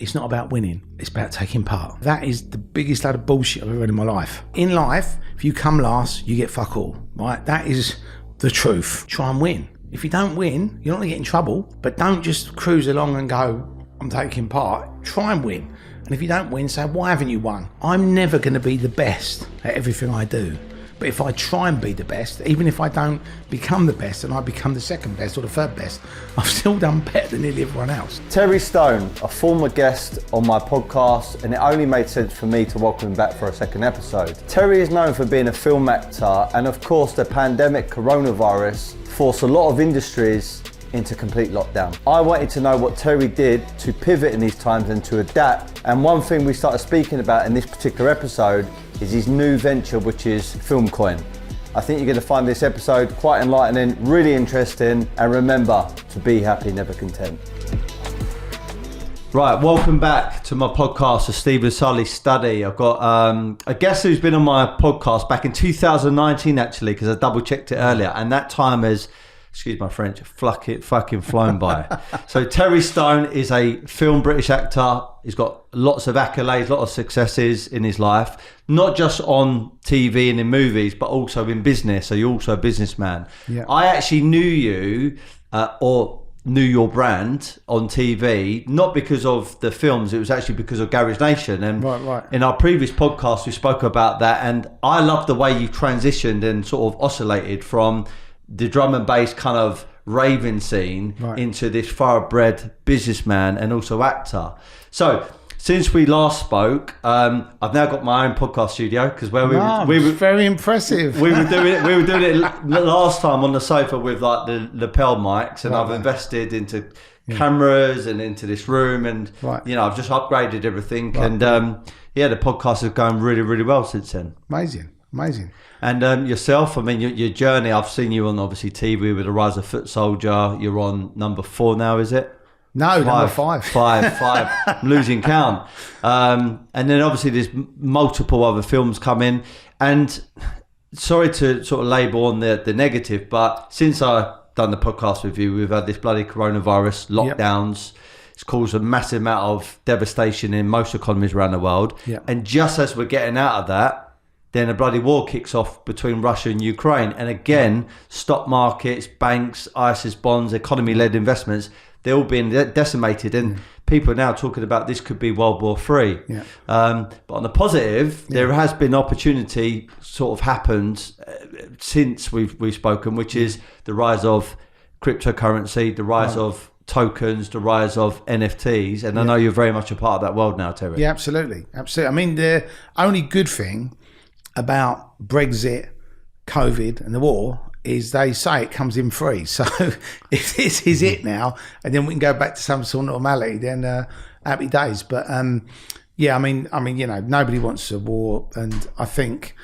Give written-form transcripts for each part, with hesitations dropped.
it's not about winning, it's about taking part. That is the biggest load of bullshit I've ever read in my life. In life, if you come last, you get fuck all, right? That is the truth. Try and win. If you don't win, you're not gonna get in trouble, but don't just cruise along and go, I'm taking part. Try and win. And if you don't win, say, why haven't you won? I'm never gonna be the best at everything I do. But if I try and be the best, even if I don't become the best and I become the second best or the third best, I've still done better than nearly everyone else. Terry Stone, a former guest on my podcast, and it only made sense for me to welcome him back for a second episode. Terry is known for being a film actor, and of course the pandemic coronavirus forced a lot of industries into complete lockdown. I wanted to know what Terry did to pivot in these times and to adapt. And one thing we started speaking about in this particular episode is his new venture, which is FilmCoin. I think you're going to find this episode quite enlightening, really interesting, and remember to be happy, never content. Right, welcome back to my podcast, The Stephen Sulley Study. I've got a guest who's been on my podcast back in 2019, actually, because I double checked it earlier, and that time has, excuse my French, fucking flown by. So Terry Stone is a film British actor. He's got lots of accolades, a lot of successes in his life, not just on TV and in movies, but also in business. So you're also a businessman. Yeah. I actually knew you, or knew your brand on TV, not because of the films, it was actually because of Garage Nation. And right. In our previous podcast, we spoke about that. And I love the way you transitioned and sort of oscillated from the drum and bass kind of raving scene into this thoroughbred businessman and also actor. So since we last spoke, I've now got my own podcast studio because we were very impressive. We were doing it last time on the sofa with like the lapel mics, and I've invested into cameras and into this room, and you know, I've just upgraded everything, and the podcast is going really, really well since then. Amazing. And yourself, I mean, your journey, I've seen you on obviously TV with The Rise of Foot Soldier. You're on number 4 now, is it? No, number 5. Five. I'm losing count. And then obviously there's multiple other films coming. And sorry to sort of label on the negative, but since I've done the podcast with you, we've had this bloody coronavirus, lockdowns. Yep. It's caused a massive amount of devastation in most economies around the world. Yep. And just as we're getting out of that, then a bloody war kicks off between Russia and Ukraine. And again, stock markets, banks, ISIS bonds, economy-led investments, they're all being decimated. And people are now talking about this could be World War III. Yeah. But on the positive, there has been opportunity sort of happened since we've spoken, which is the rise of cryptocurrency, the rise of tokens, the rise of NFTs. And I know you're very much a part of that world now, Terry. Yeah, absolutely. I mean, the only good thing about Brexit, COVID and the war is they say it comes in free. So if this is it now, and then we can go back to some sort of normality, then happy days. But I mean, you know, nobody wants a war, and I think,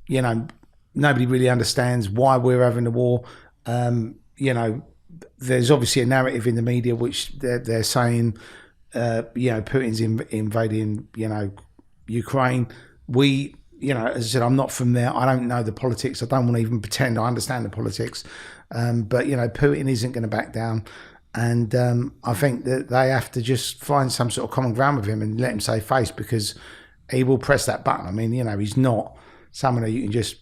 you know, nobody really understands why we're having a war. You know, there's obviously a narrative in the media which they're saying, you know, Putin's invading, you know, Ukraine. You know, as I said, I'm not from there. I don't know the politics. I don't want to even pretend I understand the politics. But, you know, Putin isn't going to back down. And I think that they have to just find some sort of common ground with him and let him save face, because he will press that button. I mean, you know, he's not someone that you can just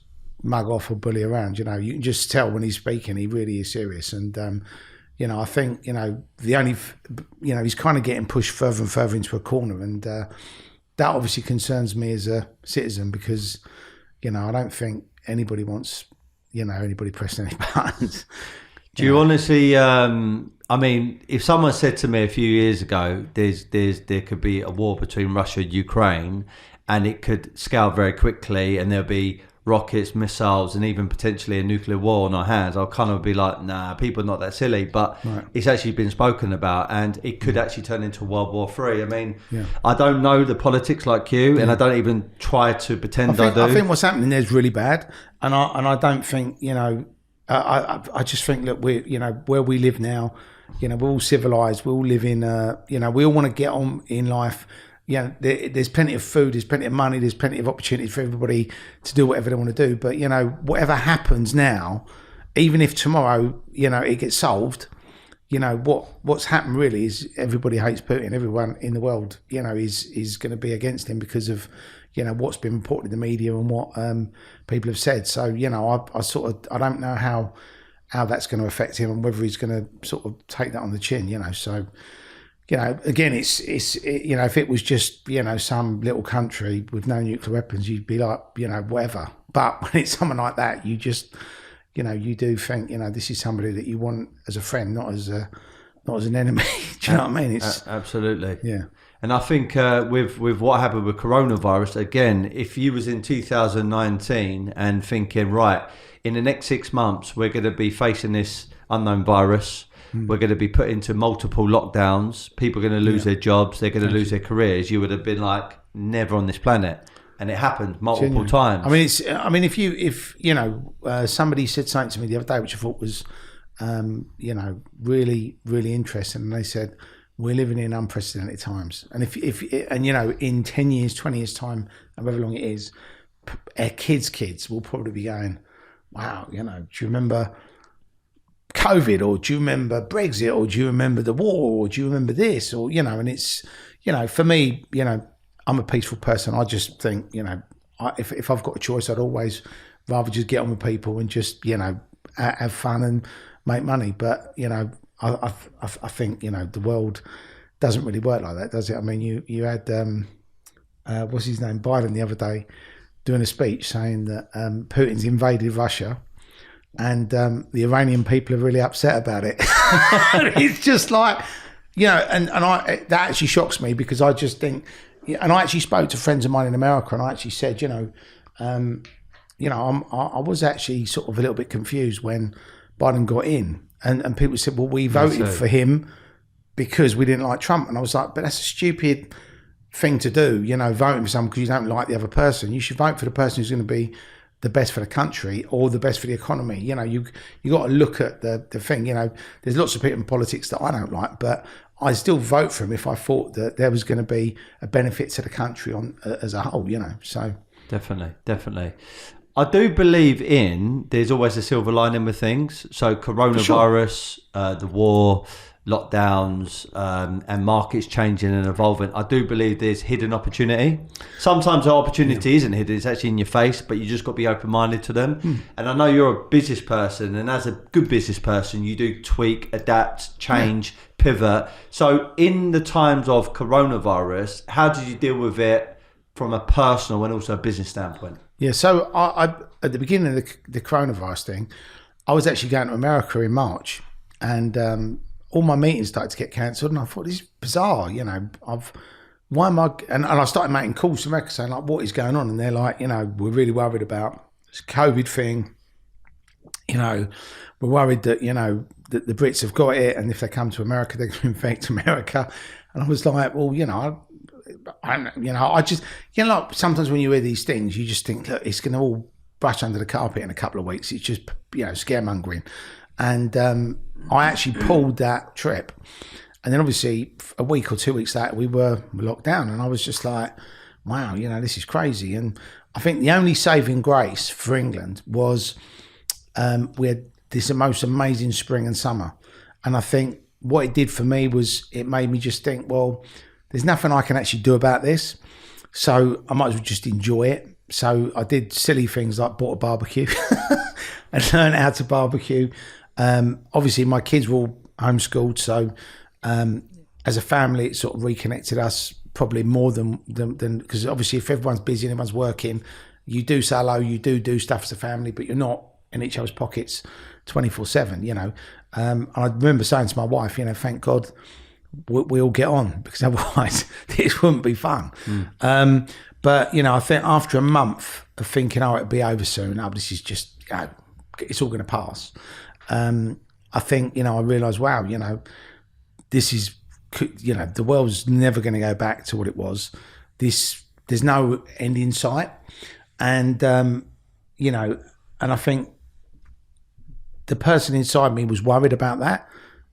mug off or bully around. You know, you can just tell when he's speaking, he really is serious. And, you know, I think, you know, he's kind of getting pushed further and further into a corner. And, that obviously concerns me as a citizen, because, you know, I don't think anybody wants, you know, anybody pressing any buttons. Do you honestly, I mean, if someone said to me a few years ago, there could be a war between Russia and Ukraine, and it could scale very quickly, and there'll be rockets, missiles, and even potentially a nuclear war on our hands, I'll kind of be like, nah, people are not that silly. But it's actually been spoken about, and it could actually turn into World War III. I mean, I don't know the politics like you, and I don't even try to pretend I do. I think what's happening there is really bad, and I don't think, you know, I just think that we're, you know, where we live now, you know, we're all civilized, we all live in, you know, we all want to get on in life. Yeah, there's plenty of food, there's plenty of money, there's plenty of opportunity for everybody to do whatever they want to do. But, you know, whatever happens now, even if tomorrow, you know, it gets solved, what's happened really is everybody hates Putin. Everyone in the world, is going to be against him because of, what's been reported in the media and what people have said. So, I don't know how that's going to affect him and whether he's going to sort of take that on the chin, So, again, it's if it was just, some little country with no nuclear weapons, you'd be like, whatever. But when it's someone like that, you just, you do think, this is somebody that you want as a friend, not as an enemy. Do you know what I mean? It's absolutely. Yeah. And I think with what happened with coronavirus, again, if you was in 2019 and thinking, right, in the next 6 months, we're going to be facing this unknown virus. We're going to be put into multiple lockdowns. People are going to lose their jobs. They're going to lose their careers. You would have been like, never on this planet. And it happened multiple times. If somebody said something to me the other day, which I thought was, really, really interesting. And they said, we're living in unprecedented times. And if in 10 years, 20 years time, however long it is, our kids will probably be going, wow, do you remember COVID, or do you remember Brexit, or do you remember the war, or do you remember this, or and it's for me, I'm a peaceful person. I just think if I've got a choice, I'd always rather just get on with people and just have fun and make money. But I think the world doesn't really work like that, does it? I mean, you had what's his name, Biden, the other day doing a speech saying that Putin's invaded Russia. And the Iranian people are really upset about it. It's just like, and that actually shocks me, because I just think, and I actually spoke to friends of mine in America, and I actually said, I was actually sort of a little bit confused when Biden got in, and people said, well, we voted for him because we didn't like Trump, and I was like, but that's a stupid thing to do, voting for someone because you don't like the other person. You should vote for the person who's going to be the best for the country or the best for the economy. You got to look at the thing. There's lots of people in politics that I don't like, but I still vote for him if I thought that there was going to be a benefit to the country as a whole. So definitely. I do believe there's always a silver lining with things. So coronavirus, the war, lockdowns, and markets changing and evolving. I do believe there's hidden opportunity. Sometimes the opportunity isn't hidden, it's actually in your face, but you just got to be open-minded to them. And I know you're a business person, and as a good business person, you do tweak, adapt, change, pivot. So in the times of coronavirus, how did you deal with it from a personal and also a business standpoint? Yeah, so I at the beginning of the coronavirus thing, I was actually going to America in March, and all my meetings started to get cancelled, and I thought, this is bizarre, why am I, and I started making calls to America saying, like, what is going on? And they're like, we're really worried about this COVID thing, we're worried that, that the Brits have got it, and if they come to America, they're going to infect America. And I was like, well, I just, like sometimes when you hear these things, you just think, look, it's going to all brush under the carpet in a couple of weeks. It's just, scaremongering. And I actually pulled that trip. And then obviously a week or 2 weeks later, we were locked down. And I was just like, wow, this is crazy. And I think the only saving grace for England was we had this most amazing spring and summer. And I think what it did for me was it made me just think, well, there's nothing I can actually do about this. So I might as well just enjoy it. So I did silly things like bought a barbecue and learned how to barbecue. Obviously my kids were all homeschooled, so as a family it sort of reconnected us probably more than because obviously if everyone's busy and everyone's working, you do say hello, you do stuff as a family, but you're not in each other's pockets 24/7. I remember saying to my wife, thank God we all get on, because otherwise this wouldn't be fun. But I think after a month of thinking, it'll be over soon, this is just it's all going to pass. I think, I realised, wow, this is, the world's never going to go back to what it was. There's no end in sight. And, and I think the person inside me was worried about that,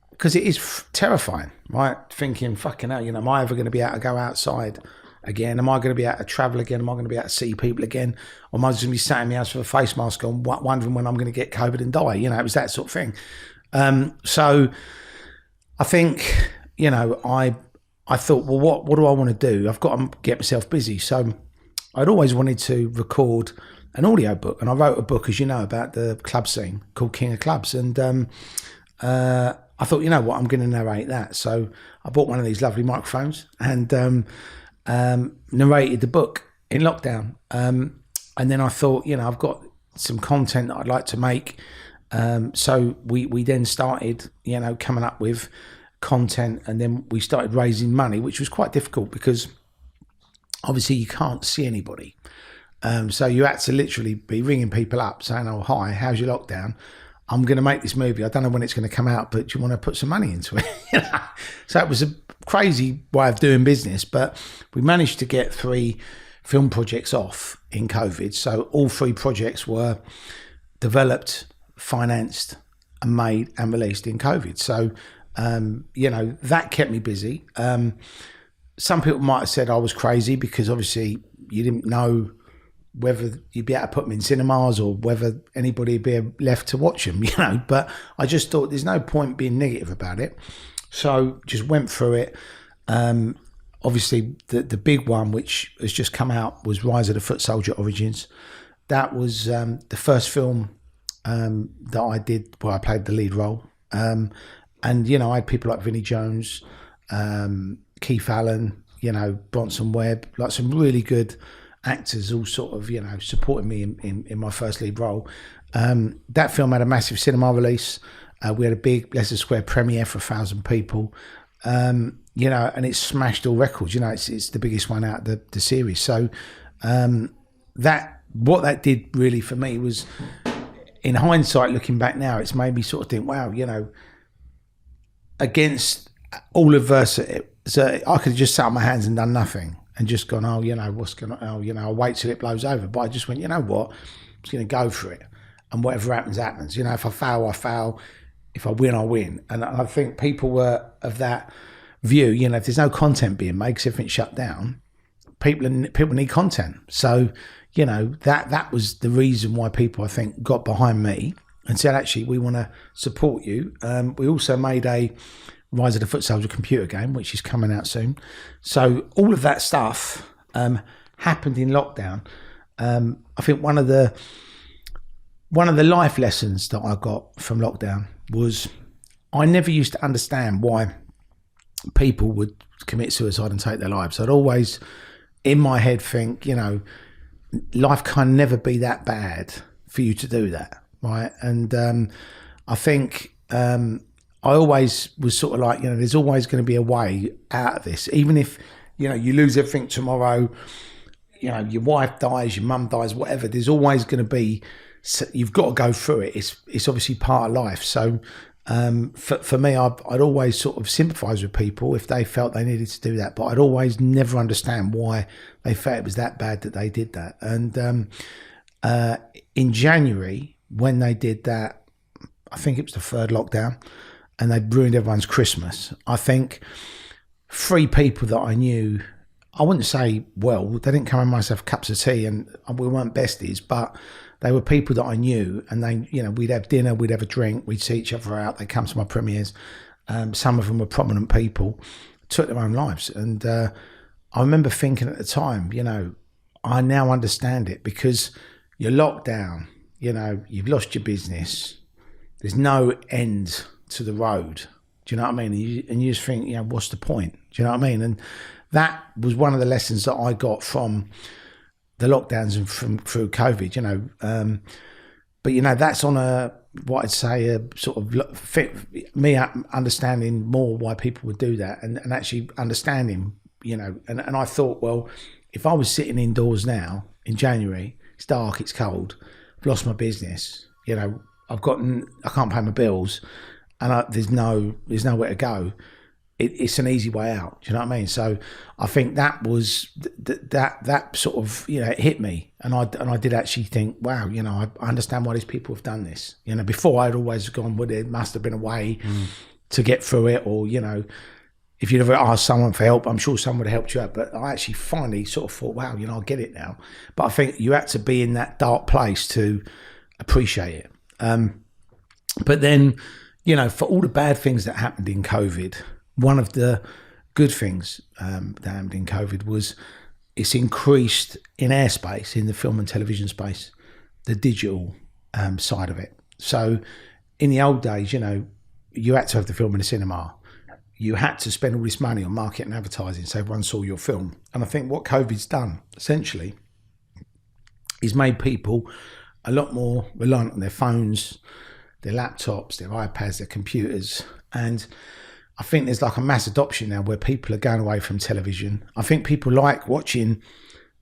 because it is terrifying, right? Thinking, fucking hell, am I ever going to be able to go outside again? Am I going to be able to travel again? Am I going to be able to see people again? Or am I just going to be sat in my house with a face mask on, wondering when I'm going to get COVID and die? It was that sort of thing. So I think, I thought, well, what do I want to do? I've got to get myself busy. So I'd always wanted to record an audio book, and I wrote a book, as you know, about the club scene called King of Clubs. And I thought, you know what, I'm going to narrate that. So I bought one of these lovely microphones and narrated the book in lockdown. And then I thought, I've got some content that I'd like to make. So we then started, coming up with content, and then we started raising money, which was quite difficult because obviously you can't see anybody. So you had to literally be ringing people up saying, oh, hi, how's your lockdown? I'm going to make this movie. I don't know when it's going to come out, but do you want to put some money into it? So it was a crazy way of doing business, but we managed to get 3 film projects off in COVID. So all 3 projects were developed, financed and made and released in COVID. So, that kept me busy. Some people might have said I was crazy because obviously you didn't know whether you'd be able to put them in cinemas or whether anybody would be left to watch them, but I just thought there's no point being negative about it. So just went through it. Obviously the big one, which has just come out, was Rise of the Foot Soldier Origins. That was the first film that I did where I played the lead role. And, I had people like Vinnie Jones, Keith Allen, Bronson Webb, like some really good actors all sort of, supporting me in my first lead role. That film had a massive cinema release. We had a big Leicester Square premiere for 1,000 people, and it smashed all records. It's the biggest one out of the series. So what that did really for me was, in hindsight, looking back now, it's made me sort of think, wow, against all adversity, so I could have just sat on my hands and done nothing and just gone, what's going on? I'll wait till it blows over. But I just went, you know what? I'm just going to go for it. And whatever happens, happens. If I fail, I fail. If I win, I win. And I think people were of that view, if there's no content being made because everything's shut down, people need content. So, that was the reason why people, I think, got behind me and said, actually, we want to support you. We also made a Rise of the Foot Soldier computer game, which is coming out soon. So all of that stuff happened in lockdown. I think one of the life lessons that I got from lockdown was I never used to understand why people would commit suicide and take their lives. I'd always, in my head, think, life can never be that bad for you to do that, right? And I think I always was sort of like, there's always going to be a way out of this. Even if, you lose everything tomorrow, your wife dies, your mum dies, whatever, there's always going to be, you've got to go through it. It's obviously part of life. So for me, I'd always sort of sympathise with people if they felt they needed to do that, but I'd always never understand why they felt it was that bad that they did that. And in January, when they did that, I think it was the 3rd lockdown, and they ruined everyone's Christmas. I think 3 people that I knew, I wouldn't say, well, they didn't come and myself cups of tea and we weren't besties, but they were people that I knew, and they, we'd have dinner, we'd have a drink, we'd see each other out, they'd come to my premieres. Some of them were prominent people, took their own lives. And I remember thinking at the time, I now understand it, because you're locked down, you've lost your business, there's no end to the road. Do you know what I mean? And you just think, what's the point? Do you know what I mean? And that was one of the lessons that I got from the lockdowns and through COVID, but that's on what I'd say a sort of me understanding more why people would do that, and actually understanding, and I thought, well, if I was sitting indoors now in January, it's dark, it's cold, I've lost my business, I can't pay my bills, and there's nowhere to go. It's an easy way out. Do you know what I mean? So I think that was that sort of, it hit me, and I did actually think, wow, I understand why these people have done this. Before I'd always gone, well, there must have been a way to get through it, or if you'd ever asked someone for help, I'm sure someone would have helped you out. But I actually finally sort of thought, wow, I get it now. But I think you had to be in that dark place to appreciate it. But then, you know, for all the bad things that happened in COVID, one of the good things that happened in COVID was it's increased in airspace, in the film and television space, the digital side of it. So in the old days, you know, you had to have the film in the cinema. You had to spend all this money on marketing and advertising so everyone saw your film. And I think what COVID's done, essentially, is made people a lot more reliant on their phones, their laptops, their iPads, their computers. And I think there's like a mass adoption now where people are going away from television. I think people like watching,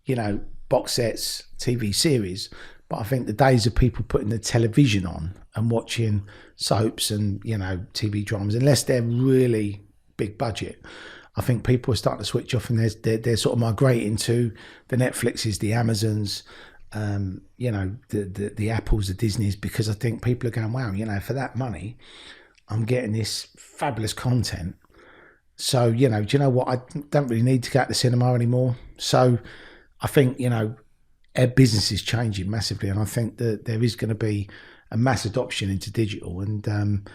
you know, box sets, TV series, but I think the days of people putting the television on and watching soaps and, you know, TV dramas, unless they're really big budget, I think people are starting to switch off, and they're sort of migrating to the Netflixes, the Amazons, you know, the Apples, the Disneys, because I think people are going, wow, you know, for that money, I'm getting this fabulous content. So, you know, do you know what? I don't really need to go to the cinema anymore. So I think, you know, our business is changing massively, and I think that there is going to be a mass adoption into digital. And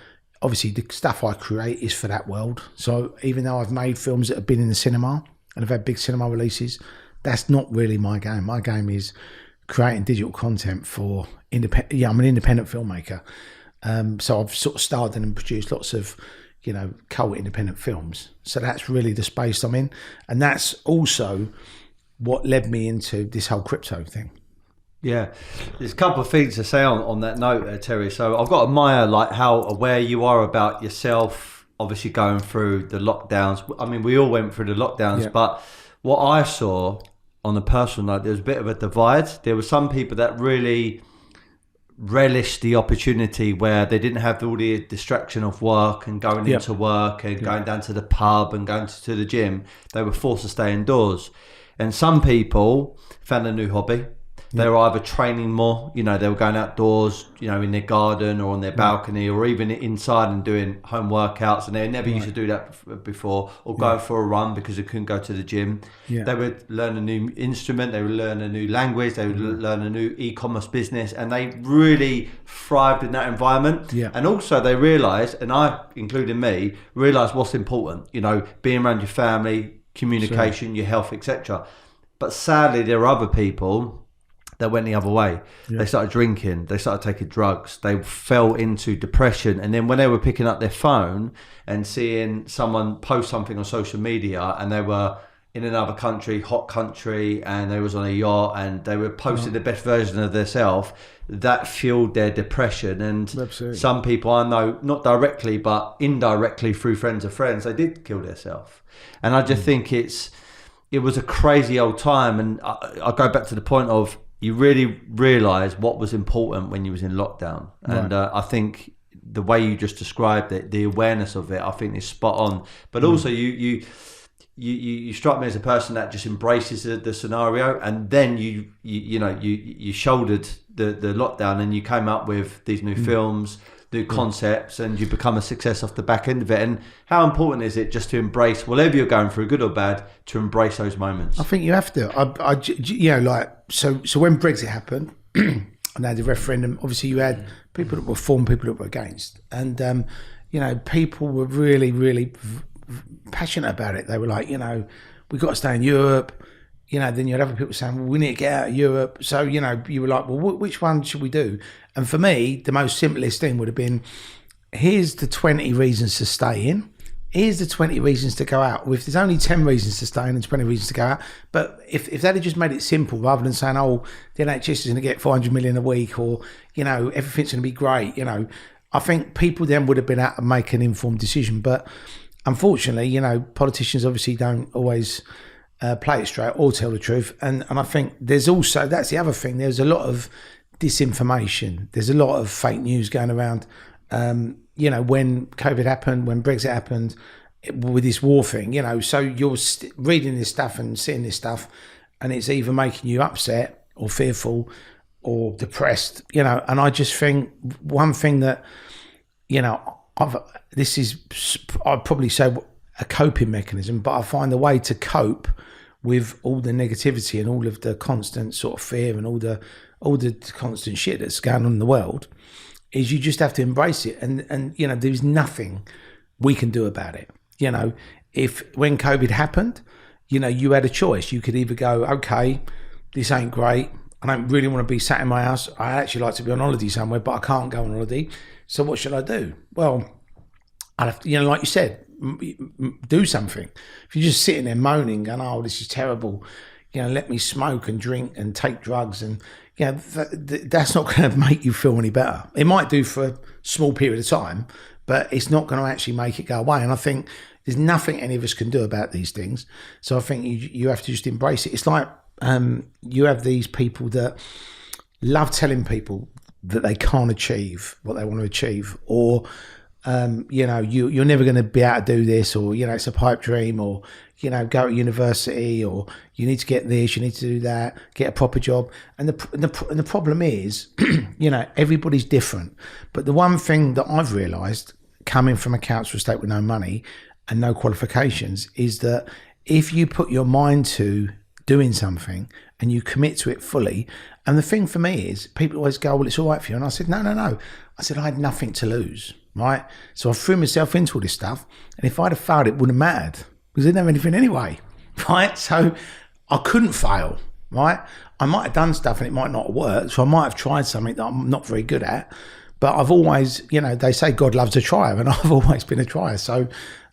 obviously the stuff I create is for that world. So even though I've made films that have been in the cinema and have had big cinema releases, that's not really my game. My game is creating digital content for independent. Yeah, I'm an independent filmmaker. So I've sort of starred in and produced lots of, you know, cult independent films. So that's really the space I'm in. And that's also what led me into this whole crypto thing. Yeah, there's a couple of things to say on that note, Terry. So I've got to admire like how aware you are about yourself, obviously going through the lockdowns. I mean, we all went through the lockdowns, but what I saw on a personal note, there was a bit of a divide. There were some people that really relished the opportunity where they didn't have all the distraction of work and going into work and going down to the pub and going to the gym. They were forced to stay indoors. And some people found a new hobby. They were either training more, you know, they were going outdoors, you know, in their garden or on their balcony, or even inside and doing home workouts. And they never used to do that before, or going for a run because they couldn't go to the gym. They would learn a new instrument, they would learn a new language, they would learn a new e-commerce business, and they really thrived in that environment. And also they realised, and I, including me, realised what's important, you know, being around your family, communication, your health, etc. But sadly, there are other people that went the other way. They started drinking, they started taking drugs, they fell into depression. And then when they were picking up their phone and seeing someone post something on social media, and they were in another country, hot country, and they was on a yacht and they were posting the best version of themselves, that fueled their depression. And some people I know, not directly but indirectly through friends of friends, they did kill themselves. And I just think it was a crazy old time. And I go back to the point of, you really realise what was important when you was in lockdown. And I think the way you just described it, the awareness of it, I think is spot on. But also you strike me as a person that just embraces the scenario, and then you shouldered the lockdown, and you came up with these new films, new concepts, and you become a success off the back end of it. And how important is it just to embrace whatever you're going through, good or bad, to embrace those moments? I think you have to. You know, like so when Brexit happened and they had the referendum, obviously you had people that were for and people that were against, and you know, people were really, really passionate about it. They were like, you know, we've got to stay in Europe. You know, then you had other people saying, well, we need to get out of Europe. So, you know, you were like, well, which one should we do? And for me, the most simplest thing would have been, here's the 20 reasons to stay in. Here's the 20 reasons to go out. If there's only 10 reasons to stay in and 20 reasons to go out. But if they had just made it simple, rather than saying, oh, the NHS is going to get 400 million a week, or, you know, everything's going to be great, you know, I think people then would have been able to make an informed decision. But unfortunately, you know, politicians obviously don't always play it straight or tell the truth. And I think there's also, that's the other thing, there's a lot of disinformation. There's a lot of fake news going around. You know, when COVID happened, when Brexit happened, with this war thing, you know, so you're reading this stuff and seeing this stuff, and it's either making you upset or fearful or depressed, you know. And I just think one thing that, you know, I'd probably say a coping mechanism, but I find the way to cope with all the negativity and all of the constant sort of fear and all the constant shit that's going on in the world is you just have to embrace it. And you know, there's nothing we can do about it. You know, if when COVID happened, you know, you had a choice. You could either go, okay, this ain't great. I don't really want to be sat in my house. I actually like to be on holiday somewhere, but I can't go on holiday. So what should I do? Well, I'd have to, you know, like you said, do something. If you're just sitting there moaning, going, oh, this is terrible, you know, let me smoke and drink and take drugs, and you know, that's not going to make you feel any better. It might do for a small period of time, but it's not going to actually make it go away. And I think there's nothing any of us can do about these things. So I think you have to just embrace it. It's like you have these people that love telling people that they can't achieve what they want to achieve, or you know, you're never going to be able to do this, or you know, it's a pipe dream, or you know, go to university, or you need to get this, you need to do that, get a proper job. And the problem is, you know, everybody's different. But the one thing that I've realised, coming from a council estate with no money and no qualifications, is that if you put your mind to doing something and you commit to it fully, and the thing for me is, people always go, well, it's all right for you. And I said, no. I said, I had nothing to lose, right? So I threw myself into all this stuff. And if I'd have failed, it wouldn't have mattered, because I didn't have anything anyway, right? So I couldn't fail, right? I might have done stuff and it might not have worked. So I might have tried something that I'm not very good at. But I've always, you know, they say God loves a trier, and I've always been a trier. So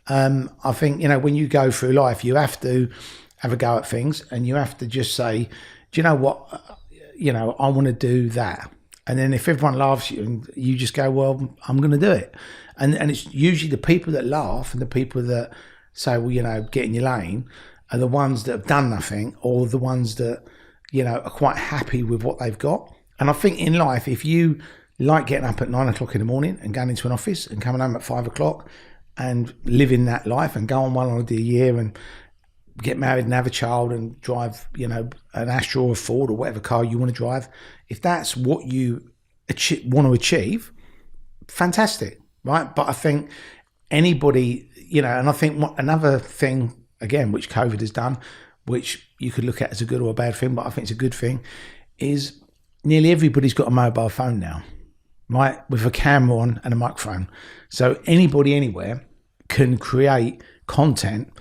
I think, you know, when you go through life, you have to have a go at things, and you have to just say, do you know what, you know, I want to do that. And then if everyone laughs at you, and you just go, well, I'm going to do it. And it's usually the people that laugh and the people that say, well, you know, get in your lane, are the ones that have done nothing, or the ones that, you know, are quite happy with what they've got. And I think in life, if you like getting up at 9 o'clock in the morning and going into an office and coming home at 5 o'clock and living that life and go on one holiday a year and get married and have a child and drive, you know, an Astra or a Ford or whatever car you want to drive, if that's what you want to achieve, fantastic, right? But I think anybody, you know, and I think another thing, again, which COVID has done, which you could look at as a good or a bad thing, but I think it's a good thing, is nearly everybody's got a mobile phone now, right? With a camera on and a microphone. So anybody anywhere can create content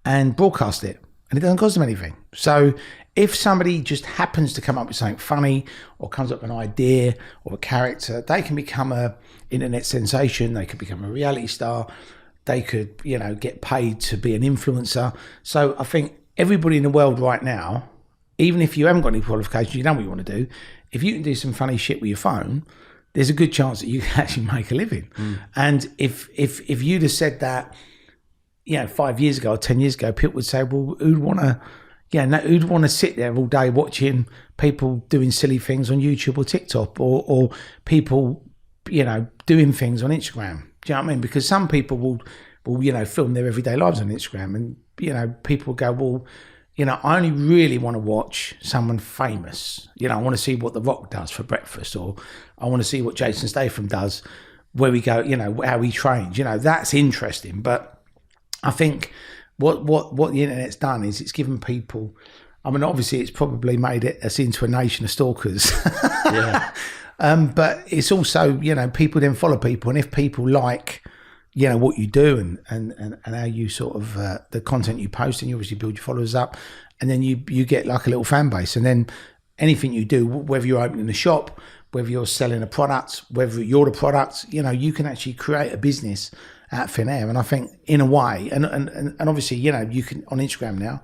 and broadcast it, and it doesn't cost them anything. So if somebody just happens to come up with something funny, or comes up with an idea or a character, they can become a internet sensation. They could become a reality star. They could, you know, get paid to be an influencer. So I think everybody in the world right now, even if you haven't got any qualifications, you know what you want to do. If you can do some funny shit with your phone, there's a good chance that you can actually make a living. And if you'd have said that, you know, 5 years ago or 10 years ago, people would say, well, who'd want to sit there all day watching people doing silly things on YouTube or TikTok, or people, you know, doing things on Instagram? Do you know what I mean? Because some people will, you know, film their everyday lives on Instagram, and, you know, people go, well, you know, I only really want to watch someone famous. You know, I want to see what The Rock does for breakfast, or I want to see what Jason Statham does, where we go, you know, how he trains. You know, that's interesting. But I think what the internet's done is it's given people, I mean, obviously it's probably made us into a nation of stalkers. Yeah. But it's also, you know, people then follow people, and if people like, you know, what you do and how you sort of the content you post, and you obviously build your followers up, and then you get like a little fan base, and then anything you do, whether you're opening a shop, whether you're selling a product, whether you're the product, you know, you can actually create a business out of thin air. And I think in a way, and obviously, you know, you can, on Instagram now,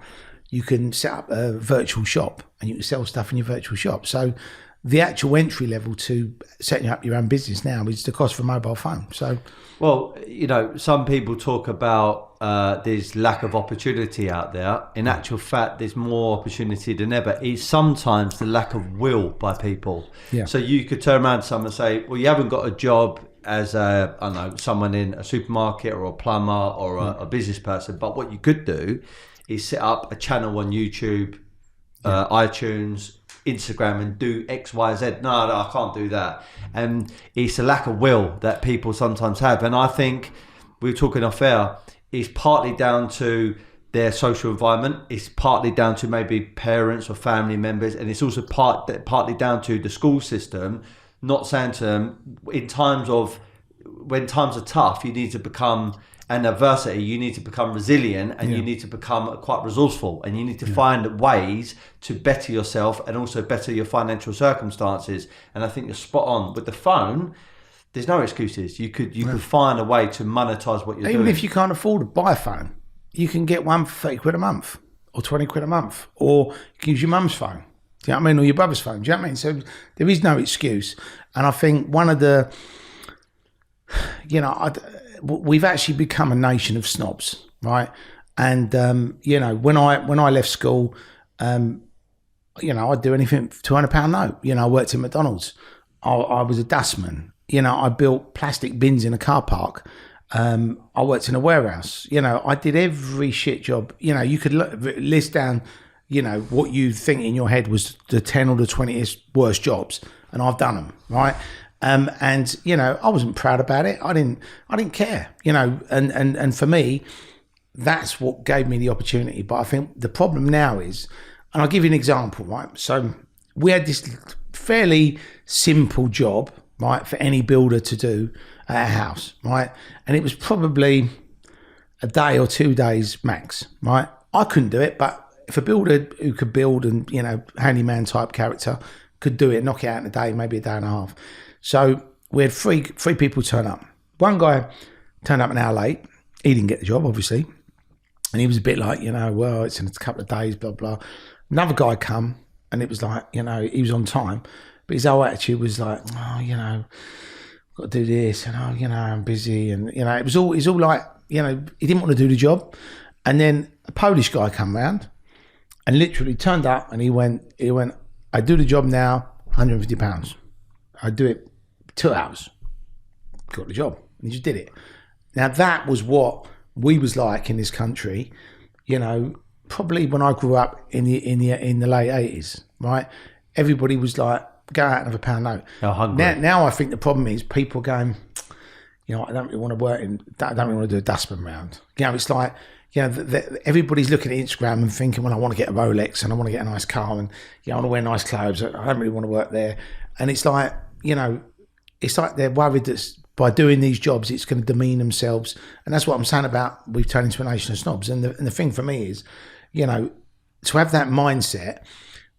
you can set up a virtual shop and you can sell stuff in your virtual shop. So the actual entry level to setting up your own business now is the cost for a mobile phone. So, well, you know, some people talk about there's lack of opportunity out there. In actual fact, there's more opportunity than ever. It's sometimes the lack of will by people. Yeah. So you could turn around to someone and say, well, you haven't got a job as I don't know, someone in a supermarket or a plumber or a business person, but what you could do is set up a channel on YouTube, iTunes, Instagram, and do X, Y, Z. No, I can't do that. And it's a lack of will that people sometimes have. And I think, we were talking off air, it's partly down to their social environment. It's partly down to maybe parents or family members. And it's also partly down to the school system not saying to them, in times of, when times are tough, you need to become, and adversity, you need to become resilient, and you need to become quite resourceful, and you need to find ways to better yourself and also better your financial circumstances. And I think you're spot on with the phone. There's no excuses. You could find a way to monetize what you're doing. Even if you can't afford to buy a phone, you can get one for 30 quid a month or 20 quid a month, or you can use your mum's phone. Do you know what I mean? Or your brother's phone. Do you know what I mean? So there is no excuse. And I think one of the, we've actually become a nation of snobs, right? And, when I left school, I'd do anything for £200 note. I worked at McDonald's. I was a dustman. I built plastic bins in a car park. I worked in a warehouse. I did every shit job. You could list down, what you think in your head was the 10 or the 20th worst jobs, and I've done them, right? And I wasn't proud about it. I didn't care, and for me, that's what gave me the opportunity. But I think the problem now is, and I'll give you an example, right? So we had this fairly simple job, right, for any builder to do at a house, right? And it was probably a day or 2 days max, right? I couldn't do it, but if a builder who could build and, handyman type character could do it, knock it out in a day, maybe a day and a half. So we had three people turn up. One guy turned up an hour late. He didn't get the job, obviously. And he was a bit like, well, it's in a couple of days, blah, blah. Another guy come, and it was like, he was on time. But his whole attitude was like, got to do this, and I'm busy, and it was all like, he didn't want to do the job. And then a Polish guy come round and literally turned up, and he went, I do the job now, £150. I do it 2 hours. Got the job, and he just did it. Now that was what we was like in this country, probably when I grew up in the late 80s, right? Everybody was like, go out and have a £1 note. Now I think the problem is people going, I don't really want to work I don't really want to do a dustman round. It's like, everybody's looking at Instagram and thinking, well, I want to get a Rolex and I want to get a nice car and I want to wear nice clothes. I don't really want to work there. And it's like, it's like they're worried that by doing these jobs, it's going to demean themselves. And that's what I'm saying about we've turned into a nation of snobs. And the thing for me is, to have that mindset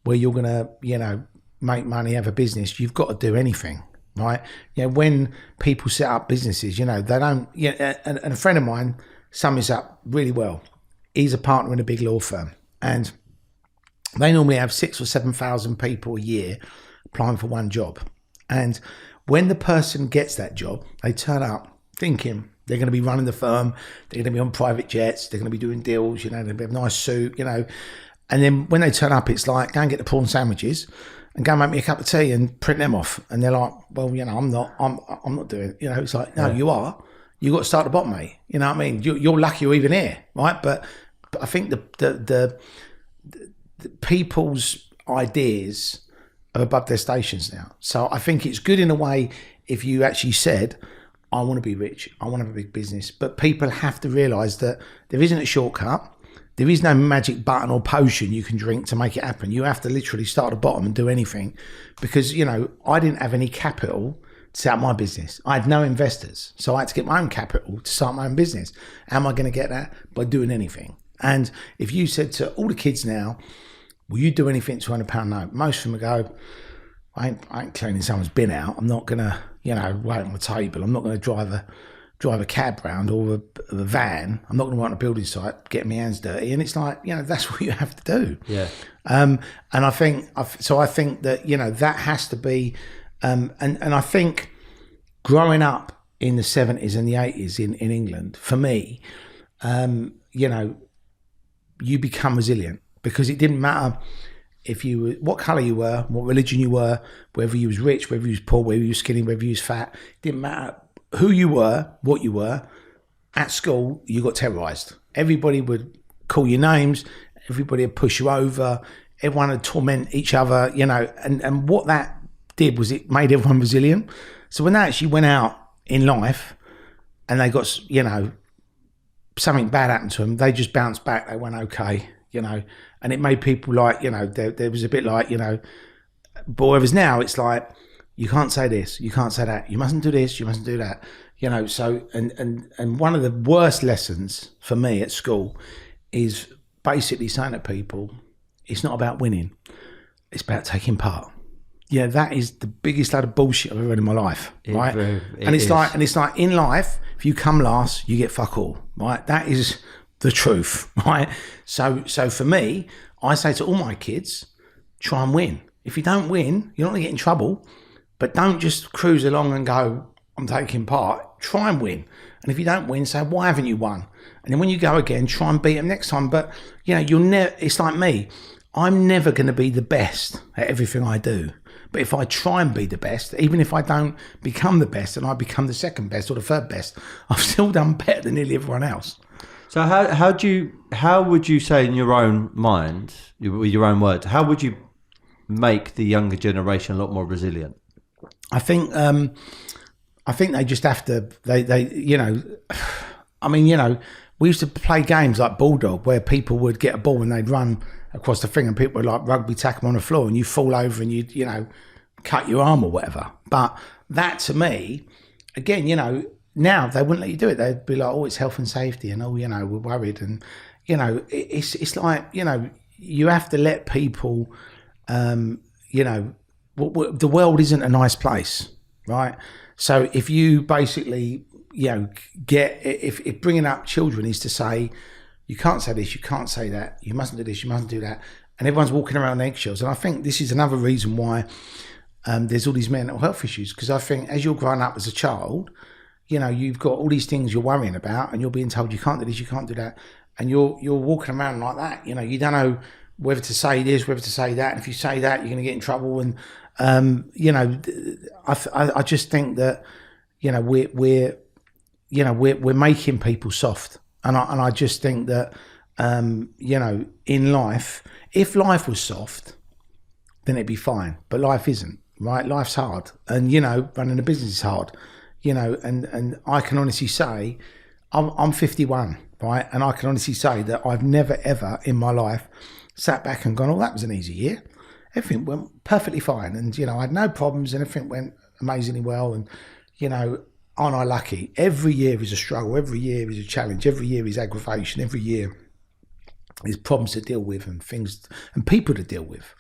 where you're going to, make money, have a business, you've got to do anything, right? When people set up businesses, they don't, and a friend of mine sums this up really well. He's a partner in a big law firm, and they normally have 6,000 or 7,000 people a year applying for one job. And when the person gets that job, they turn up thinking they're going to be running the firm, they're going to be on private jets, they're going to be doing deals, they're going to have a nice suit, and then when they turn up, it's like, go and get the prawn sandwiches and go and make me a cup of tea and print them off. And they're like, well, I'm not doing it. It's like, no, you are. You got to start at the bottom, mate. You know what I mean? You're lucky you're even here, right? But I think the people's ideas are above their stations now. So I think it's good in a way if you actually said, I want to be rich, I want to have a big business. But people have to realise that there isn't a shortcut. There is no magic button or potion you can drink to make it happen. You have to literally start at the bottom and do anything. Because, I didn't have any capital to set up my business. I had no investors. So I had to get my own capital to start my own business. How am I going to get that? By doing anything. And if you said to all the kids now, will you do anything £200 note? Most of them would go, I ain't cleaning someone's bin out. I'm not going to, wait on the table. I'm not going to drive a cab round or a van. I'm not going to work on a building site, get my hands dirty. And it's like, that's what you have to do. Yeah. And I think that, that has to be, and I think growing up in the 70s and the 80s in England, for me, you become resilient because it didn't matter what colour you were, what religion you were, whether you was rich, whether you was poor, whether you was skinny, whether you was fat. It didn't matter who you were, what you were. At school, you got terrorised. Everybody would call you names. Everybody would push you over. Everyone would torment each other, and what that did was it made everyone resilient. So when they actually went out in life and they got, something bad happened to them, they just bounced back. They went, okay, and it made people like, there was a bit like, but whereas now it's like, you can't say this, you can't say that, you mustn't do this, you mustn't do that. You know, so, and one of the worst lessons for me at school is basically saying to people, it's not about winning, it's about taking part. Yeah, that is the biggest load of bullshit I've ever read in my life, right? It's like in life, if you come last, you get fuck all, right? That is the truth, right? So for me, I say to all my kids, try and win. If you don't win, you're not going to get in trouble, but don't just cruise along and go, I'm taking part. Try and win. And if you don't win, say, why haven't you won? And then when you go again, try and beat them next time. But, you know, you'll never, it's like me. I'm never going to be the best at everything I do. But if I try and be the best, even if I don't become the best and I become the second best or the third best, I've still done better than nearly everyone else. So how would you say in your own mind, with your own words, how would you make the younger generation a lot more resilient? I think they just have to, they you know, I mean, you know, we used to play games like Bulldog where people would get a ball and they'd run across the thing and people would like rugby tackle on the floor and you fall over and you'd, you know, cut your arm or whatever. But that to me, again, you know, now they wouldn't let you do it. They'd be like, oh, it's health and safety and, oh, you know, we're worried. And, you know, it's like, you know, you have to let people, you know, the world isn't a nice place, right? So if you basically, you know, if bringing up children is to say, you can't say this, you can't say that, you mustn't do this, you mustn't do that, and everyone's walking around eggshells. And I think this is another reason why there's all these mental health issues, because I think as you're growing up as a child, you know, you've got all these things you're worrying about and you're being told you can't do this, you can't do that, and you're walking around like that. You know, you don't know whether to say this, whether to say that, and if you say that, you're going to get in trouble. And you know, I just think that, you know, we're making people soft, and I just think that, you know, in life, if life was soft, then it'd be fine. But life isn't, right? Life's hard, and you know, running a business is hard, you know. And I can honestly say, I'm 51, right? And I can honestly say that I've never ever in my life sat back and gone, oh, that was an easy year. Everything went perfectly fine. And, you know, I had no problems and everything went amazingly well. And, you know, aren't I lucky? Every year is a struggle. Every year is a challenge. Every year is aggravation. Every year is problems to deal with and things and people to deal with.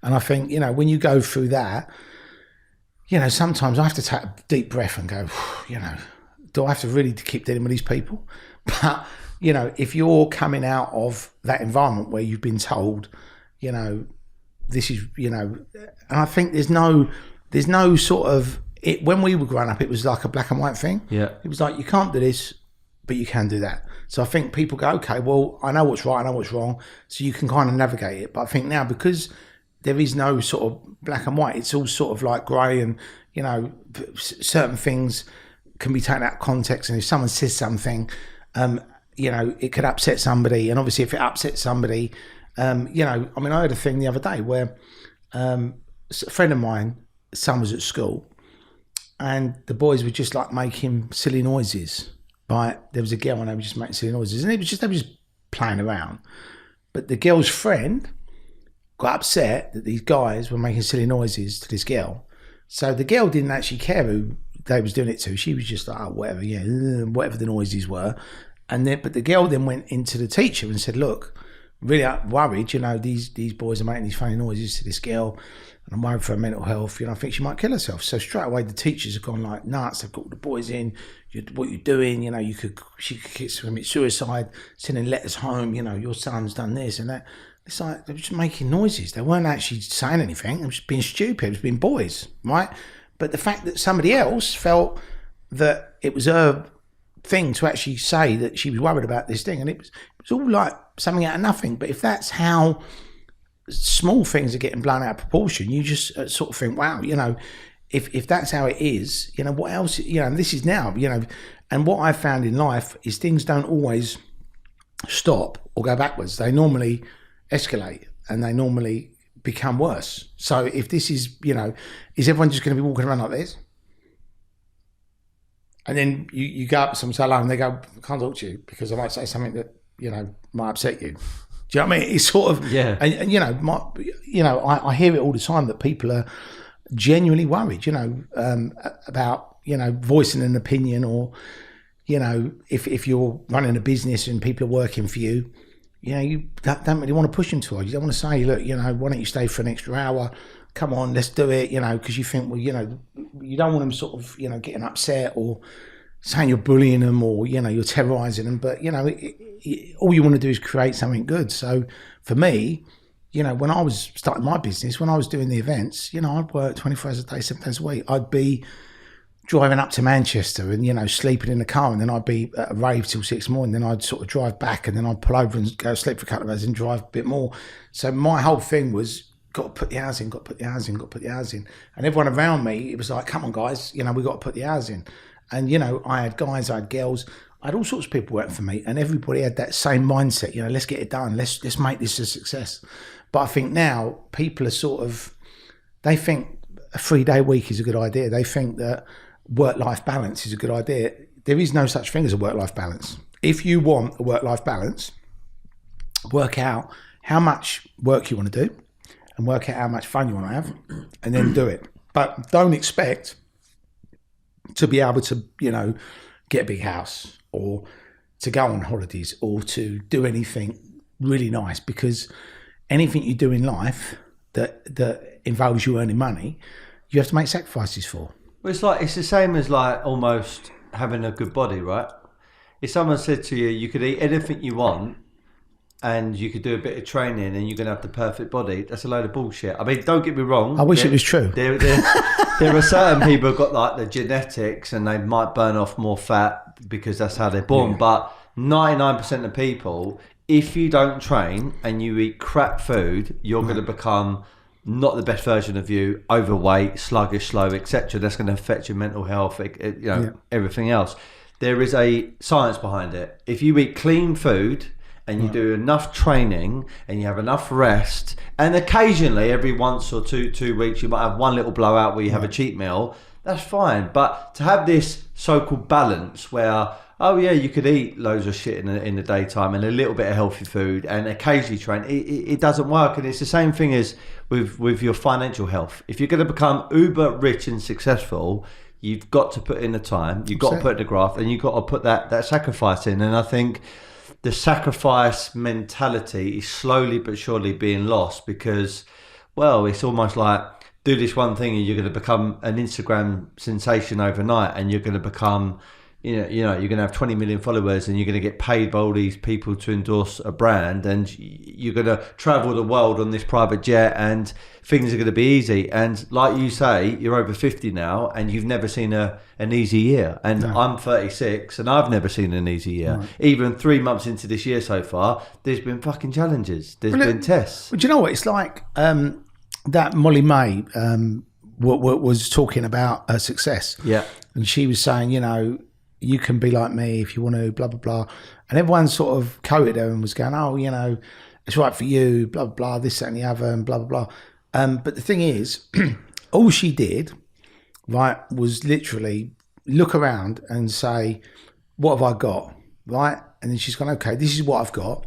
And I think, you know, when you go through that, you know, sometimes I have to take a deep breath and go, you know, do I have to really keep dealing with these people? But, you know, if you're coming out of that environment where you've been told, you know, this is, you know, and I think there's no sort of, when we were growing up, it was like a black and white thing. Yeah. It was like, you can't do this, but you can do that. So I think people go, okay, well, I know what's right, I know what's wrong. So you can kind of navigate it. But I think now, because there is no sort of black and white, it's all sort of like grey, and, you know, certain things can be taken out of context. And if someone says something, you know, it could upset somebody. And obviously if it upsets somebody, you know, I mean, I heard a thing the other day where a friend of mine, son was at school and the boys were just like making silly noises. Right? There was a girl and they were just making silly noises, and they were just playing around. But the girl's friend got upset that these guys were making silly noises to this girl. So the girl didn't actually care who they was doing it to. She was just like, oh, whatever, yeah, whatever the noises were. But the girl then went into the teacher and said, look, really worried, you know, these boys are making these funny noises to this girl, and I'm worried for her mental health, you know, I think she might kill herself. So straight away the teachers have gone like nuts, they've got all the boys in, what you're doing, you know, she could commit suicide, sending letters home, you know, your son's done this and that. It's like, they were just making noises, they weren't actually saying anything, they were just being stupid, it was being boys, right? But the fact that somebody else felt that it was her thing to actually say that she was worried about this thing, and it was all like something out of nothing. But if that's how small things are getting blown out of proportion, you just sort of think, wow, you know, if that's how it is, you know, what else, you know, and this is now, you know, and what I've found in life is things don't always stop or go backwards. They normally escalate and they normally become worse. So if this is, you know, is everyone just going to be walking around like this? And then you go up to someone, say hello, and they go, I can't talk to you because I might say something that, you know, might upset you. Do you know what I mean? It's sort of, yeah. And you know, I hear it all the time that people are, genuinely worried, about, voicing an opinion, or, if you're running a business and people are working for you, you don't really want to push them too hard. You don't want to say, look, why don't you stay for an extra hour? Come on, let's do it, because you think, well, you don't want them sort of, getting upset or saying you're bullying them, or, you're terrorising them. But, all you want to do is create something good. So for me, when I was starting my business, when I was doing the events, I'd work 24 hours a day, 7 days a week. I'd be driving up to Manchester and, sleeping in the car, and then I'd be at a rave till 6 a.m. Then I'd sort of drive back, and then I'd pull over and go sleep for a couple of hours and drive a bit more. So my whole thing was, got to put the hours in, got to put the hours in, got to put the hours in. And everyone around me, it was like, come on, guys, we got to put the hours in. And, I had guys, I had girls, I had all sorts of people working for me, and everybody had that same mindset, let's get it done. Let's make this a success. But I think now people are they think a 3-day week is a good idea. They think that work-life balance is a good idea. There is no such thing as a work-life balance. If you want a work-life balance, work out how much work you want to do and work out how much fun you want to have, and then do it. But don't expect to be able to, get a big house, or to go on holidays, or to do anything really nice, because anything you do in life that involves you earning money, you have to make sacrifices for. Well, it's the same as almost having a good body, right? If someone said to you, you could eat anything you want and you could do a bit of training and you're going to have the perfect body, that's a load of bullshit. I mean, don't get me wrong. I wish it was true. There are certain people who've got the genetics, and they might burn off more fat because that's how they're born. Yeah. But 99% of people, if you don't train and you eat crap food, you're going to become not the best version of you, overweight, sluggish, slow, etc. That's going to affect your mental health, everything else. There is a science behind it. If you eat clean food and you do enough training and you have enough rest, and occasionally every once or two weeks you might have one little blowout where you have a cheat meal, that's fine. But to have this so-called balance where, oh yeah, you could eat loads of shit in the daytime and a little bit of healthy food and occasionally train, it doesn't work. And it's the same thing as with your financial health. If you're going to become uber rich and successful, you've got to put in the time, you've got to put in the graft, and you've got to put that sacrifice in. And I think the sacrifice mentality is slowly but surely being lost, because, well, it's almost like, do this one thing and you're going to become an Instagram sensation overnight, and you're going to become, you're going to have 20 million followers, and you're going to get paid by all these people to endorse a brand, and you're going to travel the world on this private jet, and things are going to be easy. And like you say, you're over 50 now and you've never seen an easy year. And no. I'm 36 and I've never seen an easy year. Right. Even 3 months into this year so far, there's been fucking challenges. There's been tests. Well, do you know what? It's like that Molly May was talking about her success. Yeah. And she was saying, you can be like me if you want to, blah, blah, blah. And everyone sort of quoted her and was going, oh, it's right for you, blah, blah, blah, this, that, and the other, and blah, blah, blah. But the thing is, all she did, right, was literally look around and say, what have I got, right? And then she's gone, okay, this is what I've got,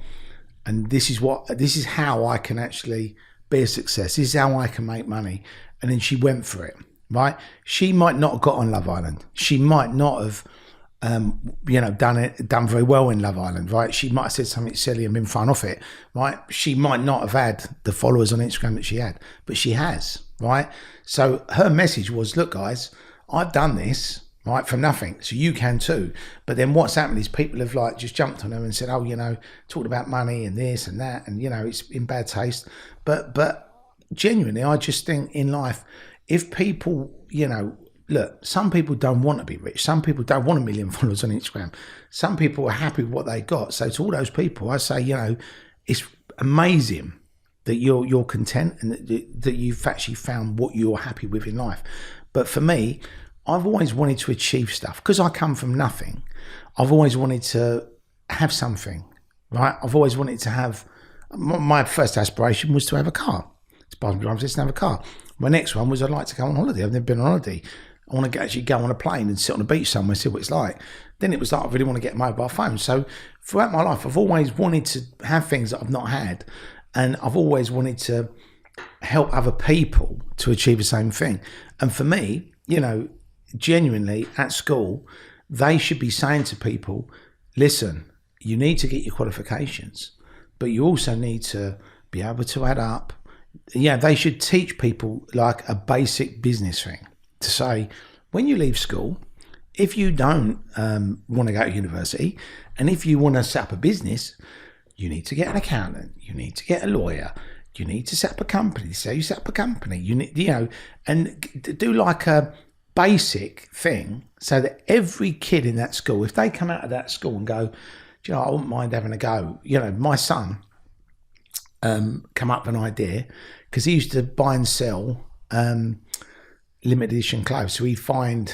and this is how I can actually be a success. This is how I can make money. And then she went for it, right? She might not have got on Love Island. She might not have done very well in Love Island, right? She might have said something silly and been thrown off it, right? She might not have had the followers on Instagram that she had, but she has, right? So her message was, look, guys, I've done this, right, from nothing, so you can too. But then what's happened is people have just jumped on her and said, oh, talked about money and this and that, and it's in bad taste. But genuinely, I just think in life, if people, look, some people don't want to be rich. Some people don't want 1 million followers on Instagram. Some people are happy with what they got. So to all those people, I say, it's amazing that you're content and that you've actually found what you're happy with in life. But for me, I've always wanted to achieve stuff because I come from nothing. I've always wanted to have something, right? I've always wanted to have. My first aspiration was to have a car. To buy my driver's license and have a car. My next one was I'd like to go on holiday. I've never been on holiday. I want to actually go on a plane and sit on a beach somewhere, see what it's like. Then it was like, I really want to get a mobile phone. So throughout my life, I've always wanted to have things that I've not had. And I've always wanted to help other people to achieve the same thing. And for me, genuinely at school, they should be saying to people, listen, you need to get your qualifications, but you also need to be able to add up. Yeah, they should teach people like a basic business thing to say, when you leave school, if you don't want to go to university, and if you want to set up a business, you need to get an accountant, you need to get a lawyer, you need to set up a company. So you set up a company, you need, and do like a basic thing so that every kid in that school, if they come out of that school and go, I wouldn't mind having a go. My son come up with an idea because he used to buy and sell limited edition clothes. So he'd find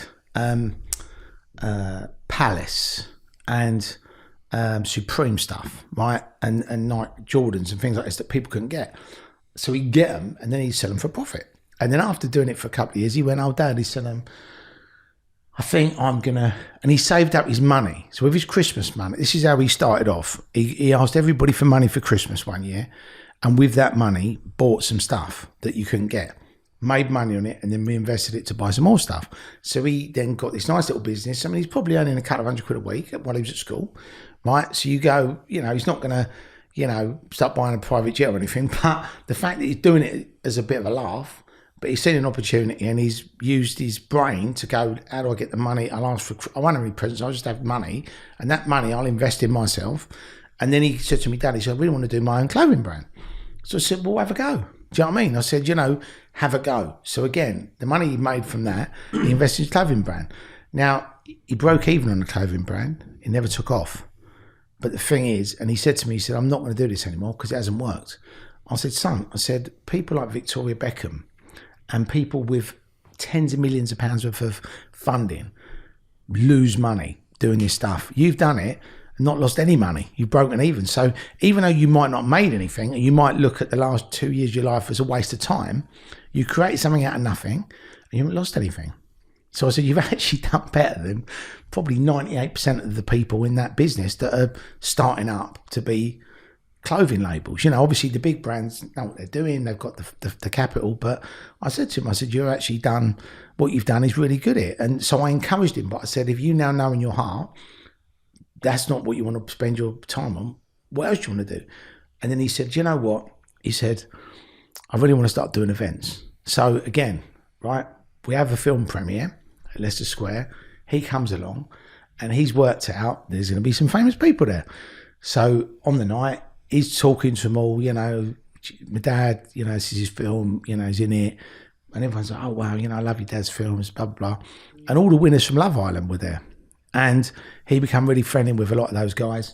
Palace and Supreme stuff, right? And Nike Jordans and things like this that people couldn't get. So he'd get them and then he'd sell them for profit. And then after doing it for a couple of years, he went, Dad, he said, I think I'm going to... And he saved up his money. So with his Christmas money, this is how he started off. He asked everybody for money for Christmas one year. And with that money, bought some stuff that you couldn't get. Made money on it and then reinvested it to buy some more stuff. So he then got this nice little business. I mean, he's probably earning a couple of £100 a week while he was at school, right? So you go, he's not going to, start buying a private jet or anything. But the fact that he's doing it as a bit of a laugh, but he's seen an opportunity and he's used his brain to go, how do I get the money? I won't have any presents, I'll just have money. And that money I'll invest in myself. And then he said to me, Dad, he said, I really want to do my own clothing brand. So I said, well, have a go. Do you know what I mean? I said, have a go. So again, the money he made from that, he invested in his clothing brand. Now, he broke even on the clothing brand. It never took off. But the thing is, and he said to me, he said, I'm not going to do this anymore because it hasn't worked. I said, son, people like Victoria Beckham and people with tens of millions of pounds worth of funding lose money doing this stuff. You've done it and not lost any money. You've broken even. So even though you might not have made anything, and you might look at the last 2 years of your life as a waste of time, you created something out of nothing and you haven't lost anything. So I said, you've actually done better than probably 98% of the people in that business that are starting up to be clothing labels. Obviously the big brands know what they're doing. They've got the capital. But I said to him, you've actually done, what you've done is really good at it. And so I encouraged him. But I said, if you now know in your heart, that's not what you want to spend your time on, what else do you want to do? And then he said, you know what? He said, I really want to start doing events. So again, right, we have a film premiere at Leicester Square. He comes along and he's worked out there's going to be some famous people there. So on the night, he's talking to them all, my dad, this is his film, he's in it. And everyone's like, oh, wow, I love your dad's films, blah, blah, blah. And all the winners from Love Island were there. And he became really friendly with a lot of those guys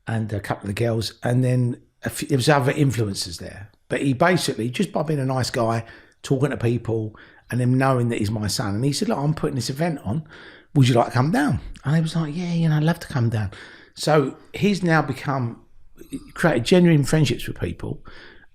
and a couple of the girls. And then there was other influencers there. But he basically, just by being a nice guy, talking to people and them knowing that he's my son. And he said, look, I'm putting this event on. Would you like to come down? And he was like, yeah, I'd love to come down. So he's now created genuine friendships with people.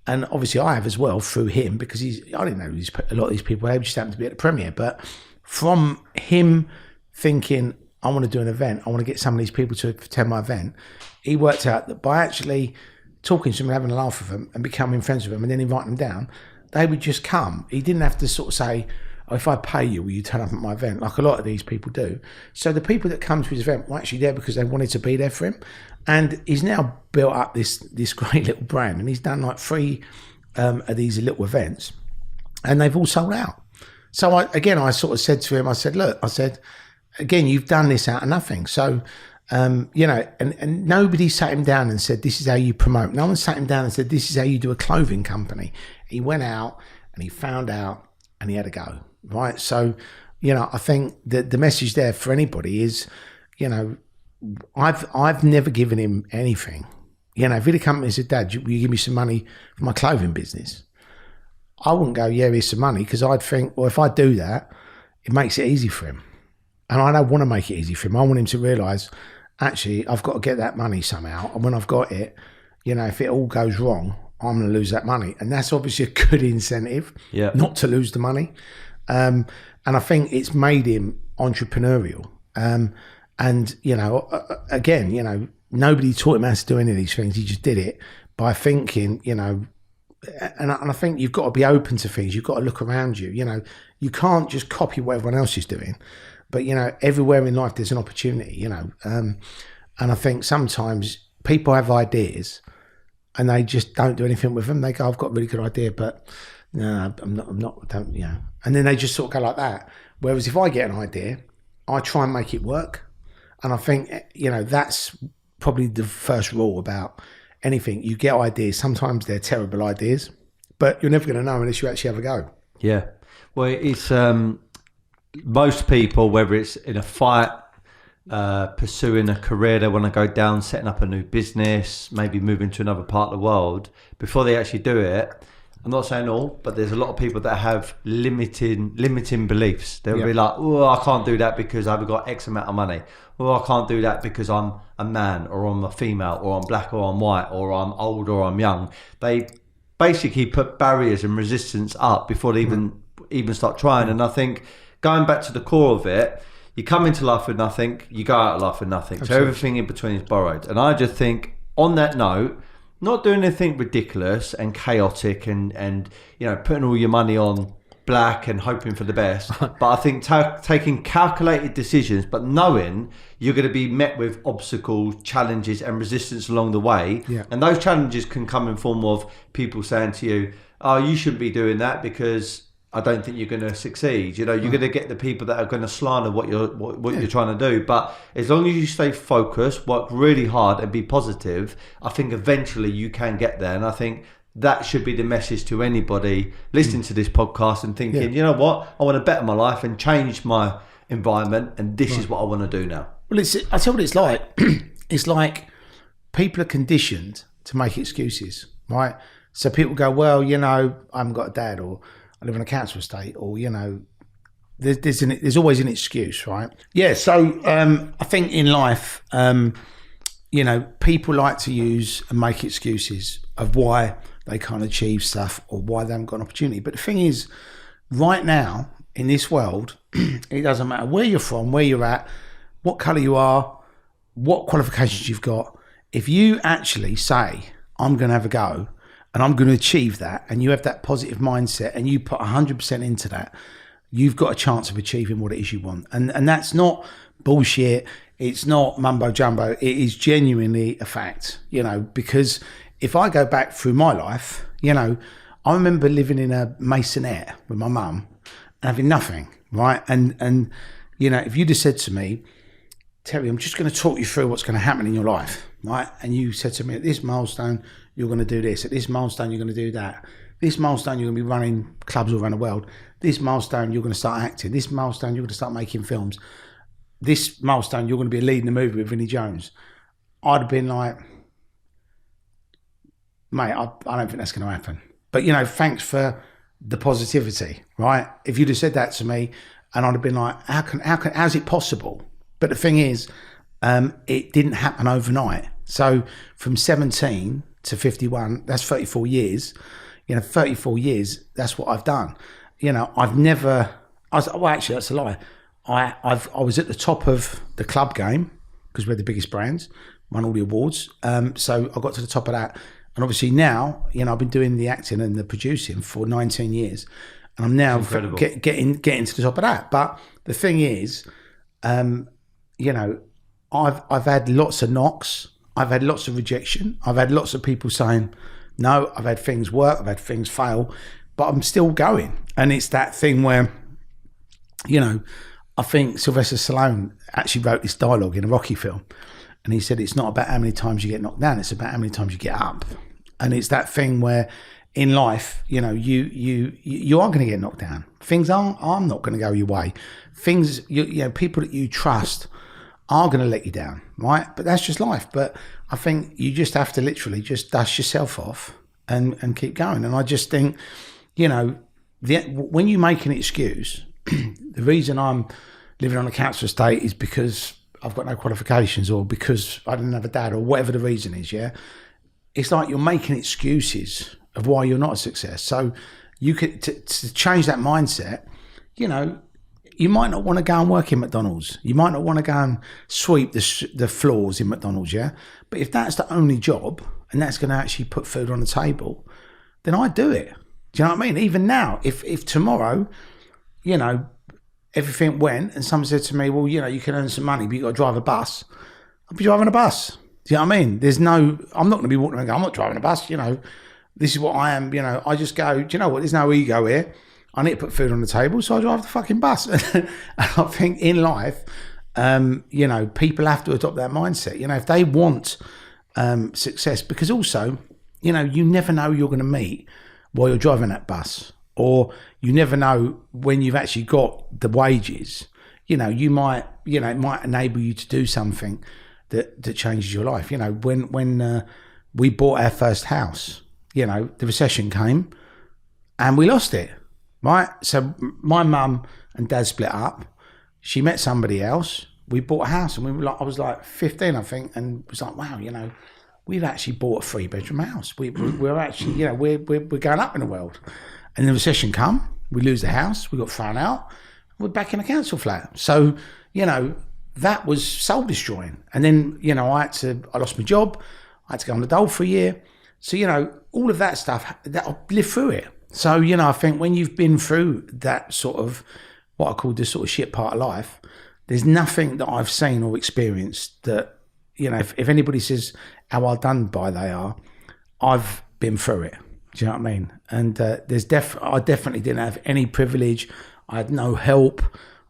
And obviously I have as well through him because I didn't know a lot of these people, they just happened to be at the premiere. But from him thinking, I want to do an event, I want to get some of these people to attend my event, he worked out that by actually talking to them and having a laugh with them and becoming friends with them and then inviting them down, they would just come. He didn't have to sort of say, oh, if I pay you, will you turn up at my event? Like a lot of these people do. So the people that come to his event were actually there because they wanted to be there for him. And he's now built up this great little brand, and he's done like 3 of these little events, and they've all sold out. So I sort of said to him, I said, look, again, you've done this out of nothing. So, and nobody sat him down and said, this is how you promote. No one sat him down and said, this is how you do a clothing company. He went out and he found out and he had a go, right? So, I think that the message there for anybody is, I've never given him anything. If he'd have come and said, Dad, will you give me some money for my clothing business? I wouldn't go, yeah, here's some money, because I'd think, well, if I do that, it makes it easy for him. And I don't want to make it easy for him. I want him to realise, actually, I've got to get that money somehow. And when I've got it, if it all goes wrong, I'm going to lose that money. And that's obviously a good incentive, not to lose the money. And I think it's made him entrepreneurial. And, again, nobody taught him how to do any of these things. He just did it by thinking, and I think you've got to be open to things. You've got to look around you. You know, you can't just copy what everyone else is doing. But, you know, everywhere in life there's an opportunity, you know. And I think sometimes people have ideas and they just don't do anything with them. They go, I've got a really good idea, but no, I'm not, don't, you know. And then they just sort of go like that. Whereas if I get an idea, I try and make it work. And I think, you know, that's probably the first rule about anything. You get ideas. Sometimes they're terrible ideas, but you're never going to know unless you actually have a go. Yeah. Well, it's most people, whether it's in a fight, pursuing a career they want to go down, setting up a new business, maybe moving to another part of the world, before they actually do it, I'm not saying all, but there's a lot of people that have limiting beliefs. They'll be like, oh, I can't do that because I've got X amount of money. Oh, I can't do that because I'm a man, or I'm a female, or I'm black, or I'm white, or I'm old, or I'm young. They basically put barriers and resistance up before they even start trying. And I think going back to the core of it, you come into life with nothing, you go out of life with nothing. Absolutely. So everything in between is borrowed. And I just think, on that note, not doing anything ridiculous and chaotic and you know, putting all your money on black and hoping for the best. But I think taking calculated decisions, but knowing you're going to be met with obstacles, challenges and resistance along the way. Yeah. And those challenges can come in form of people saying to you, oh, you shouldn't be doing that because I don't think you're going to succeed. You know, you're going to get the people that are going to slander what you're trying to do. But as long as you stay focused, work really hard and be positive, I think eventually you can get there. And I think that should be the message to anybody listening to this podcast and thinking, you know what, I want to better my life and change my environment, and this is what I want to do now. Well, I tell you what it's like. It's like people are conditioned to make excuses, right? So people go, well, you know, I haven't got a dad, or I live in a council estate, or, you know, there's always an excuse, right? Yeah, so I think in life, you know, people like to use and make excuses of why they can't achieve stuff or why they haven't got an opportunity. But the thing is, right now, in this world, it doesn't matter where you're from, where you're at, what colour you are, what qualifications you've got. If you actually say, I'm going to have a go and I'm going to achieve that, and you have that positive mindset and you put 100% into that, you've got a chance of achieving what it is you want. And that's not bullshit. It's not mumbo jumbo. It is genuinely a fact, you know, because if I go back through my life, you know, I remember living in a maisonette with my mum and having nothing, right? And you know, if you'd have said to me, Terry, I'm just going to talk you through what's going to happen in your life, right? And you said to me, at this milestone, you're going to do this. At this milestone, you're going to do that. This milestone, you're going to be running clubs all around the world. This milestone, you're going to start acting. This milestone, you're going to start making films. This milestone, you're going to be leading a movie with Vinnie Jones. I'd have been like, mate, I don't think that's going to happen. But, you know, thanks for the positivity, right? If you'd have said that to me, and I'd have been like, how's it possible? But the thing is, it didn't happen overnight. So from 17 to 51, that's 34 years. You know, 34 years, that's what I've done. You know, well, actually, that's a lie. I was at the top of the club game because we're the biggest brands, won all the awards. So I got to the top of that. And obviously now, you know, I've been doing the acting and the producing for 19 years. And I'm now getting to the top of that. But the thing is, you know, I've had lots of knocks. I've had lots of rejection. I've had lots of people saying no. I've had things work. I've had things fail. But I'm still going. And it's that thing where, you know, I think Sylvester Stallone actually wrote this dialogue in a Rocky film. And he said, it's not about how many times you get knocked down. It's about how many times you get up. And it's that thing where in life, you know, you are going to get knocked down. Things are not going to go your way. Things, you know, people that you trust are going to let you down, right? But that's just life. But I think you just have to literally just dust yourself off and keep going. And I just think, you know, when you make an excuse, the reason I'm living on a council estate is because I've got no qualifications, or because I didn't have a dad, or whatever the reason is, yeah? It's like you're making excuses of why you're not a success. So you could, to change that mindset, you know, you might not want to go and work in McDonald's. You might not want to go and sweep the floors in McDonald's, yeah? But if that's the only job, and that's going to actually put food on the table, then I'd do it. Do you know what I mean? Even now, if tomorrow, you know, everything went and someone said to me, well, you know, you can earn some money, but you got to drive a bus. I'd be driving a bus. Do you know what I mean? I'm not going to be walking around and go, I'm not driving a bus, you know. This is what I am, you know. I just go, do you know what? There's no ego here. I need to put food on the table, so I drive the fucking bus. And I think in life, you know, people have to adopt that mindset. You know, if they want success, because also, you know, you never know who you're going to meet while you're driving that bus, or you never know when you've actually got the wages. You know, it might enable you to do something that changes your life. You know, when we bought our first house, you know, the recession came and we lost it, right? So my mum and dad split up. She met somebody else. We bought a house, and we were like, I was like 15, I think, and was like, wow, you know, we've actually bought a 3-bedroom house. We're actually, you know, we're going up in the world. And the recession come, we lose the house, we got thrown out, we're back in a council flat. So, you know, that was soul destroying. And then, you know, I lost my job. I had to go on the dole for a year. So, you know, all of that stuff, that I lived through it. So, you know, I think when you've been through that sort of, what I call the sort of shit part of life, there's nothing that I've seen or experienced that, you know, if anybody says how well done by they are, I've been through it. Do you know what I mean? And I definitely didn't have any privilege. I had no help.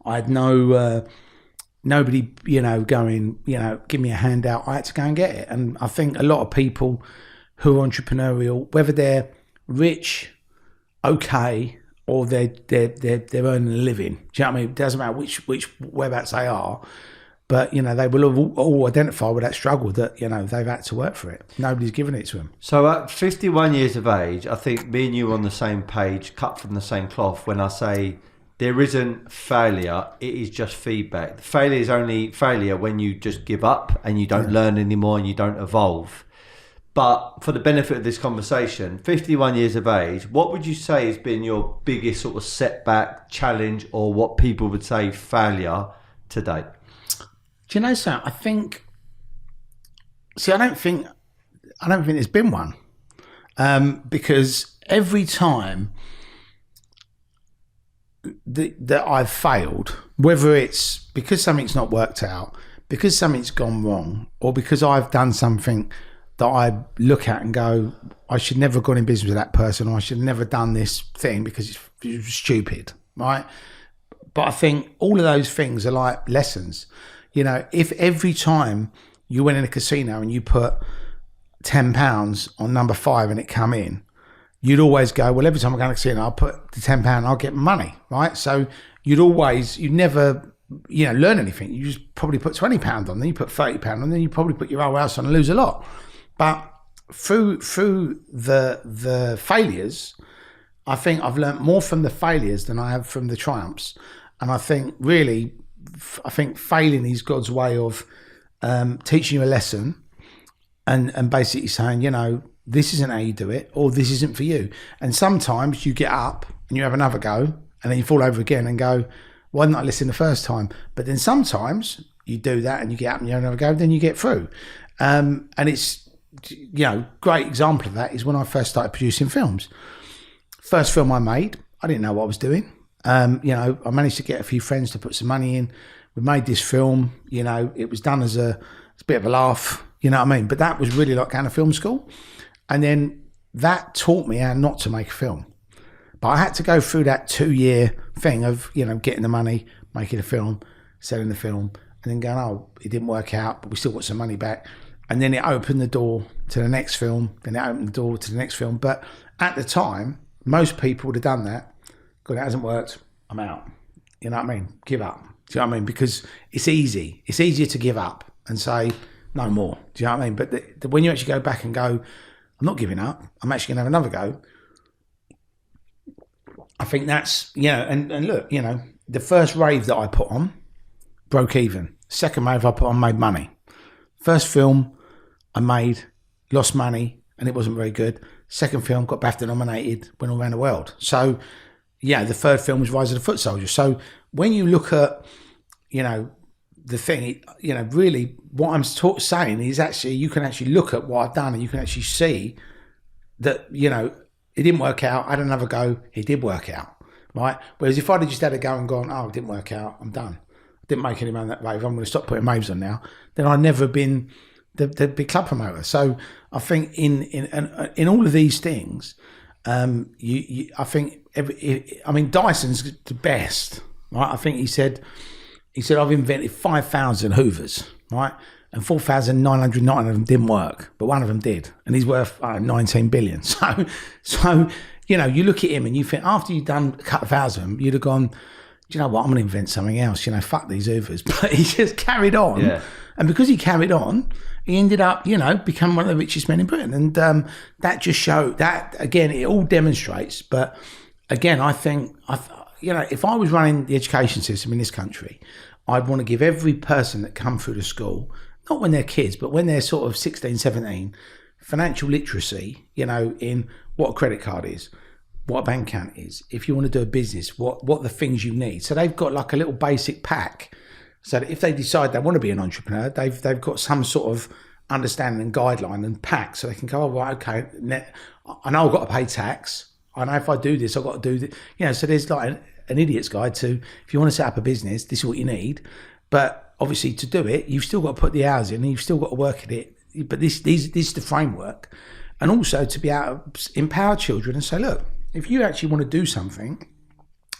I had nobody, you know, going, you know, give me a handout. I had to go and get it. And I think a lot of people who are entrepreneurial, whether they're rich, okay, or they're earning a living. Do you know what I mean? It doesn't matter which whereabouts they are, but, you know, they will all identify with that struggle that, you know, they've had to work for it. Nobody's given it to them. So at 51 years of age, I think me and you are on the same page, cut from the same cloth, when I say there isn't failure, it is just feedback. Failure is only failure when you just give up and you don't learn anymore and you don't evolve. But for the benefit of this conversation, 51 years of age, what would you say has been your biggest sort of setback, challenge, or what people would say failure to date? Do you know, so I don't think there's been one, because every time that I've failed, whether it's because something's not worked out, because something's gone wrong, or because I've done something that I look at and go, I should never have gone in business with that person, or I should have never done this thing because it was stupid, right? But I think all of those things are like lessons. You know, if every time you went in a casino and you put £10 on number 5 and it come in, you'd always go, well, every time I go to a casino, I'll put the £10, I'll get money, right? So you'd never, you know, learn anything. You just probably put £20 on, then you put £30 on, then you probably put your whole house on and lose a lot. But through the failures, I think I've learned more from the failures than I have from the triumphs. And I think really, failing is God's way of teaching you a lesson and basically saying, you know, this isn't how you do it, or this isn't for you. And sometimes you get up and you have another go, and then you fall over again and go, why didn't I listen the first time? But then sometimes you do that and you get up and you have another go, then you get through. And it's, you know, great example of that is when I first started producing films. First film I made, I didn't know what I was doing. You know, I managed to get a few friends to put some money in. We made this film, you know, it was done as a bit of a laugh, you know what I mean? But that was really like kind of film school. And then that taught me how not to make a film. But I had to go through that 2-year thing of, you know, getting the money, making a film, selling the film, and then going, oh, it didn't work out, but we still got some money back. And then it opened the door to the next film, then it opened the door to the next film. But at the time, most people would have done that. God, it hasn't worked, I'm out. You know what I mean? Give up. Do you know what I mean? Because it's easy. It's easier to give up and say, no more. Do you know what I mean? But when you actually go back and go, I'm not giving up, I'm actually going to have another go. I think that's, you know, and look, you know, the first rave that I put on broke even. Second rave I put on made money. First film I made, lost money, and it wasn't very good. Second film got BAFTA nominated, went all around the world. So, yeah, the third film was Rise of the Foot Soldier. So when you look at, you know, the thing, you know, really what I'm saying is actually, you can actually look at what I've done and you can actually see that, you know, it didn't work out. I had another go. It did work out, right? Whereas if I'd have just had a go and gone, oh, it didn't work out, I'm done. I didn't make any money that rave. I'm going to stop putting raves on now. Then I'd never been the big club promoter. So I think in all of these things, I think Dyson's the best, right? I think he said I've invented 5,000 Hoovers, right? And 4,909 of them didn't work, but one of them did, and he's worth 19 billion. So you look at him and you think after you've done a couple of thousand, you'd have gone, do you know what? I'm going to invent something else. Fuck these Hoovers. But he just carried on, and because he carried on, he ended up, becoming one of the richest men in Britain, and that just showed that again. It all demonstrates, but again, I think if I was running the education system in this country, I'd want to give every person that come through the school, not when they're kids, but when they're sort of 16, 17, financial literacy, in what a credit card is, what a bank account is, if you want to do a business, what the things you need. So they've got like a little basic pack, so that if they decide they want to be an entrepreneur, they've got some sort of understanding and guideline and pack, so they can go, oh, right, okay, I know I've got to pay tax. I know if I do this, I've got to do this. So there's like an idiot's guide to, if you want to set up a business, this is what you need. But obviously to do it, you've still got to put the hours in and you've still got to work at it. But this is the framework. And also to be able to empower children and say, look, if you actually want to do something,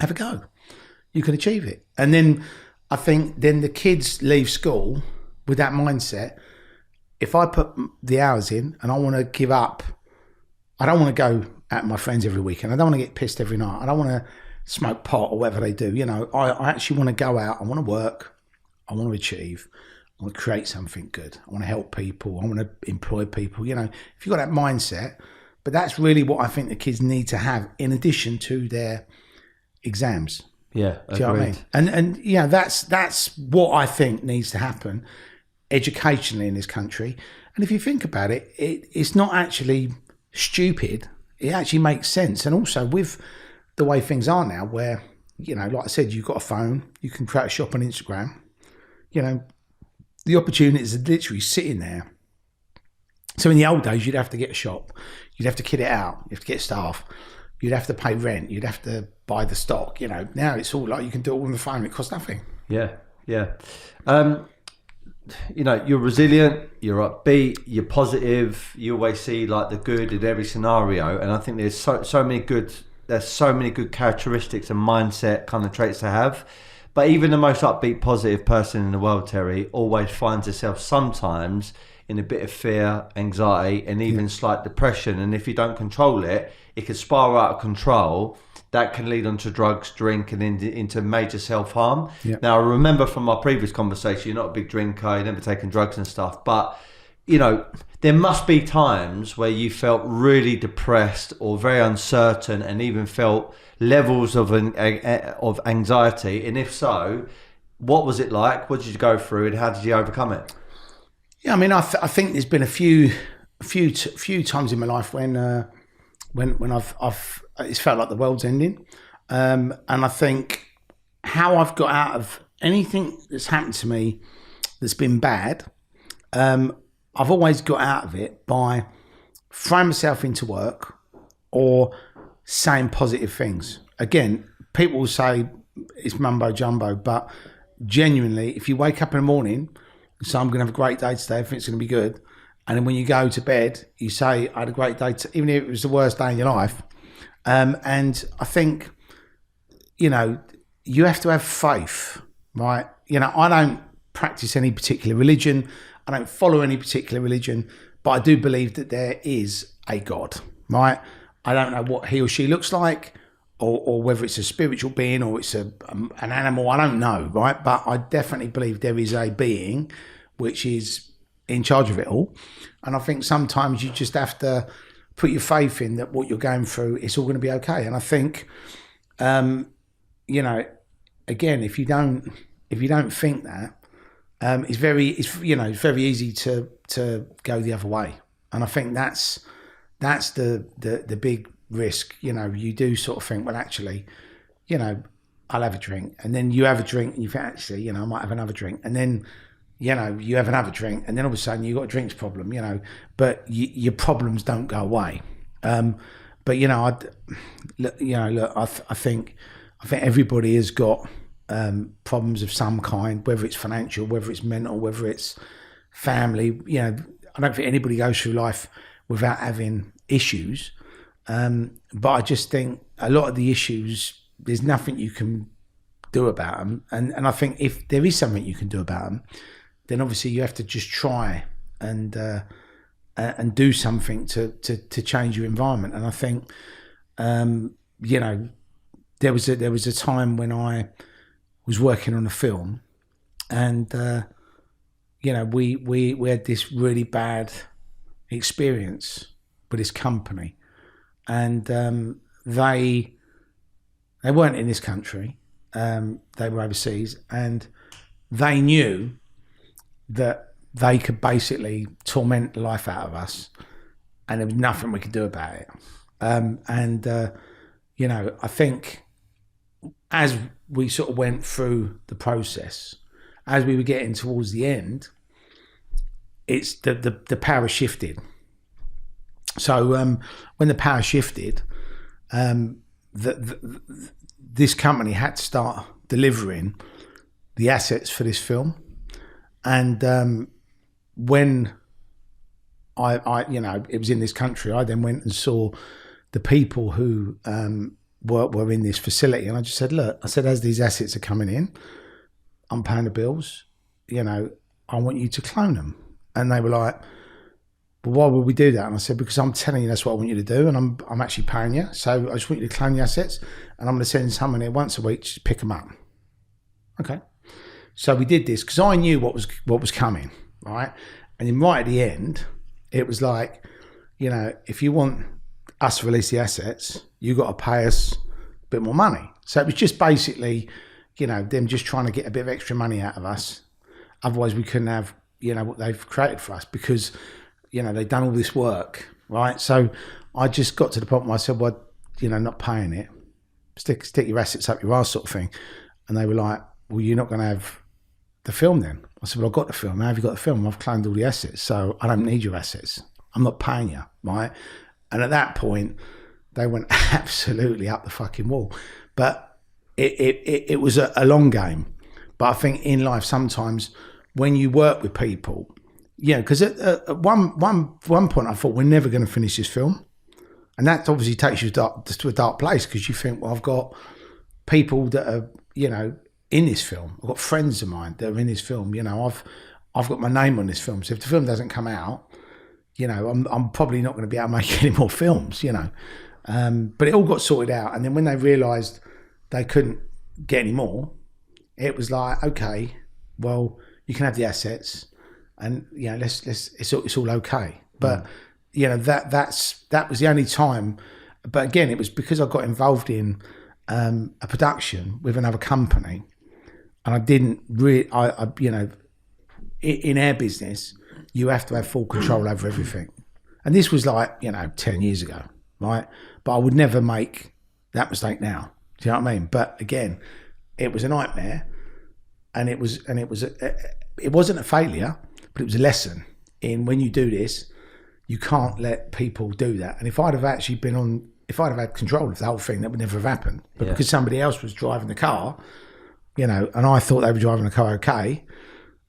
have a go. You can achieve it. And then I think then the kids leave school with that mindset. If I put the hours in and I want to give up, I don't want to go at my friends every weekend. I don't want to get pissed every night. I don't want to smoke pot or whatever they do. I actually want to go out. I want to work. I want to achieve. I want to create something good. I want to help people. I want to employ people. If you've got that mindset, but that's really what I think the kids need to have in addition to their exams. Yeah, do you know what I mean? And that's what I think needs to happen educationally in this country. And if you think about it, it's not actually stupid. It actually makes sense. And also with the way things are now, where like I said, you've got a phone, you can create a shop on Instagram. The opportunities are literally sitting there. So in the old days, you'd have to get a shop, you'd have to kit it out, you have to get staff, you'd have to pay rent, you'd have to buy the stock. Now it's all like you can do it all on the phone. It costs nothing. Yeah. You're resilient, you're upbeat, you're positive. You always see like the good in every scenario, and I think there's so many good characteristics and mindset kind of traits to have. But even the most upbeat, positive person in the world, Terry, always finds herself sometimes in a bit of fear, anxiety, and even slight depression. And if you don't control it, it can spiral out of control. That can lead on to drugs, drink, and into major self-harm. Yeah. Now, I remember from our previous conversation, you're not a big drinker, you've never taken drugs and stuff, but, there must be times where you felt really depressed or very uncertain and even felt levels of anxiety. And if so, what was it like? What did you go through and how did you overcome it? Yeah, I think there's been a few times in my life when I've it's felt like the world's ending, and I think how I've got out of anything that's happened to me that's been bad, I've always got out of it by throwing myself into work or saying positive things. Again, people will say it's mumbo jumbo, but genuinely, if you wake up in the morning and say, I'm going to have a great day today, everything's going to be good, and then when you go to bed, you say, I had a great day, even if it was the worst day in your life. And I think, you have to have faith, right? I don't practice any particular religion. I don't follow any particular religion, but I do believe that there is a God, right? I don't know what he or she looks like, or whether it's a spiritual being or it's an animal. I don't know, right? But I definitely believe there is a being which is in charge of it all. And I think sometimes you just have to put your faith in that what you're going through, it's all going to be okay. And I think, again, if you don't think that, it's very easy to go the other way. And I think that's the big risk. You do sort of think, well, actually, I'll have a drink, and then you have a drink and you think, actually, I might have another drink, and then you have another drink, and then all of a sudden you've got a drinks problem, but your problems don't go away. But but I think everybody has got problems of some kind, whether it's financial, whether it's mental, whether it's family. I don't think anybody goes through life without having issues. But I just think a lot of the issues, there's nothing you can do about them. And I think if there is something you can do about them, then obviously you have to just try and do something to change your environment. And I think, there was a time when I was working on a film, and we had this really bad experience with this company, and they weren't in this country, they were overseas, and they knew that they could basically torment the life out of us, and there was nothing we could do about it. I think as we sort of went through the process, as we were getting towards the end, it's the power shifted. So when the power shifted, this company had to start delivering the assets for this film. And when I it was in this country, I then went and saw the people who were in this facility, and I just said, look, as these assets are coming in, I'm paying the bills, I want you to clone them. And they were like, but why would we do that? And I said, because I'm telling you that's what I want you to do, and I'm actually paying you, so I just want you to clone the assets, and I'm going to send someone here once a week to pick them up. Okay. So we did this because I knew what was coming, right? And then right at the end, it was like, if you want us to release the assets, you got to pay us a bit more money. So it was just basically, them just trying to get a bit of extra money out of us. Otherwise, we couldn't have, what they've created for us, because, they've done all this work, right? So I just got to the point where I said, well, not paying it, stick your assets up your arse, sort of thing. And they were like, well, you're not going to have the film then. I said, well, I've got the film. How have you got the film? I've cloned all the assets, so I don't need your assets. I'm not paying you, right? And at that point, they went absolutely up the fucking wall. But it was a long game. But I think in life, sometimes when you work with people, because at one point I thought, we're never going to finish this film. And that obviously takes you to a dark place, because you think, well, I've got people that are, in this film. I've got friends of mine that are in this film. I've got my name on this film. So if the film doesn't come out, I'm probably not going to be able to make any more films, But it all got sorted out. And then when they realised they couldn't get any more, it was like, okay, well, you can have the assets, and it's all okay. But that was the only time. But again, it was because I got involved in a production with another company, and I didn't really. In our business, you have to have full control over everything. And this was like, 10 years ago, right? But I would never make that mistake now. Do you know what I mean? But again, it was a nightmare, and it wasn't a failure, but it was a lesson in, when you do this, you can't let people do that. And if I'd have had control of the whole thing, that would never have happened. But because somebody else was driving the car, and I thought they were driving the car okay,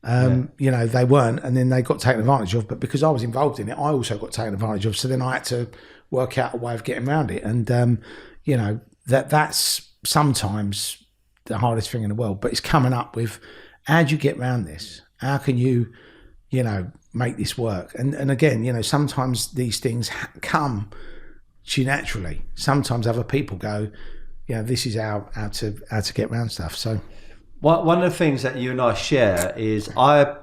they weren't, and then they got taken advantage of. But because I was involved in it, I also got taken advantage of. So then I had to work out a way of getting around it. And that's sometimes the hardest thing in the world. But it's coming up with, how do you get around this? How can you, make this work? And again, sometimes these things come to you naturally. Sometimes other people go, this is how to get around stuff. So. One of the things that you and I share is I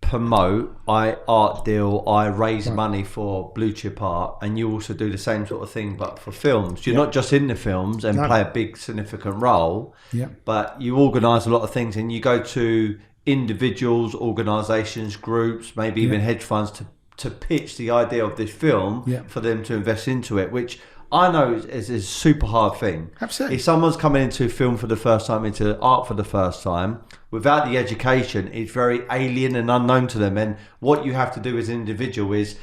promote, I art deal, I raise money for blue chip art, and you also do the same sort of thing, but for films. You're not just in the films and play a big significant role, but you organise a lot of things, and you go to individuals, organisations, groups, maybe even hedge funds to pitch the idea of this film for them to invest into it, which I know is a super hard thing. Absolutely. If someone's coming into film for the first time, into art for the first time, without the education, it's very alien and unknown to them. And what you have to do as an individual is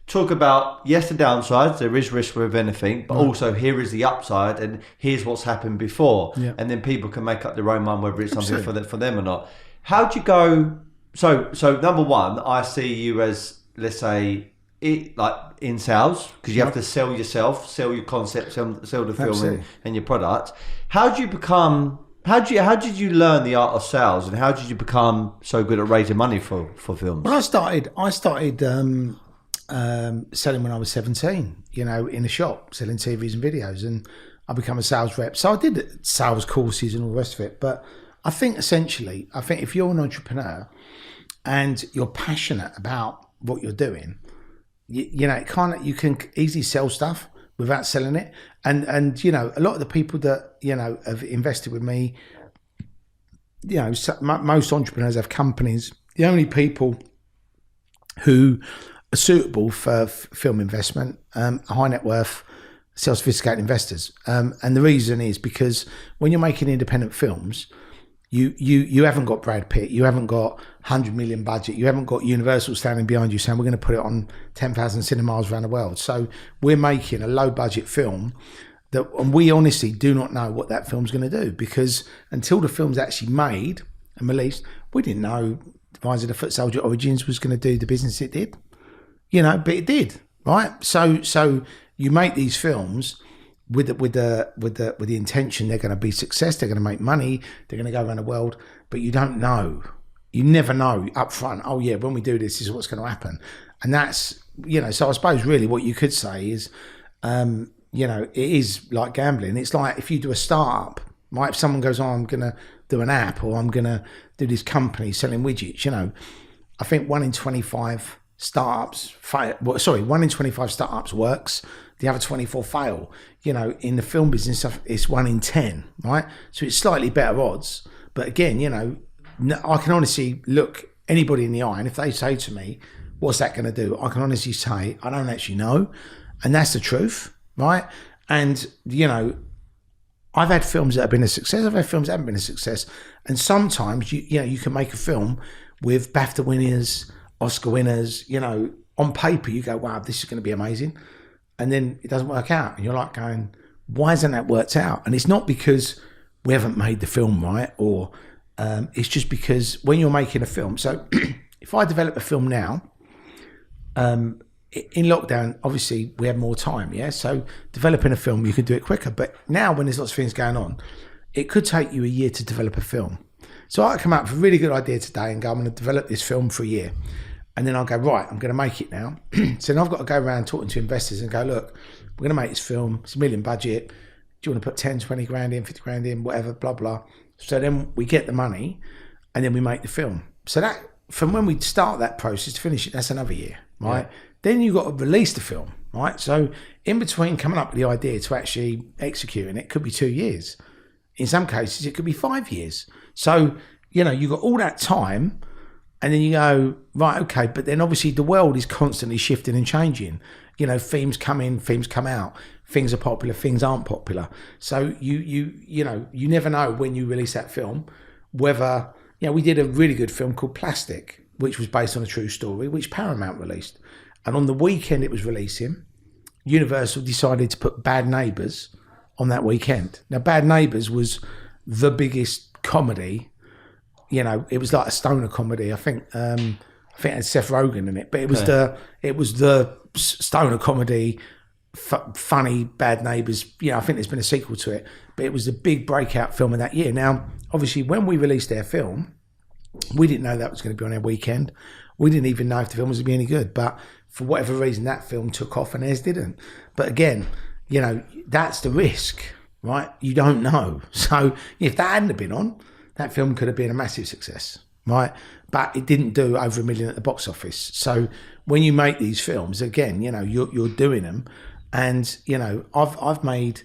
talk about, yes, the downsides, there is risk with anything, but also here is the upside and here's what's happened before. Yeah. And then people can make up their own mind whether it's something for them or not. How do you go? So number one, I see you as, let's say, like in sales, because you have to sell yourself, sell your concept, sell the film and your product. How did you learn the art of sales, and how did you become so good at raising money for films? Well, I started selling when I was 17, in a shop, selling TVs and videos, and I became a sales rep. So I did sales courses and all the rest of it. But I think essentially, if you're an entrepreneur and you're passionate about what you're doing, you can easily sell stuff without selling it. And a lot of the people that, have invested with me, most entrepreneurs have companies. The only people who are suitable for film investment, high net worth, sophisticated investors. And the reason is because when you're making independent films, you haven't got Brad Pitt, you haven't got 100 million budget, you haven't got Universal standing behind you saying we're going to put it on 10,000 cinemas around the world. So we're making a low budget film and we honestly do not know what that film's going to do, because until the film's actually made and released, we didn't know Rise of the Foot Soldier Origins was going to do the business it did, but it did, right? So you make these films with the intention they're going to be success, they're going to make money, they're going to go around the world, but you don't know. You never know up front, oh yeah, when we do this is what's going to happen. And that's, so I suppose really what you could say is, it is like gambling. It's like if you do a startup, right? If someone goes, I'm going to do an app, or I'm going to do this company selling widgets, I think 1 in 25 startups fail. Well, sorry, 1 in 25 startups works. The other 24 fail. In the film business, it's 1 in 10, right? So it's slightly better odds. But again, I can honestly look anybody in the eye, and if they say to me, what's that going to do? I can honestly say, I don't actually know. And that's the truth, right? And, I've had films that have been a success. I've had films that haven't been a success. And sometimes, you can make a film with BAFTA winners, Oscar winners, on paper, you go, wow, this is going to be amazing. And then it doesn't work out. And you're like going, why hasn't that worked out? And it's not because we haven't made the film right, or it's just because when you're making a film. So if I develop a film now, in lockdown, obviously we have more time. Yeah. So developing a film, you can do it quicker. But now when there's lots of things going on, it could take you a year to develop a film. So I come up with a really good idea today and go, I'm going to develop this film for a year. And then I'll go, right, I'm going to make it now. So then I've got to go around talking to investors and go, look, we're going to make this film. It's $1 million budget. Do you want to put 10, 20 grand in, 50 grand in, whatever, blah, blah. So then we get the money and then we make the film. So that, from when we start that process to finish it, that's another year, right? Yeah. Then you've got to release the film, right? So in between coming up with the idea to actually executing it could be 2 years. In some cases, it could be 5 years. So, you've got all that time. And then you go, right, okay, but then obviously the world is constantly shifting and changing. Themes come in, themes come out. Things are popular, things aren't popular. So you never know when you release that film whether, we did a really good film called Plastic, which was based on a true story, which Paramount released. And on the weekend it was releasing, Universal decided to put Bad Neighbours on that weekend. Now, Bad Neighbours was the biggest comedy. It was like a stoner comedy. I think it had Seth Rogen in it, but it was the stoner comedy, funny Bad Neighbours. I think there's been a sequel to it, but it was the big breakout film of that year. Now, obviously, when we released their film, we didn't know that was going to be on our weekend. We didn't even know if the film was going to be any good, but for whatever reason, that film took off and theirs didn't. But again, that's the risk, right? You don't know. So if that hadn't been on, that film could have been a massive success, right? But it didn't do over $1 million at the box office. So when you make these films, again, you're doing them, and I've made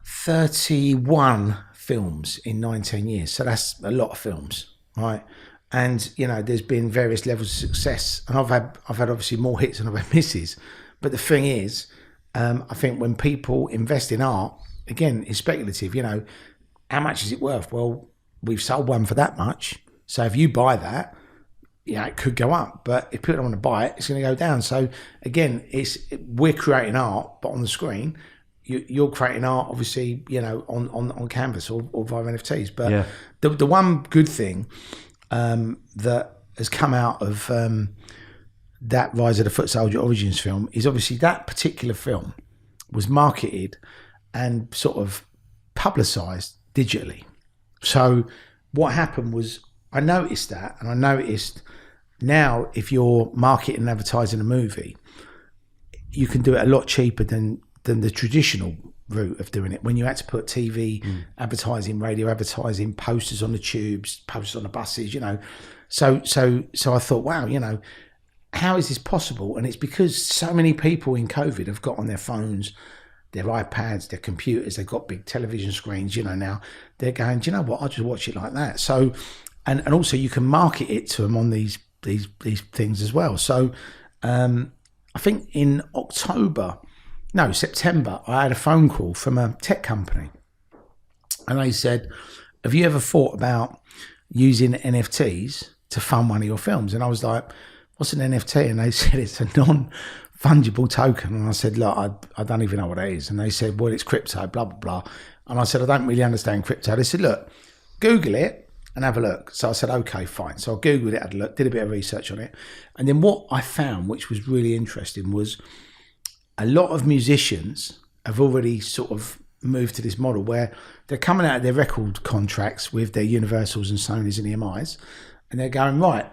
31 films in 19 years, so that's a lot of films, right? And there's been various levels of success, and I've had obviously more hits than I've had misses. But the thing is, I think when people invest in art, again, it's speculative. How much is it worth? Well, we've sold one for that much. So if you buy that, it could go up, but if people don't want to buy it, it's going to go down. So again, we're creating art, but on the screen, you're creating art, obviously, on canvas or via NFTs. But the one good thing that has come out of that Rise of the Foot Soldier Origins film is obviously that particular film was marketed and sort of publicised digitally. So what happened was, I noticed that, and I noticed now if you're marketing and advertising a movie, you can do it a lot cheaper than the traditional route of doing it. When you had to put TV advertising, radio advertising, posters on the tubes, posters on the buses, So I thought, wow, how is this possible? And it's because so many people in COVID have got on their phones, their iPads, their computers, they've got big television screens, now they're going, do you know what, I'll just watch it like that. So, and also you can market it to them on these things as well. So I think in September, I had a phone call from a tech company, and they said, have you ever thought about using NFTs to fund one of your films? And I was like, what's an NFT? And they said, it's a non-fungible token. And I said, look, I don't even know what it is. And they said, well, it's crypto, blah, blah, blah. And I said, I don't really understand crypto. They said, look, Google it and have a look. So I said, okay, fine. So I Googled it, had a look, did a bit of research on it. And then what I found, which was really interesting, was a lot of musicians have already sort of moved to this model where they're coming out of their record contracts with their Universals and Sonys and EMIs, and they're going, right,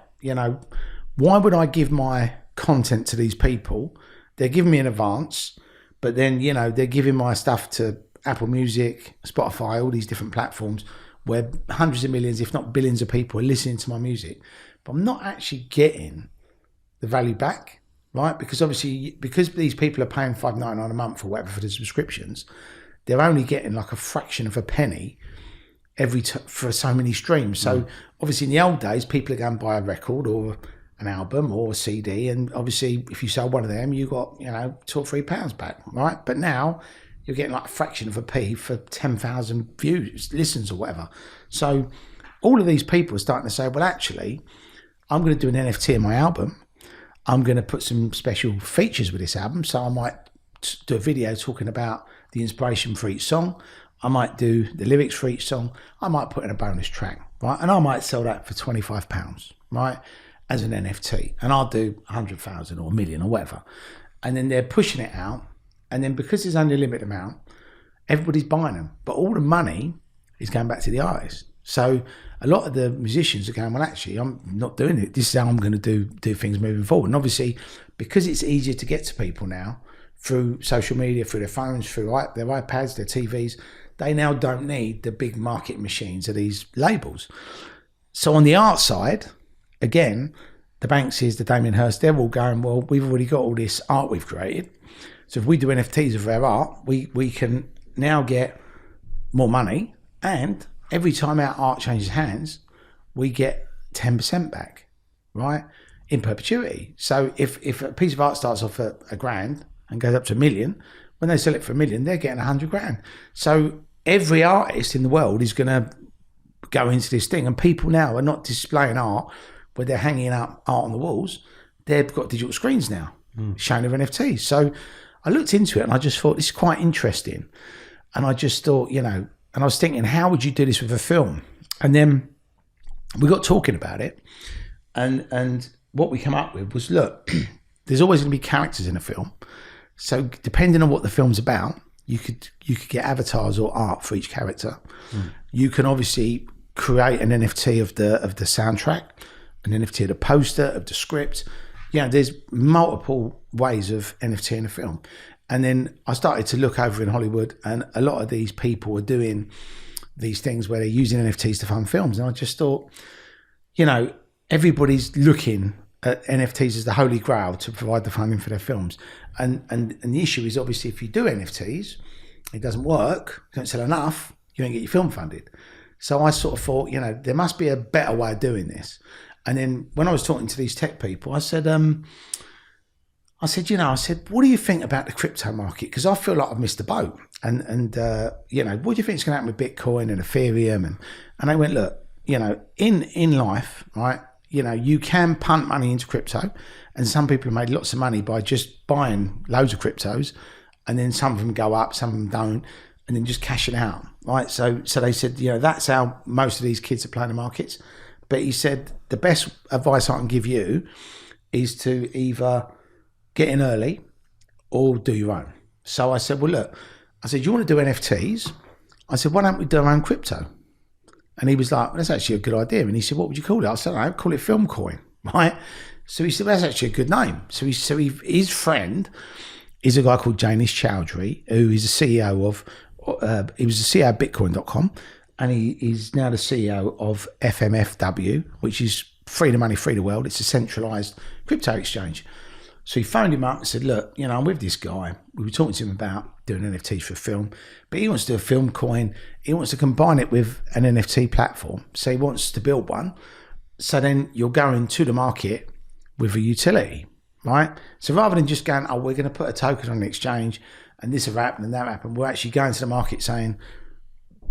why would I give my content to these people? They're giving me an advance, but then, they're giving my stuff to Apple Music, Spotify, all these different platforms where hundreds of millions, if not billions of people are listening to my music, but I'm not actually getting the value back. Right, because obviously, because these people are paying $5.99 a month or whatever for the subscriptions, they're only getting like a fraction of a penny for so many streams. So obviously, in the old days, people are going to buy a record or an album or a CD, and obviously, if you sold one of them, you got £2 or £3 back, right? But now you're getting like a fraction of a p for 10,000 views, listens, or whatever. So all of these people are starting to say, well, actually, I'm going to do an NFT in my album. I'm going to put some special features with this album. So I might do a video talking about the inspiration for each song. I might do the lyrics for each song. I might put in a bonus track, right? And I might sell that for £25, right? As an NFT. And I'll do 100,000 or a million or whatever. And then they're pushing it out. And then because there's only a limited amount, everybody's buying them. But all the money is going back to the artist. So a lot of the musicians are going, well, actually, I'm not doing it. This is how I'm going to do things moving forward. And obviously, because it's easier to get to people now through social media, through their phones, through their iPads, their TVs, they now don't need the big market machines of these labels. So on the art side, again, the Banksys, the Damien Hirst, they're all going, well, we've already got all this art we've created. So if we do NFTs of our art, we can now get more money, and every time our art changes hands, we get 10% back, right? In perpetuity. So if a piece of art starts off at $1,000 and goes up to $1 million, when they sell it for $1 million, they're getting $100,000. So every artist in the world is going to go into this thing, and people now are not displaying art where they're hanging up art on the walls. They've got digital screens now showing their NFTs. So I looked into it and I just thought, this is quite interesting. And I just thought, and I was thinking, how would you do this with a film? And then we got talking about it, and what we come up with was, look, there's always going to be characters in a film. So depending on what the film's about, you could get avatars or art for each character. You can obviously create an NFT of the soundtrack, an NFT of the poster, of the script. There's multiple ways of NFT in a film. And then I started to look over in Hollywood, and a lot of these people are doing these things where they're using NFTs to fund films. And I just thought, everybody's looking at NFTs as the holy grail to provide the funding for their films. And the issue is, obviously, if you do NFTs, it doesn't work, you don't sell enough, you don't get your film funded. So I sort of thought, there must be a better way of doing this. And then when I was talking to these tech people, I said, what do you think about the crypto market? Because I feel like I've missed the boat. And what do you think is going to happen with Bitcoin and Ethereum? And they went, look, in life, right, you can punt money into crypto, and some people have made lots of money by just buying loads of cryptos, and then some of them go up, some of them don't, and then just cash it out, right? So they said, that's how most of these kids are playing the markets. But he said the best advice I can give you is to either get in early or do your own. So I said, well, look, do you want to do NFTs? I said, why don't we do our own crypto? And he was like, well, that's actually a good idea. And he said, what would you call it? I said, I'd call it Film Coin, right? So he said, well, that's actually a good name. So his friend is a guy called Janish Chowdhury, who is the CEO of, he was the CEO of Bitcoin.com, and he is now the CEO of FMFW, which is Free the Money, Free the World. It's a centralized crypto exchange. So he phoned him up and said, look, I'm with this guy. We were talking to him about doing NFTs for a film, but he wants to do a film coin. He wants to combine it with an NFT platform. So he wants to build one. So then you're going to the market with a utility, right? So rather than just going, we're going to put a token on the exchange and this will happen and that will happen, we're actually going to the market saying,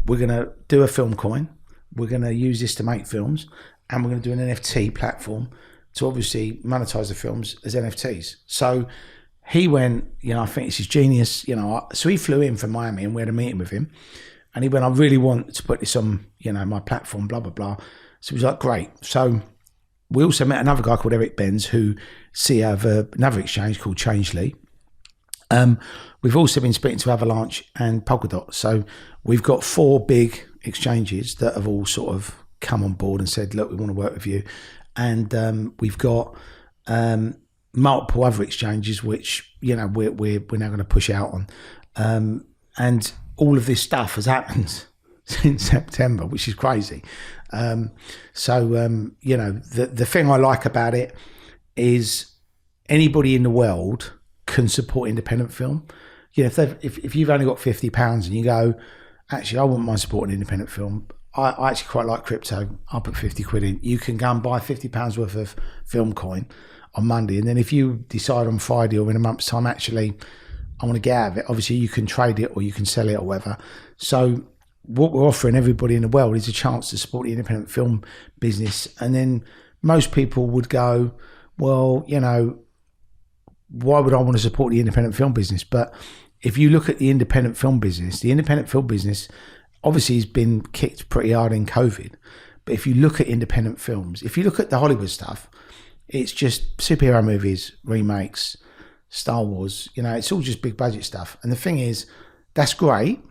we're going to do a film coin. We're going to use this to make films, and we're going to do an NFT platform to obviously monetize the films as NFTs. So he went, I think this is genius, so he flew in from Miami and we had a meeting with him, and he went, I really want to put this on, my platform, blah, blah, blah. So he was like, great. So we also met another guy called Eric Benz, who CEO of another exchange called Changely. We've also been speaking to Avalanche and Polkadot. So we've got 4 big exchanges that have all sort of come on board and said, look, we want to work with you. And we've got multiple other exchanges, which, we're now going to push out on. And all of this stuff has happened since September, which is crazy. The thing I like about it is anybody in the world can support independent film. If you've only got £50 and you go, actually, I wouldn't mind supporting independent film. I actually quite like crypto. I'll put 50 quid in. You can go and buy £50 worth of film coin on Monday. And then if you decide on Friday or in a month's time, actually, I want to get out of it, obviously you can trade it or you can sell it or whatever. So what we're offering everybody in the world is a chance to support the independent film business. And then most people would go, well, why would I want to support the independent film business? But if you look at the independent film business obviously has been kicked pretty hard in COVID. But if you look at independent films, if you look at the Hollywood stuff, it's just superhero movies, remakes, Star Wars, it's all just big budget stuff. And the thing is, that's great,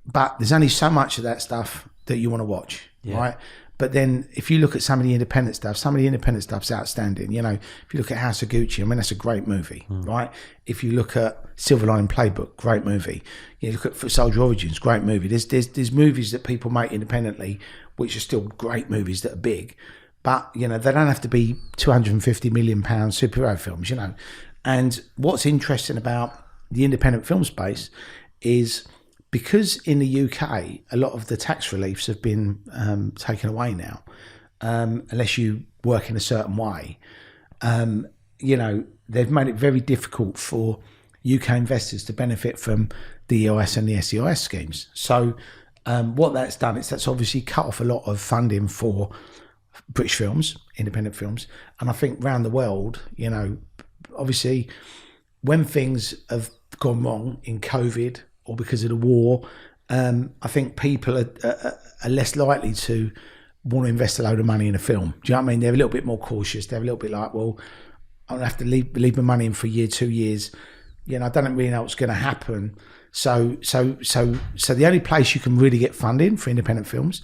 but there's only so much of that stuff that you want to watch, right? But then if you look at some of the independent stuff, some of the independent stuff's outstanding. If you look at House of Gucci, that's a great movie, right? If you look at Silver Lining Playbook, great movie. You look at Foot Soldier Origins, great movie. There's movies that people make independently, which are still great movies that are big, but they don't have to be £250 million superhero films, And what's interesting about the independent film space is, because in the UK, a lot of the tax reliefs have been taken away now, unless you work in a certain way, they've made it very difficult for UK investors to benefit from the EOS and the SEIS schemes. So what that's done is that's obviously cut off a lot of funding for British films, independent films. And I think around the world, obviously when things have gone wrong in COVID, or because of the war, I think people are less likely to want to invest a load of money in a film. Do you know what I mean? They're a little bit more cautious. They're a little bit like, well, I'm going to have to leave my money in for a year, 2 years. I don't really know what's going to happen. So the only place you can really get funding for independent films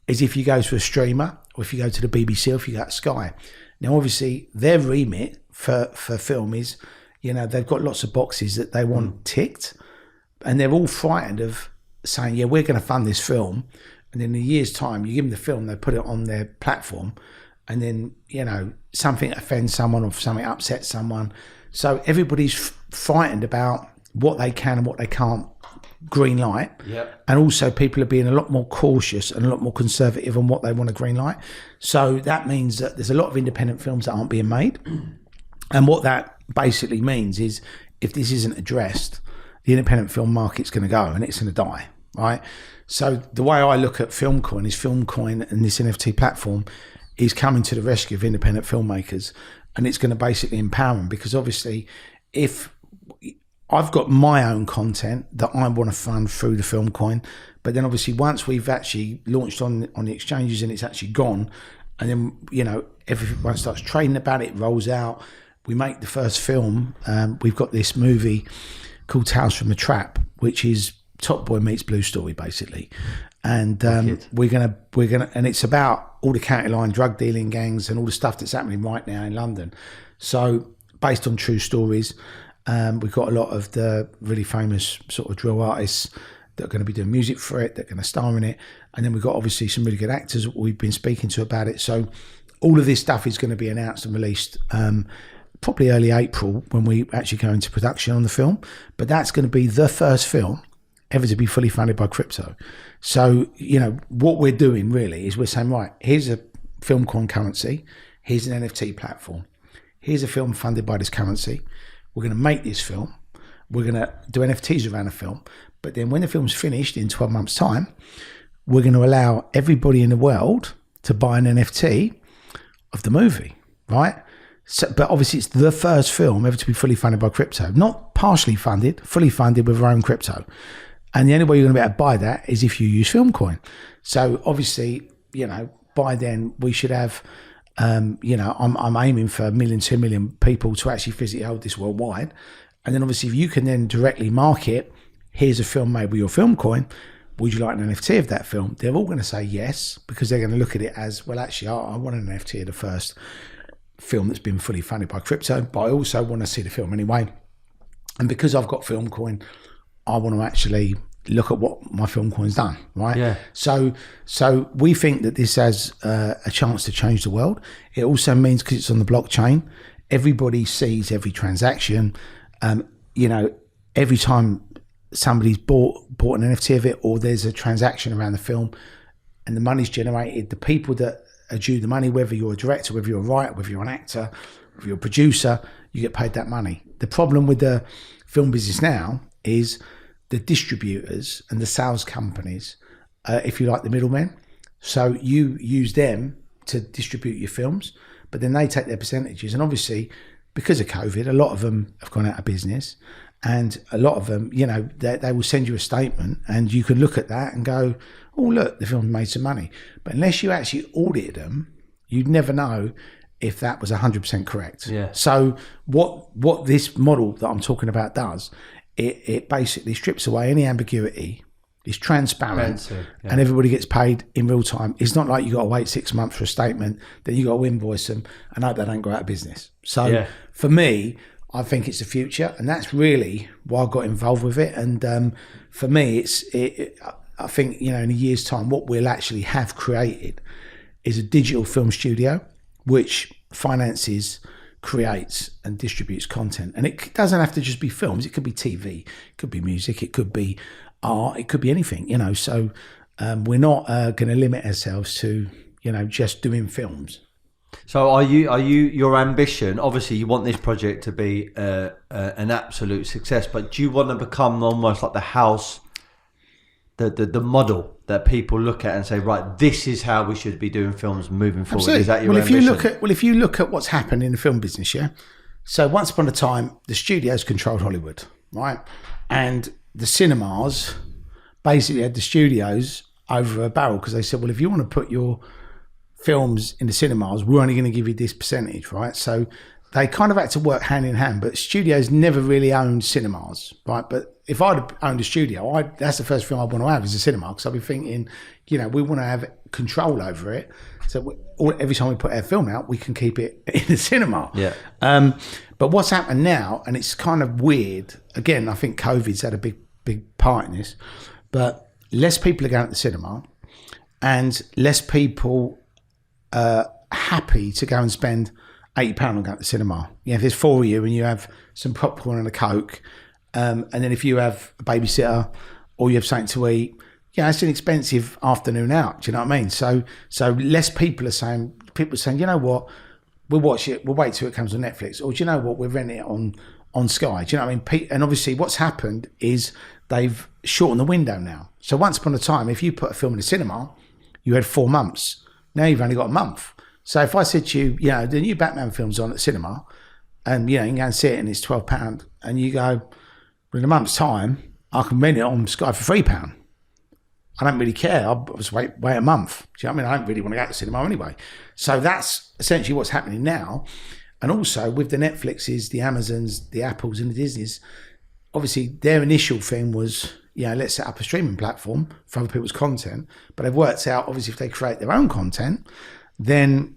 is if you go to a streamer, or if you go to the BBC, or if you go to Sky. Now, obviously, their remit for film is, they've got lots of boxes that they want ticked. And they're all frightened of saying, yeah, we're going to fund this film. And in a year's time, you give them the film, they put it on their platform. And then, something offends someone or something upsets someone. So everybody's frightened about what they can and what they can't green light. Yep. And also people are being a lot more cautious and a lot more conservative on what they want to green light. So that means that there's a lot of independent films that aren't being made. And what that basically means is, if this isn't addressed, the independent film market's going to go and it's going to die, right? So the way I look at Film Coin and this NFT platform is coming to the rescue of independent filmmakers, and it's going to basically empower them, because obviously if I've got my own content that I want to fund through the film coin, but then obviously once we've actually launched on the exchanges and it's actually gone, and then, you know, everyone starts trading about it, rolls out, we make the first film. We've got this movie called Tales from the Trap, which is Top Boy meets Blue Story basically, and we're gonna, and it's about all the county line drug dealing gangs and all the stuff that's happening right now in London. So based on true stories. We've got a lot of the really famous sort of drill artists that are going to be doing music for it, that are going to star in it. And then we've got obviously some really good actors that we've been speaking to about it. So all of this stuff is going to be announced and released probably early April when we actually go into production on the film. But that's going to be the first film ever to be fully funded by crypto. So, you know, what we're doing really is we're saying, right, here's a film coin currency, here's an NFT platform, here's a film funded by this currency. We're going to make this film. We're going to do NFTs around the film. But then when the film's finished in 12 months' time, we're going to allow everybody in the world to buy an NFT of the movie, right? So, but obviously it's the first film ever to be fully funded by crypto. Not partially funded, fully funded with our own crypto. And the only way you're going to be able to buy that is if you use FilmCoin. So obviously, you know, by then we should have... you know, I'm aiming for 1 million, 2 million people to actually physically hold this worldwide. And then obviously if you can then directly market, here's a film made with your film coin, would you like an NFT of that film? They're all going to say yes, because they're going to look at it as, well, actually, I want an NFT of the first film that's been fully funded by crypto, but I also want to see the film anyway. And because I've got film coin, I want to actually look at what my film coin's done, right? Yeah. So we think that this has a chance to change the world. It also means, because it's on the blockchain, everybody sees every transaction. You know, every time somebody's bought an NFT of it, or there's a transaction around the film and the money's generated, the people that are due the money, whether you're a director, whether you're a writer, whether you're an actor, whether you're a producer, you get paid that money. The problem with the film business now is the distributors and the sales companies, if you like, the middlemen. So you use them to distribute your films, but then they take their percentages. And obviously, because of COVID, a lot of them have gone out of business, and a lot of them, you know, they will send you a statement and you can look at that and go, oh, look, the film made some money. But unless you actually audit them, you'd never know if that was 100% correct. Yeah. So what this model that I'm talking about does, it basically strips away any ambiguity. It's transparent, and everybody gets paid in real time. It's not like you got to wait 6 months for a statement, then you got to invoice them and hope they don't go out of business. So for me, I think it's the future, and that's really why I got involved with it. And for me, I think, you know, in a year's time, what we'll actually have created is a digital film studio which finances, creates and distributes content. And it doesn't have to just be films. It could be TV, it could be music, it could be art, it could be anything, you know. So we're not going to limit ourselves to, you know, just doing films. So are you your ambition, obviously you want this project to be an absolute success, but do you want to become almost like the house, the model that people look at and say, right, this is how we should be doing films moving forward? Absolutely. Is that your ambition? If you look at what's happened in the film business, yeah. So once upon a time, the studios controlled Hollywood, right? And the cinemas basically had the studios over a barrel, because they said, well, if you want to put your films in the cinemas, we're only going to give you this percentage, right? So they kind of had to work hand in hand, but studios never really owned cinemas, right? But if I'd owned a studio, that's the first film I want to have is a cinema, because I'll be thinking, you know, we want to have control over it. So every time we put our film out, we can keep it in the cinema. Yeah. But what's happened now, and it's kind of weird, again, I think COVID's had a big part in this, but less people are going to the cinema, and less people happy to go and spend £80 on going to the cinema. You know, if there's 4 of you and you have some popcorn and a Coke, and then if you have a babysitter or you have something to eat, yeah, it's an expensive afternoon out. Do you know what I mean? So less people are saying, you know what, we'll watch it, we'll wait till it comes on Netflix, or do you know what, we'll rent it on Sky. Do you know what I mean? And obviously what's happened is they've shortened the window now. So once upon a time, if you put a film in the cinema, you had 4 months. Now you've only got a month. So if I said to you, the new Batman film's on at cinema, and you can go and see it and it's £12, and you go, well, in a month's time, I can rent it on Sky for £3. I don't really care. I'll just wait a month. Do you know what I mean? I don't really want to go to the cinema anyway. So that's essentially what's happening now. And also with the Netflixes, the Amazons, the Apples and the Disneys, obviously their initial thing was, let's set up a streaming platform for other people's content. But they've worked out, obviously, if they create their own content, then,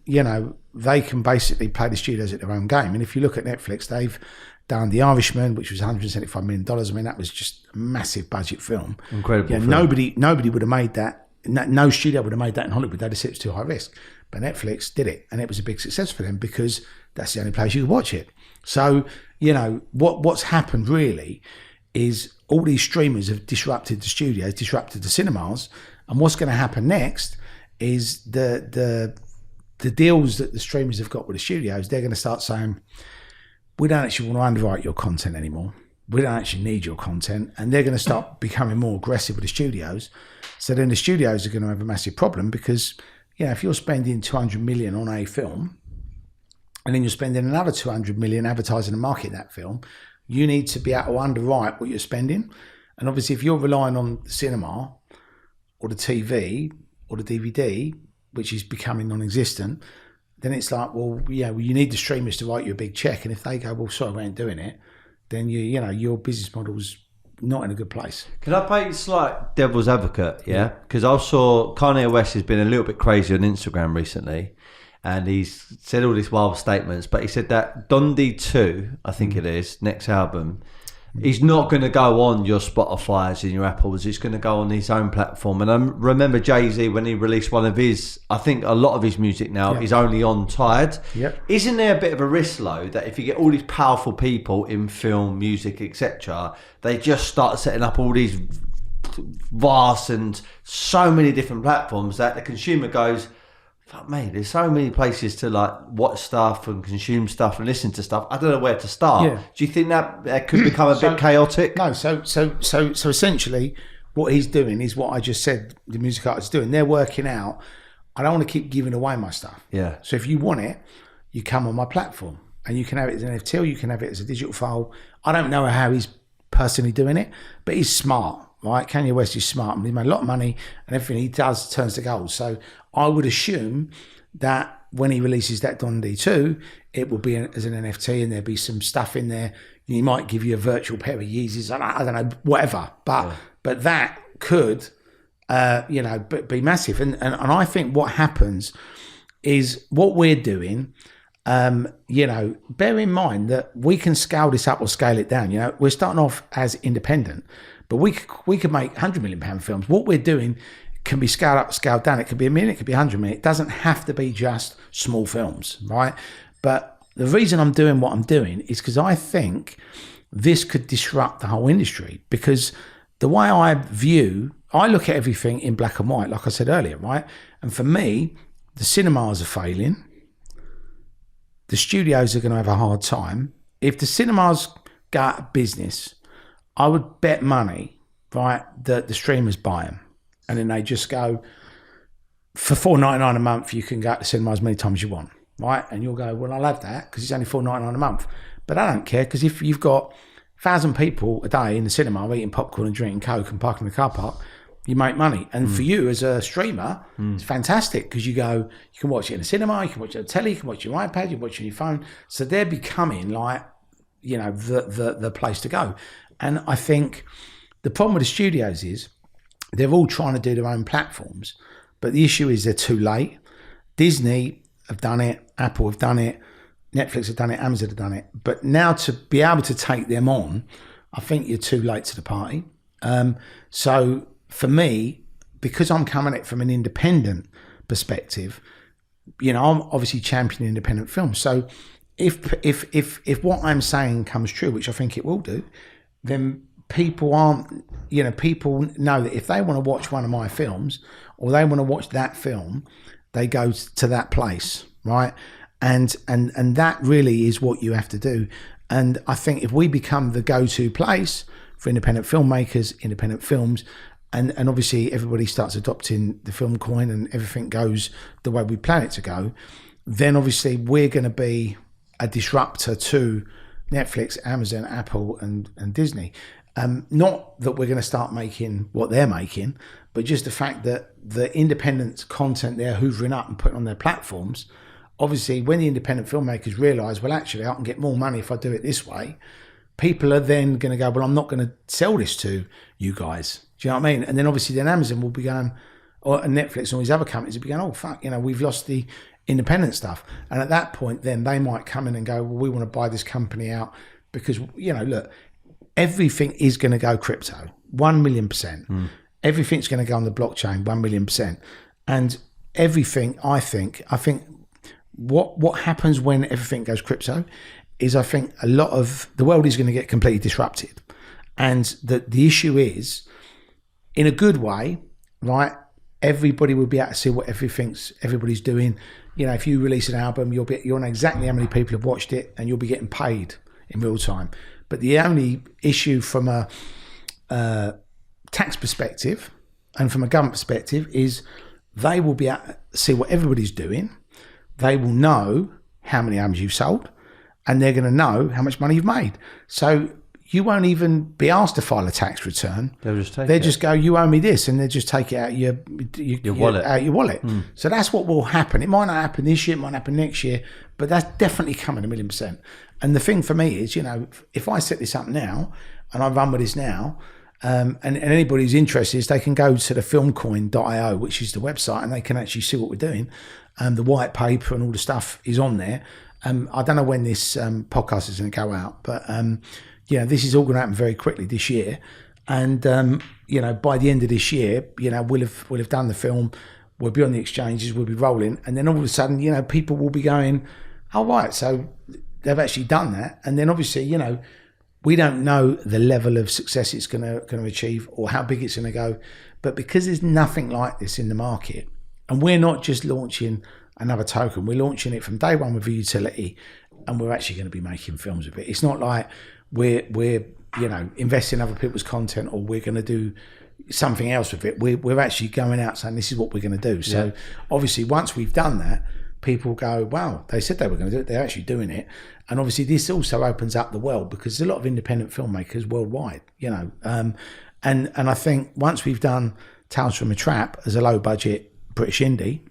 they can basically play the studios at their own game. And if you look at Netflix, they've done The Irishman, which was $175 million. I mean, that was just a massive budget film. Incredible film. Nobody would have made that. No studio would have made that in Hollywood. They'd have said it's too high risk. But Netflix did it, and it was a big success for them because that's the only place you could watch it. So, what's happened really is all these streamers have disrupted the studios, disrupted the cinemas, and what's going to happen next is the deals that the streamers have got with the studios, they're going to start saying, we don't actually want to underwrite your content anymore. We don't actually need your content. And they're going to start becoming more aggressive with the studios. So then the studios are going to have a massive problem because, if you're spending 200 million on a film and then you're spending another 200 million advertising and marketing that film, you need to be able to underwrite what you're spending. And obviously if you're relying on the cinema or the TV or the DVD, which is becoming non-existent, then it's like, you need the streamers to write you a big check. And if they go, well, sorry, we ain't doing it, then your business model's not in a good place. Can I play slight devil's advocate? Yeah, because I saw Kanye West has been a little bit crazy on Instagram recently, and he's said all these wild statements. But he said that Dundee 2, I think it is, next album, he's not going to go on your Spotify's and your Apple's. It's going to go on his own platform. And I remember Jay-Z when he released one of his, I think a lot of his music now is only on Tidal. Yep. Isn't there a bit of a risk, though, that if you get all these powerful people in film, music, etc., they just start setting up all these vast and so many different platforms that the consumer goes, fuck me, there's so many places to watch stuff and consume stuff and listen to stuff. I don't know where to start. Yeah. Do you think that could become a bit chaotic? No. So essentially, what he's doing is what I just said. The music artist is doing. They're working out. I don't want to keep giving away my stuff. Yeah. So if you want it, you come on my platform and you can have it as an NFT or you can have it as a digital file. I don't know how he's personally doing it, but he's smart. Right, Kanye West is smart and he made a lot of money and everything he does turns to gold. So I would assume that when he releases that Dundee 2, it will be as an NFT and there'll be some stuff in there. He might give you a virtual pair of Yeezys, I don't know, whatever. But that could, be massive. And I think what happens is what we're doing. Bear in mind that we can scale this up or scale it down. We're starting off as independent. But we could make £100 million films. What we're doing can be scaled up, scaled down. It could be $1 million, it could be $100 million. It doesn't have to be just small films, right? But the reason I'm doing what I'm doing is because I think this could disrupt the whole industry. Because the way I look at everything in black and white, like I said earlier, right? And for me, the cinemas are failing. The studios are going to have a hard time. If the cinemas go out of business, I would bet money, right, that the streamers buy them. And then they just go, for $4.99 a month, you can go to the cinema as many times as you want, right? And you'll go, well, I'll have that because it's only $4.99 a month. But I don't care because if you've got 1,000 people a day in the cinema eating popcorn and drinking Coke and parking in the car park, you make money. And for you as a streamer, it's fantastic because you can watch it in the cinema, you can watch it on the telly, you can watch it on your iPad, you can watch it on your phone. So they're becoming the place to go. And I think the problem with the studios is they're all trying to do their own platforms, but the issue is they're too late. Disney have done it, Apple have done it, Netflix have done it, Amazon have done it. But now to be able to take them on, I think you're too late to the party. So for me, because I'm coming at it from an independent perspective, I'm obviously championing independent films. So if what I'm saying comes true, which I think it will do, then people people know that if they want to watch one of my films or they want to watch that film, they go to that place, right? And that really is what you have to do. And I think if we become the go-to place for independent filmmakers, independent films, and obviously everybody starts adopting the film coin and everything goes the way we plan it to go, then obviously we're going to be a disruptor to Netflix, Amazon, Apple, and Disney. Not that we're going to start making what they're making, but just the fact that the independent content they're hoovering up and putting on their platforms, obviously when the independent filmmakers realise, well, actually, I can get more money if I do it this way, people are then going to go, well, I'm not going to sell this to you guys. Do you know what I mean? And then obviously then Amazon will be going, or Netflix and all these other companies will be going, oh, fuck, we've lost the independent stuff. And at that point, then they might come in and go, well, we want to buy this company out because, look, everything is going to go crypto, 1 million %. Everything's going to go on the blockchain, 1 million %. And everything, I think what happens when everything goes crypto is I think a lot of the world is going to get completely disrupted. And the issue is, in a good way, right, everybody will be able to see what everybody's doing. If you release an album, you'll know exactly how many people have watched it and you'll be getting paid in real time. But the only issue from a tax perspective and from a government perspective is they will be able to see what everybody's doing. They will know how many albums you've sold and they're going to know how much money you've made. So you won't even be asked to file a tax return. They'll just go, you owe me this, and they'll just take it out of your wallet. Out your wallet. So that's what will happen. It might not happen this year, it might happen next year, but that's definitely coming 1 million %. And the thing for me is, if I set this up now and I run with this now, and anybody who's interested, they can go to the filmcoin.io, which is the website, and they can actually see what we're doing. The white paper and all the stuff is on there. I don't know when this podcast is going to go out, but this is all going to happen very quickly this year. And by the end of this year, we'll have done the film. We'll be on the exchanges. We'll be rolling, and then all of a sudden, people will be going, "Oh, right, so they've actually done that." And then obviously, we don't know the level of success it's going to achieve or how big it's going to go, but because there's nothing like this in the market, and we're not just launching another token, we're launching it from day one with a utility, and we're actually going to be making films with it. It's not like we're investing in other people's content or we're going to do something else with it. We're actually going out saying this is what we're going to do. So obviously once we've done that, people go, wow, they said they were going to do it, they're actually doing it. And obviously this also opens up the world because there's a lot of independent filmmakers worldwide, and I think once we've done Tales from a Trap as a low budget British indie,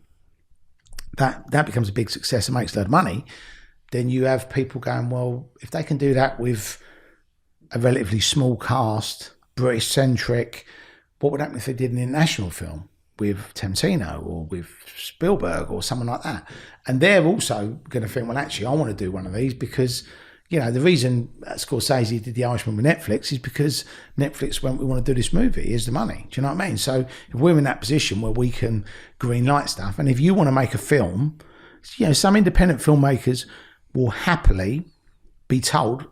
that becomes a big success and makes a lot of money. Then you have people going, well, if they can do that with a relatively small cast, British centric, what would happen if they did an international film with Tarantino or with Spielberg or someone like that? And they're also going to think, well, actually, I want to do one of these because, the reason Scorsese did The Irishman with Netflix is because Netflix went, we want to do this movie, here's the money. Do you know what I mean? So if we're in that position where we can green light stuff, and if you want to make a film, some independent filmmakers will happily be told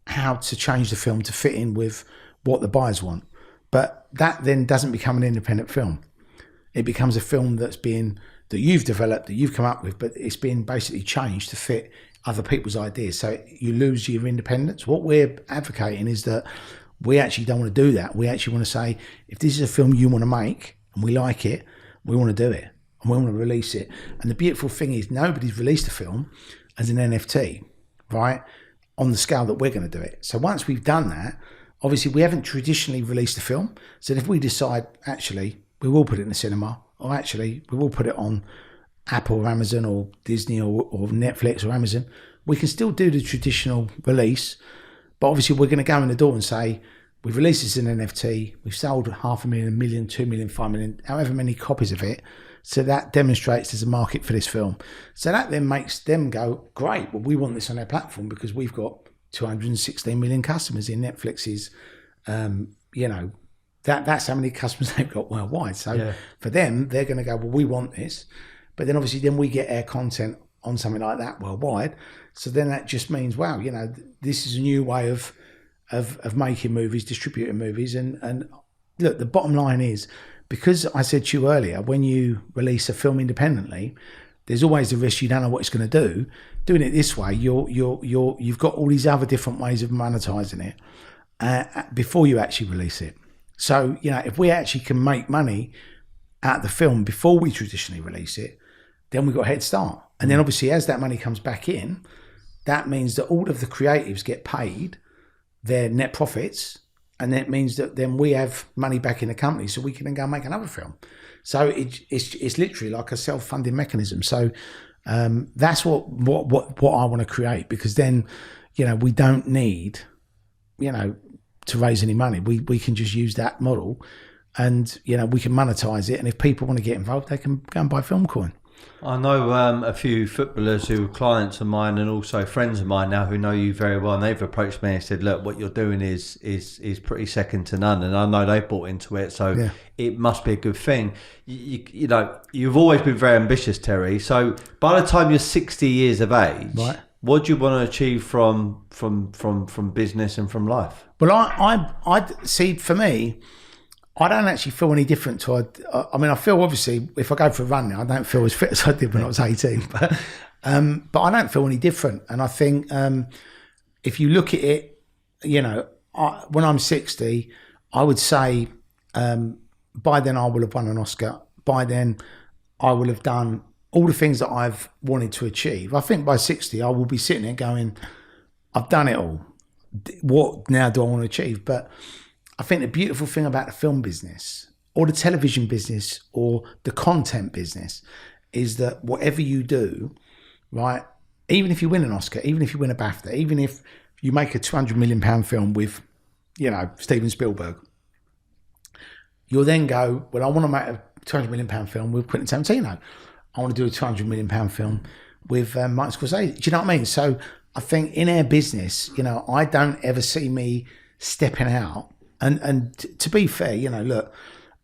how to change the film to fit in with what the buyers want. But that then doesn't become an independent film. It becomes a film that you've developed, that you've come up with, but it's been basically changed to fit other people's ideas. So you lose your independence. What we're advocating is that we actually don't want to do that. We actually want to say, if this is a film you want to make and we like it, we want to do it and we want to release it. And the beautiful thing is nobody's released a film as an NFT, right, on the scale that we're going to do it. So once we've done that, obviously we haven't traditionally released a film. So if we decide, actually, we will put it in the cinema, or actually we will put it on Apple or Amazon or Disney or Netflix or Amazon, we can still do the traditional release. But obviously we're going to go in the door and say, we've released this in NFT, we've sold 500,000, 1 million, 2 million, 5 million, however many copies of it. So that demonstrates there's a market for this film. So that then makes them go, great, well, we want this on our platform because we've got 216 million customers in Netflix's, that's how many customers they've got worldwide. So for them, they're going to go, well, we want this. But then obviously then we get our content on something like that worldwide. So then that just means, wow, this is a new way of making movies, distributing movies. And look, the bottom line is, because I said to you earlier, when you release a film independently, there's always the risk you don't know what it's going to do. Doing it this way, you've got all these other different ways of monetizing it before you actually release it. So, if we actually can make money out of the film before we traditionally release it, then we've got a head start. And then obviously as that money comes back in, that means that all of the creatives get paid their net profits, and that means that then we have money back in the company, so we can then go and make another film. So it's literally like a self-funding mechanism. So that's what I want to create, because then, you know, we don't need, you know, to raise any money. We can just use that model, and, you know, we can monetize it. And if people want to get involved, they can go and buy Film Coin. I know a few footballers who are clients of mine and also friends of mine now who know you very well, and they've approached me and said, look, what you're doing is pretty second to none, and I know they've bought into it, so it must be a good thing. You know, you've always been very ambitious, Terry, so by the time you're 60 years of age, right, what do you want to achieve from business and from life? Well, I see, for me, I don't actually feel any different to, I mean, I feel, obviously, if I go for a run now, I don't feel as fit as I did when I was 18, but I don't feel any different. And I think if you look at it, you know, when I'm 60, I would say by then I will have won an Oscar. By then I will have done all the things that I've wanted to achieve. I think by 60, I will be sitting there going, I've done it all. What now do I want to achieve? But I think the beautiful thing about the film business or the television business or the content business is that whatever you do, right, even if you win an Oscar, even if you win a BAFTA, even if you make a £200 million film with, you know, Steven Spielberg, you'll then go, well, I want to make a £200 million film with Quentin Tarantino. I want to do a £200 million film with Martin Scorsese. Do you know what I mean? So I think in our business, you know, I don't ever see me stepping out. And to be fair, you know, look,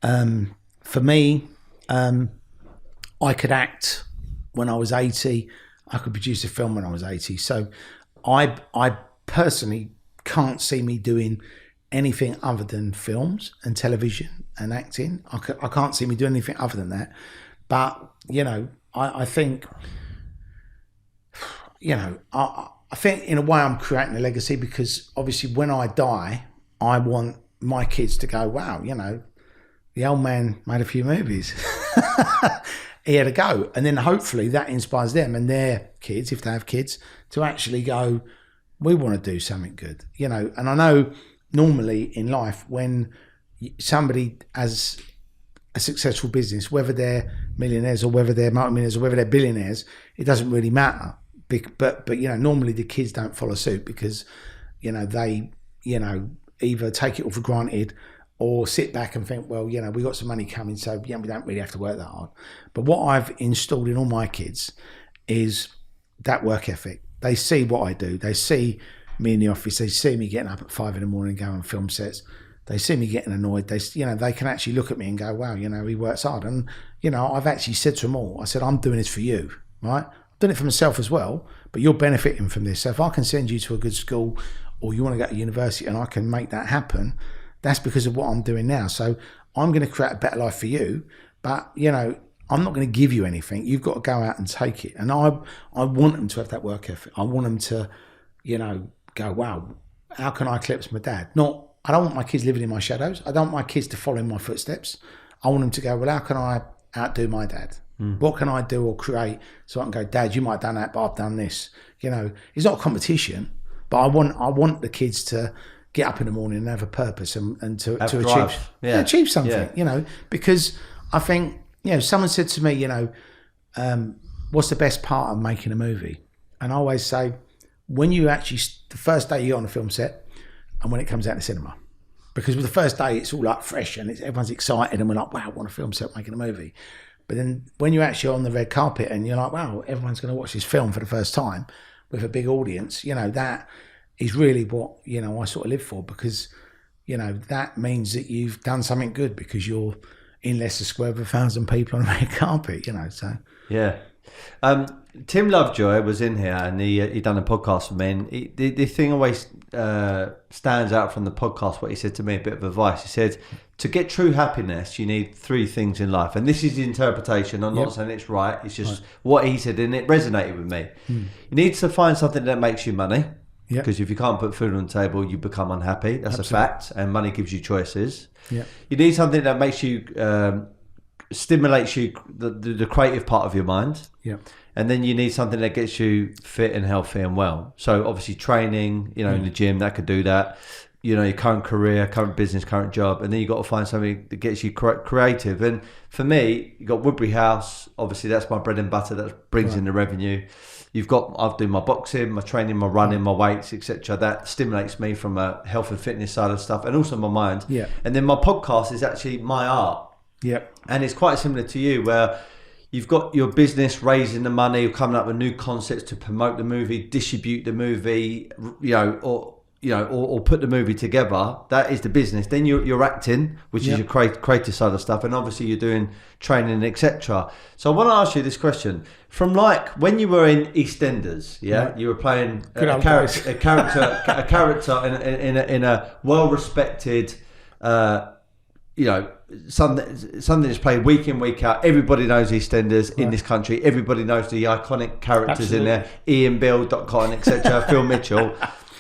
for me, I could act when I was 80. I could produce a film when I was 80. So I personally can't see me doing anything other than films and television and acting. I can't see me doing anything other than that. But, you know, I think, you know, I think in a way I'm creating a legacy, because obviously when I die, I want my kids to go, wow, you know, the old man made a few movies. He had a go. And then hopefully that inspires them and their kids, if they have kids, to actually go, we want to do something good, you know. And I know normally in life, when somebody has a successful business, whether they're millionaires or whether they're multimillionaires or whether they're billionaires, it doesn't really matter. But you know, normally the kids don't follow suit, because, you know, they, you know, either take it all for granted or sit back and think, well, you know, we got some money coming, so yeah, we don't really have to work that hard. But what I've installed in all my kids is that work ethic. They see what I do. They see me in the office. They see me getting up at 5 a.m, going on film sets. They see me getting annoyed. They, you know, they can actually look at me and go, wow, you know, he works hard. And, you know, I've actually said to them all, I said, I'm doing this for you, right? I'm doing it for myself as well, but you're benefiting from this. So if I can send you to a good school, or you want to go to university and I can make that happen, that's because of what I'm doing now. So I'm going to create a better life for you, but, you know, I'm not going to give you anything. You've got to go out and take it. And I want them to have that work ethic. I want them to, you know, go, wow, how can I eclipse my dad? I don't want my kids living in my shadows. I don't want my kids to follow in my footsteps. I want them to go, well, how can I outdo my dad? What can I do or create so I can go, Dad, you might have done that, but I've done this. You know, it's not a competition. But I want the kids to get up in the morning and have a purpose and to achieve something, you know, because I think, you know, someone said to me, you know, what's the best part of making a movie? And I always say, when you actually, the first day you're on a film set and when it comes out in the cinema, because with the first day it's all like fresh and everyone's excited and we're like, wow, I want a film set making a movie. But then when you're actually on the red carpet and you're like, wow, everyone's going to watch this film for the first time with a big audience, you know, that is really what, you know, I sort of live for, because, you know, that means that you've done something good because you're in Leicester Square with 1,000 people on a red carpet, you know, so. Yeah. Tim Lovejoy was in here and he done a podcast with me, and the thing always stands out from the podcast, what he said to me, a bit of advice. He said, to get true happiness, you need 3 things in life. And this is the interpretation. I'm not saying it's right. It's just what he said, and it resonated with me. You need to find something that makes you money. Because if you can't put food on the table, you become unhappy. That's a fact. And money gives you choices. You need something that makes you stimulates you, the creative part of your mind. Yeah. And then you need something that gets you fit and healthy and well. So obviously training, in the gym, that could do that. Your current career, current business, current job. And then you got to find something that gets you creative. And for me, you got Woodbury House. Obviously, that's my bread and butter. That brings in the revenue. I'll do my boxing, my training, my running, my weights, etc. That stimulates me from a health and fitness side of stuff, and also my mind. Yeah. And then my podcast is actually my art. Yeah. And it's quite similar to you, where you've got your business raising the money, coming up with new concepts to promote the movie, distribute the movie, or put the movie together. That is the business. Then you're acting, which is your creative side of stuff, and obviously you're doing training, etc. So I want to ask you this question: from like when you were in EastEnders, you were playing a character in a well-respected, something that's played week in, week out. Everybody knows EastEnders in this country. Everybody knows the iconic characters in there: Ian, Bill, Dot Cotton, etc. Phil Mitchell.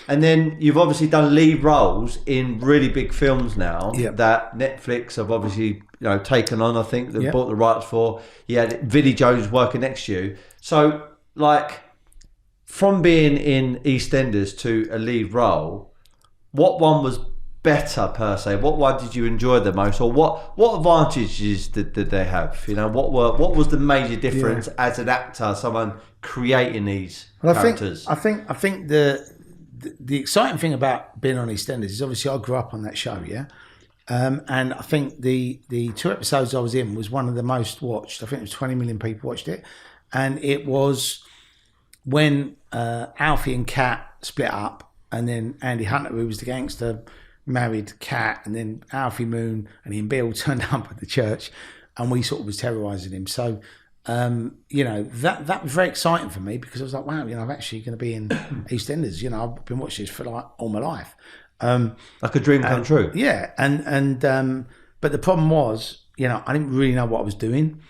And then you've obviously done lead roles in really big films now that Netflix have obviously taken on. I think they've bought the rights for. You had Vinnie Jones working next to you. So like from being in EastEnders to a lead role, what one was better per se? What one did you enjoy the most, or what advantages did they have? What was the major difference as an actor, someone creating these characters? I think the exciting thing about being on EastEnders is obviously I grew up on that show, and I think the 2 episodes I was in was one of the most watched. I think it was 20 million people watched it, and it was when Alfie and Kat split up, and then Andy Hunter, who was the gangster, married Kat, and then Alfie Moon and Ian Bill turned up at the church, and we sort of was terrorising him. So that was very exciting for me, because I was like, wow, I'm actually going to be in EastEnders. I've been watching this for like all my life. Like a dream come true. Yeah, and but the problem was, I didn't really know what I was doing.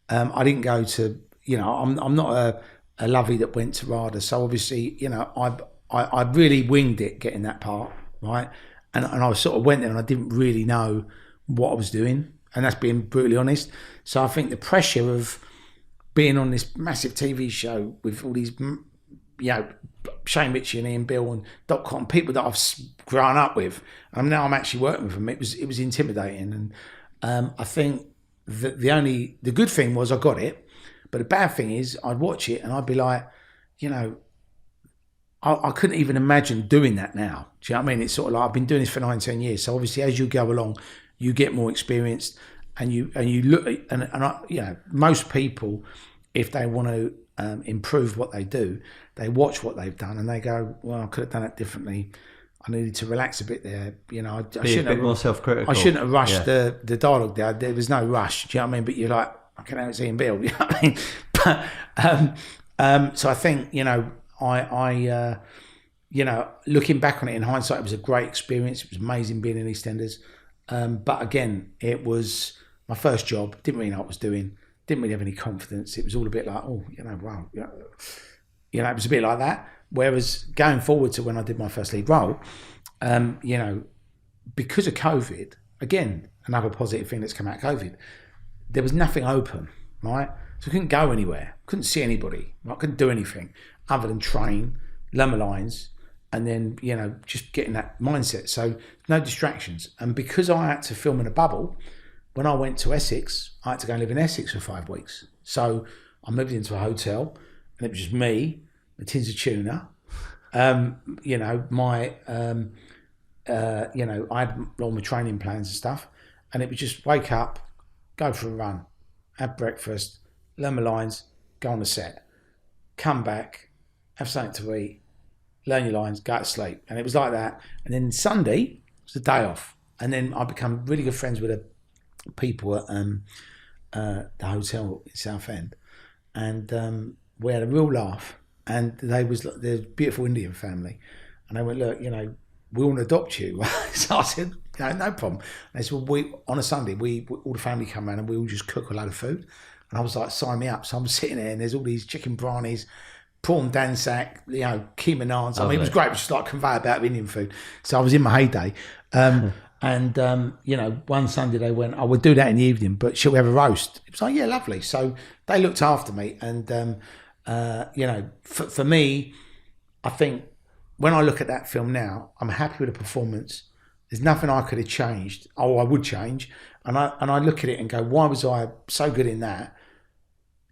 I didn't go to, I'm not a lovey that went to RADA, so obviously, I really winged it getting that part, right? And I sort of went there and I didn't really know what I was doing, and that's being brutally honest. So I think the pressure of being on this massive TV show with all these, Shane Ritchie and Ian Bill and Dot Cotton, people that I've grown up with, and now I'm actually working with them. It was intimidating, and I think that the good thing was I got it, but the bad thing is I'd watch it and I'd be like, I couldn't even imagine doing that now. Do you know what I mean? It's sort of like I've been doing this for 19 years, so obviously as you go along, you get more experienced. And you look, and most people, if they want to improve what they do, they watch what they've done and they go, well, I could have done it differently. I needed to relax a bit there. I shouldn't have, more self-critical. I shouldn't have rushed the dialogue there. There was no rush. Do you know what I mean? But you're like, I can have Ian Bill. You know what I mean? But so I think I looking back on it in hindsight, it was a great experience. It was amazing being in EastEnders. But again, it was my first job. Didn't really know what I was doing. Didn't really have any confidence. It was all a bit like, wow. It was a bit like that. Whereas going forward to when I did my first lead role, because of COVID, again, another positive thing that's come out of COVID, there was nothing open, right? So I couldn't go anywhere. Couldn't see anybody. I couldn't do anything other than train, learn my lines, and then, just getting that mindset. So no distractions. And because I had to film in a bubble, when I went to Essex, I had to go and live in Essex for 5 weeks. So I moved into a hotel and it was just me, the tins of tuna. I had all my training plans and stuff. And it was just wake up, go for a run, have breakfast, learn my lines, go on the set, come back, have something to eat, learn your lines, go to sleep. And it was like that. And then Sunday was the day off. And then I become really good friends with the people at the hotel in Southend. And we had a real laugh. And they're beautiful Indian family. And they went, look, we want to adopt you. So I said, no problem. And they said, well, on a Sunday, all the family come around and we all just cook a load of food. And I was like, sign me up. So I'm sitting there and there's all these chicken brownies, prawn dansak, keema naans. I mean, it was great. It was just like conveyor belt of Indian food. So I was in my heyday. And And, one Sunday they went, we'll do that in the evening, but shall we have a roast? It was like, yeah, lovely. So they looked after me. And, for me, I think when I look at that film now, I'm happy with the performance. There's nothing I could have changed. I would change. And I look at it and go, why was I so good in that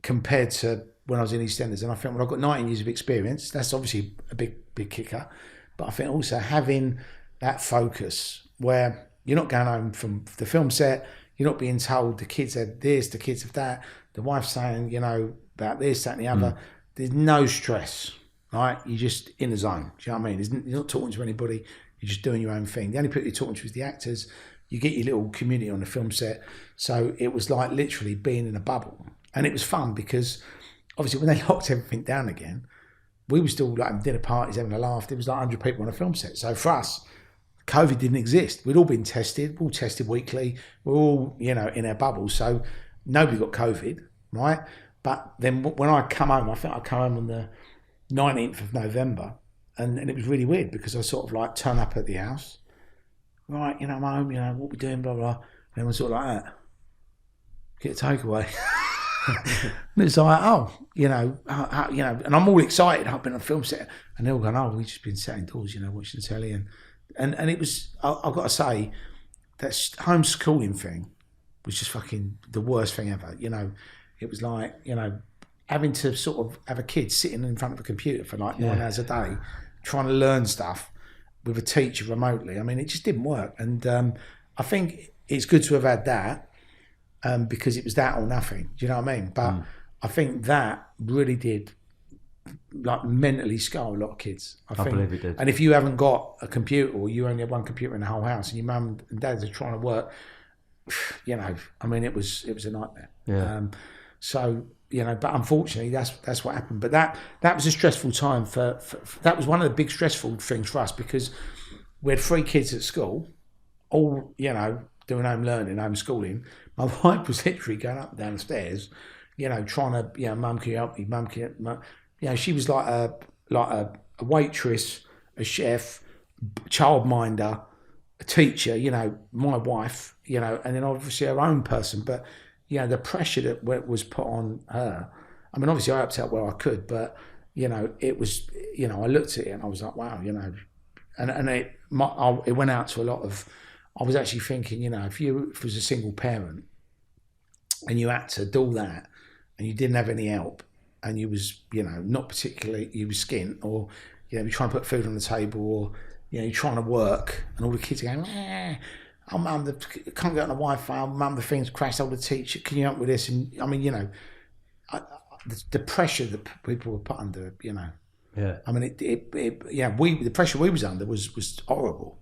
compared to when I was in EastEnders? And I think, well, I've got 19 years of experience. That's obviously a big kicker. But I think also having that focus where you're not going home from the film set, you're not being told the kids have this, the kids have that, the wife's saying, about this, that and the other. There's no stress, right? You're just in the zone. Do you know what I mean? You're not talking to anybody. You're just doing your own thing. The only people you're talking to is the actors. You get your little community on the film set. So it was like literally being in a bubble. And it was fun because obviously when they locked everything down again, we were still like having dinner parties, having a laugh. There was like 100 people on a film set. So for us, COVID didn't exist. We'd all been tested. We're all tested weekly. We're all, in our bubbles. So nobody got COVID, right? But then when I come home, I think I come home on the 19th of November. And it was really weird because I sort of like turn up at the house. Right, I'm home, what we doing, blah, blah. And everyone's sort of like that. Get a takeaway. And it's like, and I'm all excited. I've been on a film set. And they're all going, we've just been sat indoors, watching the telly. And it was, I've got to say, that homeschooling thing was just fucking the worst thing ever. It was like, having to sort of have a kid sitting in front of a computer for like 9 hours a day, trying to learn stuff with a teacher remotely. I mean, it just didn't work. And I think it's good to have had that because it was that or nothing. Do you know what I mean? But I think that really did like mentally scar a lot of kids. I believe it did. And if you haven't got a computer or you only have one computer in the whole house and your mum and dad are trying to work, I mean, it was a nightmare. Yeah. But unfortunately that's what happened. But that was a stressful time for that was one of the big stressful things for us because we had 3 kids at school, all, doing home learning, homeschooling. My wife was literally going up and down the stairs, trying to, mum, can you help me? Mum, can you, she was like a waitress, a chef, childminder, a teacher, my wife, and then obviously her own person. But, the pressure that was put on her, I mean, obviously I helped out where I could, but, it was, I looked at it and I was like, wow, and it went out to a lot of, I was actually thinking, if you was a single parent and you had to do all that and you didn't have any help and you was, not particularly, you was skint or, you're trying to put food on the table or, you're trying to work and all the kids are going, oh, mum, can't get on the Wi-Fi, oh, mum, the thing's crashed, oh, the teacher, can you help with this? And I mean, the pressure that people were put under, Yeah. I mean, the pressure we was under was horrible.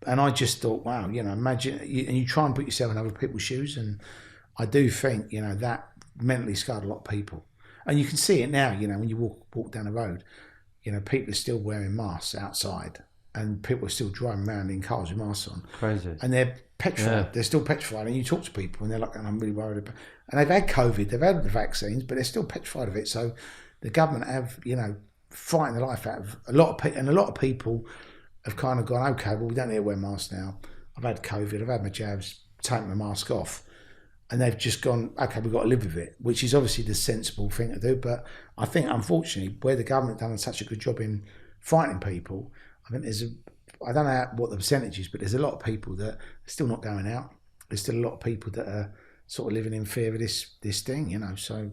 And I just thought, wow, imagine, and you try and put yourself in other people's shoes. And I do think, that mentally scarred a lot of people. And you can see it now, when you walk down the road, people are still wearing masks outside and people are still driving around in cars with masks on. Crazy. And they're petrified. Yeah. They're still petrified. And you talk to people and they're like, I'm really worried about, and they've had COVID, they've had the vaccines, but they're still petrified of it. So the government have, frightened the life out of a lot of people, and a lot of people have kind of gone, okay, well, we don't need to wear masks now. I've had COVID, I've had my jabs, taken my mask off. And they've just gone, okay, we've got to live with it, which is obviously the sensible thing to do. But I think, unfortunately, where the government done such a good job in frightening people, I think I don't know what the percentage is, but there's a lot of people that are still not going out. There's still a lot of people that are sort of living in fear of this thing, so...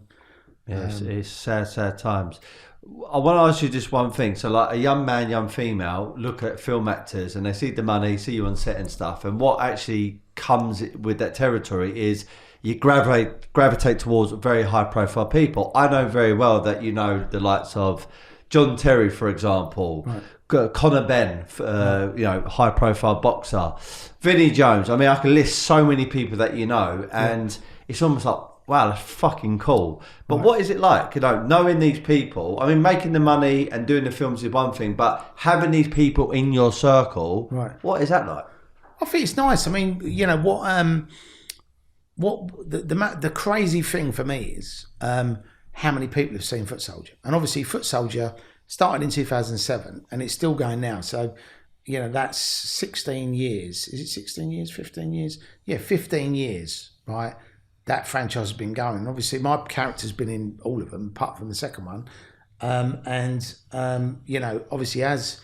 Yes, it's sad times. I want to ask you just one thing. So like a young man, young female, look at film actors and they see the money, see you on set and stuff. And what actually comes with that territory is you gravitate towards very high profile people. I know very well that the likes of John Terry, for example, right. Conor Benn, high profile boxer, Vinnie Jones. I mean, I can list so many people that and it's almost like, wow, that's fucking cool. But what is it like, knowing these people? I mean, making the money and doing the films is one thing, but having these people in your circle, right. What is that like? I think it's nice. I mean, what the crazy thing for me is how many people have seen Foot Soldier. And obviously Foot Soldier started in 2007 and it's still going now. So, you know, that's 16 years. Is it 16 years, 15 years? Yeah, 15 years, right? That franchise has been going. And obviously, my character's been in all of them, apart from the second one. You know, obviously, as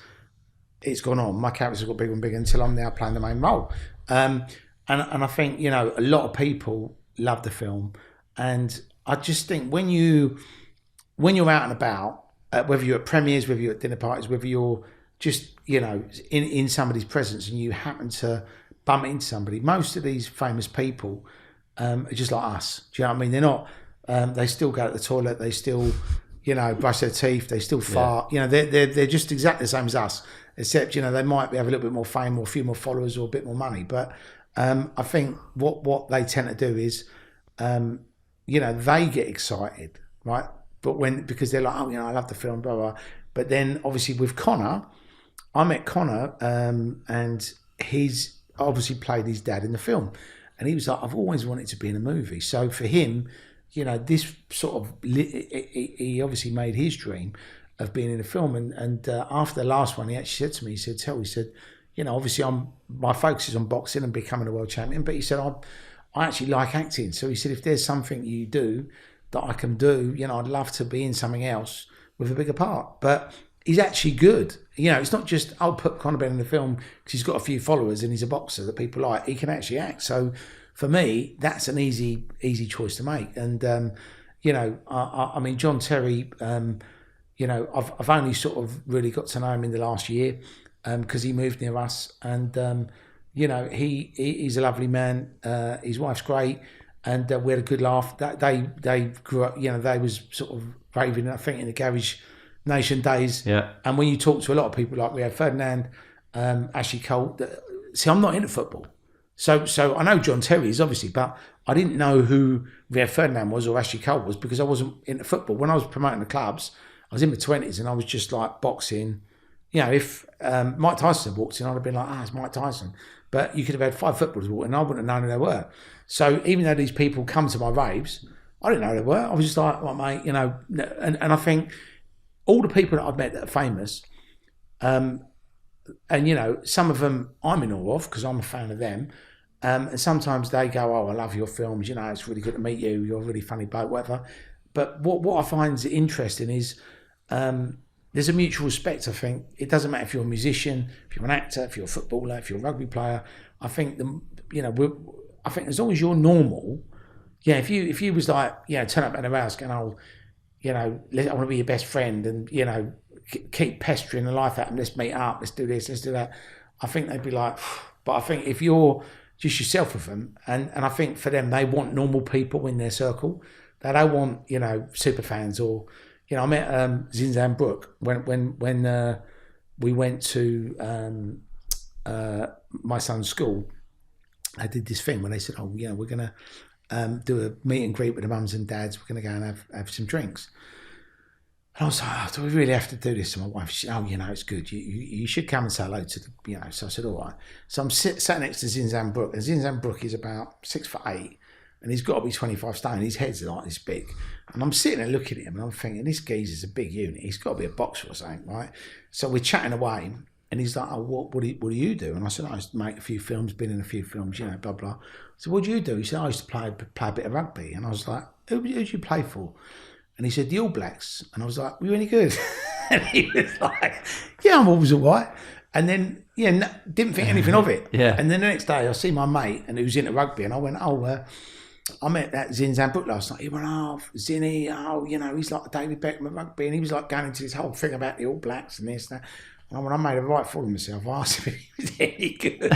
it's gone on, my characters got bigger and bigger until I'm now playing the main role. And I think, you know, a lot of people love the film. And I just think when you're out and about, whether you're at premieres, whether you're at dinner parties, whether you're just, you know, in somebody's presence and you happen to bump into somebody, most of these famous people are just like us. Do you know what I mean? They're not, they still go to the toilet, they still, you know, brush their teeth, they still fart. You know, they're just exactly the same as us, except, you know, they might have a little bit more fame or a few more followers or a bit more money. But I think what they tend to do is, you know, they get excited, right? But because they're like, oh, you know, I love the film, blah, blah. But then obviously with Connor, I met Connor and he's obviously played his dad in the film. And he was like, I've always wanted to be in a movie. So for him, you know, this sort of, he obviously made his dream of being in a film. And after the last one, he actually said to me, he said, you know, obviously my focus is on boxing and becoming a world champion. But he said, I actually like acting. So he said, if there's something you do that I can do, you know, I'd love to be in something else with a bigger part. But he's actually good. You know, it's not just, I'll put Conor Benn in the film because he's got a few followers and he's a boxer that people like. He can actually act. So for me, that's an easy choice to make. And, you know, I mean, John Terry, you know, I've only sort of really got to know him in the last year because he moved near us. And, you know, he's a lovely man. His wife's great. And we had a good laugh. They grew up, you know, they was sort of raving, I think, in the Garage Nation days. Yeah. And when you talk to a lot of people, like we had Ferdinand, Ashley Cole, see, I'm not into football. So I know John Terry is obviously, but I didn't know who Rio Ferdinand was or Ashley Cole was because I wasn't into football. When I was promoting the clubs, I was in my 20s and I was just like boxing. You know, if Mike Tyson walked in, I'd have been like, it's Mike Tyson. But you could have had 5 footballers walk in and I wouldn't have known who they were. So even though these people come to my raves, I didn't know who they were. I was just like, well, mate, you know, and I think all the people that I've met that are famous, and, you know, some of them I'm in awe of because I'm a fan of them. And sometimes they go, oh, I love your films. You know, it's really good to meet you. You're a really funny bloke, whatever. But what I find interesting is there's a mutual respect, I think. It doesn't matter if you're a musician, if you're an actor, if you're a footballer, if you're a rugby player. I think, I think as long as you're normal, yeah, if you was like, you know, turn up at the house going, oh, you know, I want to be your best friend and, you know, keep pestering the life out of them, let's meet up, let's do this, let's do that. I think they'd be like, but I think if you're just yourself with them, and I think for them, they want normal people in their circle. They don't want, you know, super fans or, you know, I met Zinzan Brooke when we went to my son's school. I did this thing when they said, oh, you know, we're going to do a meet and greet with the mums and dads. We're going to go and have some drinks. And I was like, oh, do we really have to do this to my wife? She said, oh, you know, it's good. You should come and say hello to the, you know. So I said, all right. So I'm sat next to Zinzan Brooke. And Zinzan Brooke is about 6'8", and he's got to be 25 stone. His head's like this big. And I'm sitting there looking at him, and I'm thinking, this geezer's a big unit. He's got to be a boxer or something, right? So we're chatting away, and he's like, oh, what do you do? And I said, I used to make a few films, been in a few films, you know, blah, blah. So what do you do? He said, I used to play a bit of rugby. And I was like, who did you play for? And he said, the All Blacks. And I was like, were you any good? And he was like, yeah, I'm always all right. And then, yeah, didn't think anything of it. Yeah. And then the next day I see my mate and he was into rugby and I went, oh, I met that Zinzan Brooke last night. He went, oh, Zinny, oh, you know, he's like David Beckham of rugby. And he was like going into this whole thing about the All Blacks and this and that. And when I made a right fool of myself, I asked him if he was any good.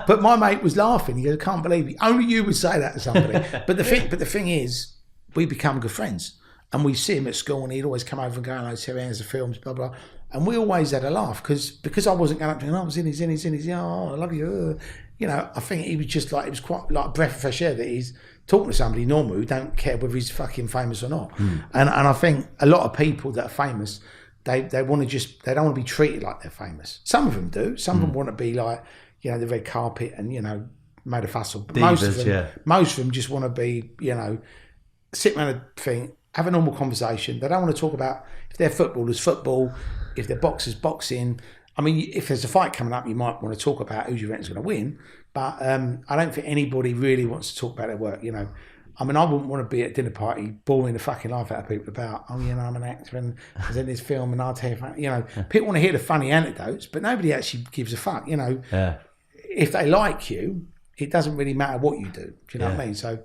But my mate was laughing. He goes, I can't believe it. Only you would say that to somebody. But the thing is, we become good friends. And we see him at school and he'd always come over and go, hello, Terry, how's the films, blah, blah. And we always had a laugh because I wasn't going up to him, oh, Zinny, oh, I love you. You know, I think he was just like, it was quite like a breath of fresh air that he's talking to somebody normal who don't care whether he's fucking famous or not. And I think a lot of people that are famous, they want to they don't want to be treated like they're famous. Some of them do. Some of them want to be like, you know, the red carpet and, you know, made a fuss of. Most of them just want to be, you know, sit around a thing, have a normal conversation. They don't want to talk about if they're footballers, football, if they're boxers, boxing. I mean, if there's a fight coming up, you might want to talk about who you reckon's going to win. But I don't think anybody really wants to talk about their work. You know, I mean, I wouldn't want to be at a dinner party boring the fucking life out of people about, oh, you know, I'm an actor and I was in this film and I'll tell you, you know, people want to hear the funny anecdotes, but nobody actually gives a fuck. You know, if they like you, it doesn't really matter what you do. Do you know what I mean? So,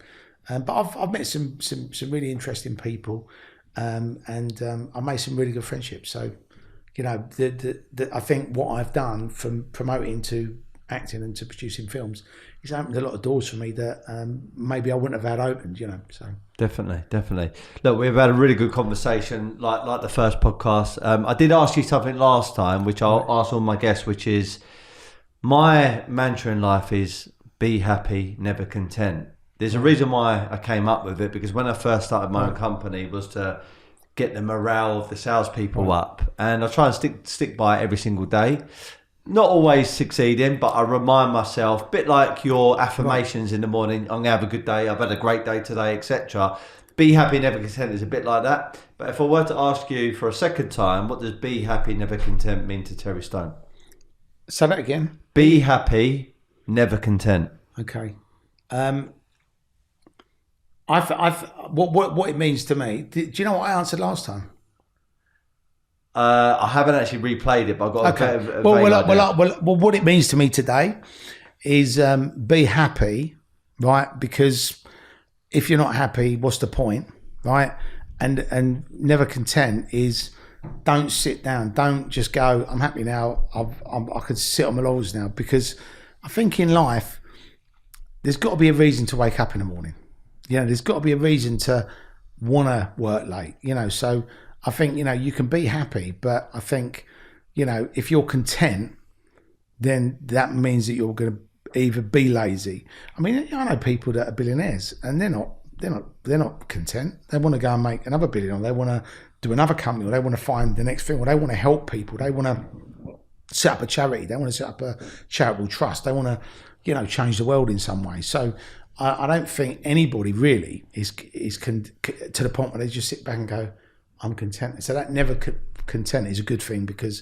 but I've met some really interesting people, and I've made some really good friendships. So, you know, I think what I've done from promoting to acting and to producing films, it's opened a lot of doors for me that maybe I wouldn't have had opened, you know. So definitely. Look, we've had a really good conversation, like the first podcast. I did ask you something last time, which I'll ask all my guests, which is my mantra in life is be happy, never content. There's a reason why I came up with it, because when I first started my own company was to get the morale of the salespeople up, and I try and stick by it every single day. Not always succeeding, but I remind myself, a bit like your affirmations in the morning, I'm gonna have a good day, I've had a great day today, etc. Be happy, never content is a bit like that. But if I were to ask you for a second time, what does be happy, never content mean to Terry Stone? Say that again. Be happy, never content. Okay. What it means to me. Do you know what I answered last time? I haven't actually replayed it, but I've got a well, what it means to me today is be happy, right? Because if you're not happy, what's the point, right? And never content is don't sit down, don't just go, I'm happy now, I could sit on my laurels now, because I think in life there's got to be a reason to wake up in the morning. You know, there's got to be a reason to want to work late, you know. So I think, you know, you can be happy, but I think, you know, if you're content, then that means that you're going to either be lazy. I mean, I know people that are billionaires and they're not content. They want to go and make another billion, or they want to do another company, or they want to find the next thing, or they want to help people. They want to set up a charity. They want to set up a charitable trust. They want to, you know, change the world in some way. So I don't think anybody really is to the point where they just sit back and go, I'm content. So that never content is a good thing, because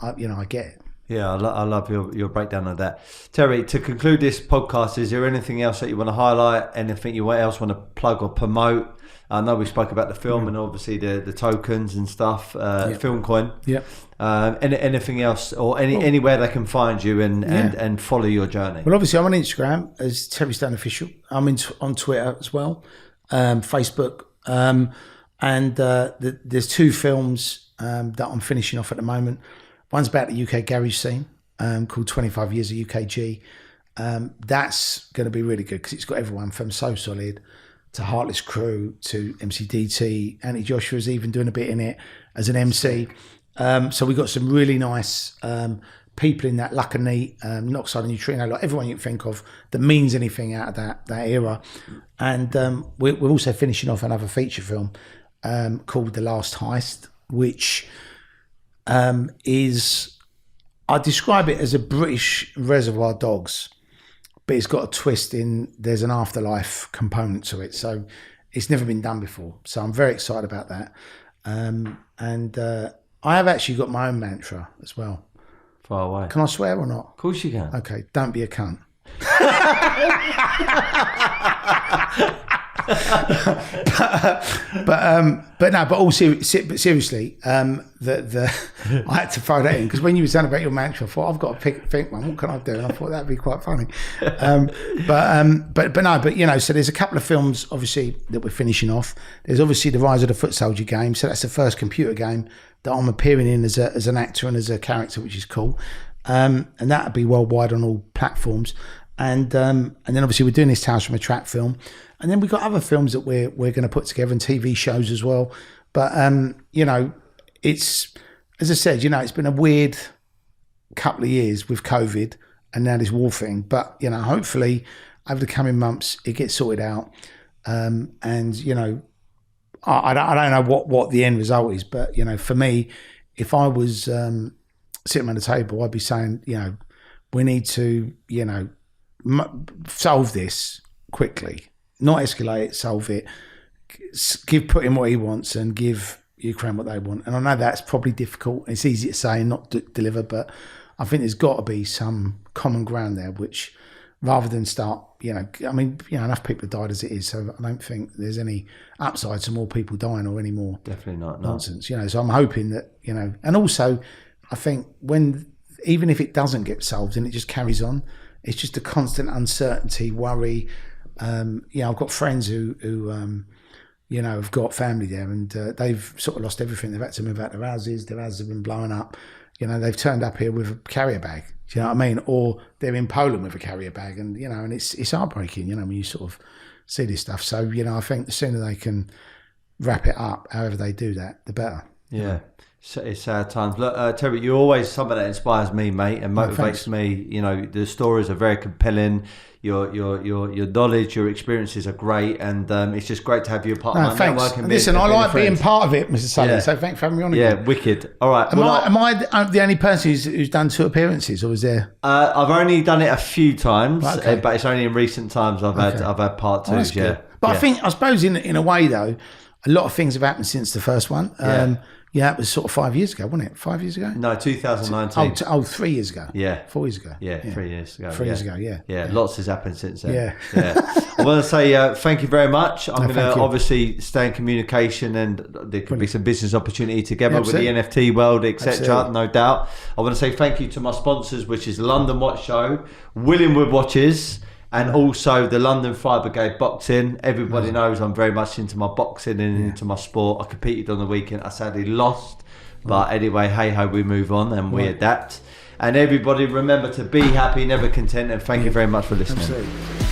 I get it. Yeah, I love your breakdown of that. Terry, to conclude this podcast, is there anything else that you want to highlight? Anything you else want to plug or promote? I know we spoke about the film and obviously the tokens and stuff, Film Coin. Yep. Anything else, or anywhere they can find you and follow your journey? Well, obviously I'm on Instagram as Terry Stone Official. I'm on Twitter as well, Facebook. And there's two films that I'm finishing off at the moment. One's about the UK garage scene, called 25 Years of UKG. That's going to be really good because it's got everyone from So Solid to Heartless Crew to MCDT. Annie Joshua's even doing a bit in it as an MC. So we've got some really nice people in that, Luck and Neat, Knockside and Neutrino, like everyone you can think of that means anything out of that era. And we're also finishing off another feature film called The Last Heist, which is, I describe it as a British Reservoir Dogs, but it's got a twist in there's an afterlife component to it. So it's never been done before. So I'm very excited about that. And I have actually got my own mantra as well. Far away. Can I swear or not? Of course you can. Okay, don't be a cunt. but all seriously, I had to throw that in because when you were saying about your mantra, I thought I've got to think one. What can I do? And I thought that'd be quite funny. But you know, so there's a couple of films obviously that we're finishing off. There's obviously the Rise of the Foot Soldier game. So that's the first computer game that I'm appearing in as an actor and as a character, which is cool. And that'll be worldwide on all platforms. And then obviously we're doing this Tales from a Trap film. And then we've got other films that we're going to put together and TV shows as well. But, you know, it's, as I said, you know, it's been a weird couple of years with COVID and now this war thing. But, you know, hopefully over the coming months, it gets sorted out. And, you know, I don't know what the end result is. But, you know, for me, if I was sitting around the table, I'd be saying, you know, we need to, you know, solve this quickly. Not escalate it, solve it, put him what he wants and give Ukraine what they want. And I know that's probably difficult. It's easy to say and not deliver, but I think there's got to be some common ground there, which rather than start, enough people have died as it is, so I don't think there's any upside to more people dying or any more definitely not nonsense. So I'm hoping that, and also I think even if it doesn't get solved and it just carries on, it's just a constant uncertainty, worry. I've got friends who have got family there, and they've sort of lost everything. They've had to move out their houses have been blown up. They've turned up here with a carrier bag. Do you know what I mean? Or they're in Poland with a carrier bag, and and it's heartbreaking. When you sort of see this stuff. So I think the sooner they can wrap it up, however they do that, the better. Yeah. It's sad times. Look, Terry, you're always someone that inspires me, mate, and motivates me. The stories are very compelling. Your knowledge, your experiences are great, and it's just great to have you a part of my network. And listen, I like being part of it, Mr. Sulley. So thanks for having me on again. Yeah, wicked. All right. Am I the only person who's done 2 appearances, or is there? I've only done it a few times, but it's only in recent times I've had part 2s. Good. But I suppose in a way though, a lot of things have happened since the first one. It was sort of 5 years ago, wasn't it? 5 years ago? No, 2019. 3 years ago. Yeah. 4 years ago. Yeah, 3 years ago. 3 years ago, yeah. Yeah, lots has happened since then. Yeah. I want to say thank you very much. I'm going to obviously stay in communication, and there could be some business opportunity together with the NFT world, etc. No doubt. I want to say thank you to my sponsors, which is London Watch Show, Willingwood Watches, and also the London Fire Brigade Boxing. Everybody knows I'm very much into my boxing and into my sport. I competed on the weekend. I sadly lost. But anyway, hey-ho, we move on and we adapt. And everybody remember to be happy, never content. And thank you very much for listening. Absolutely.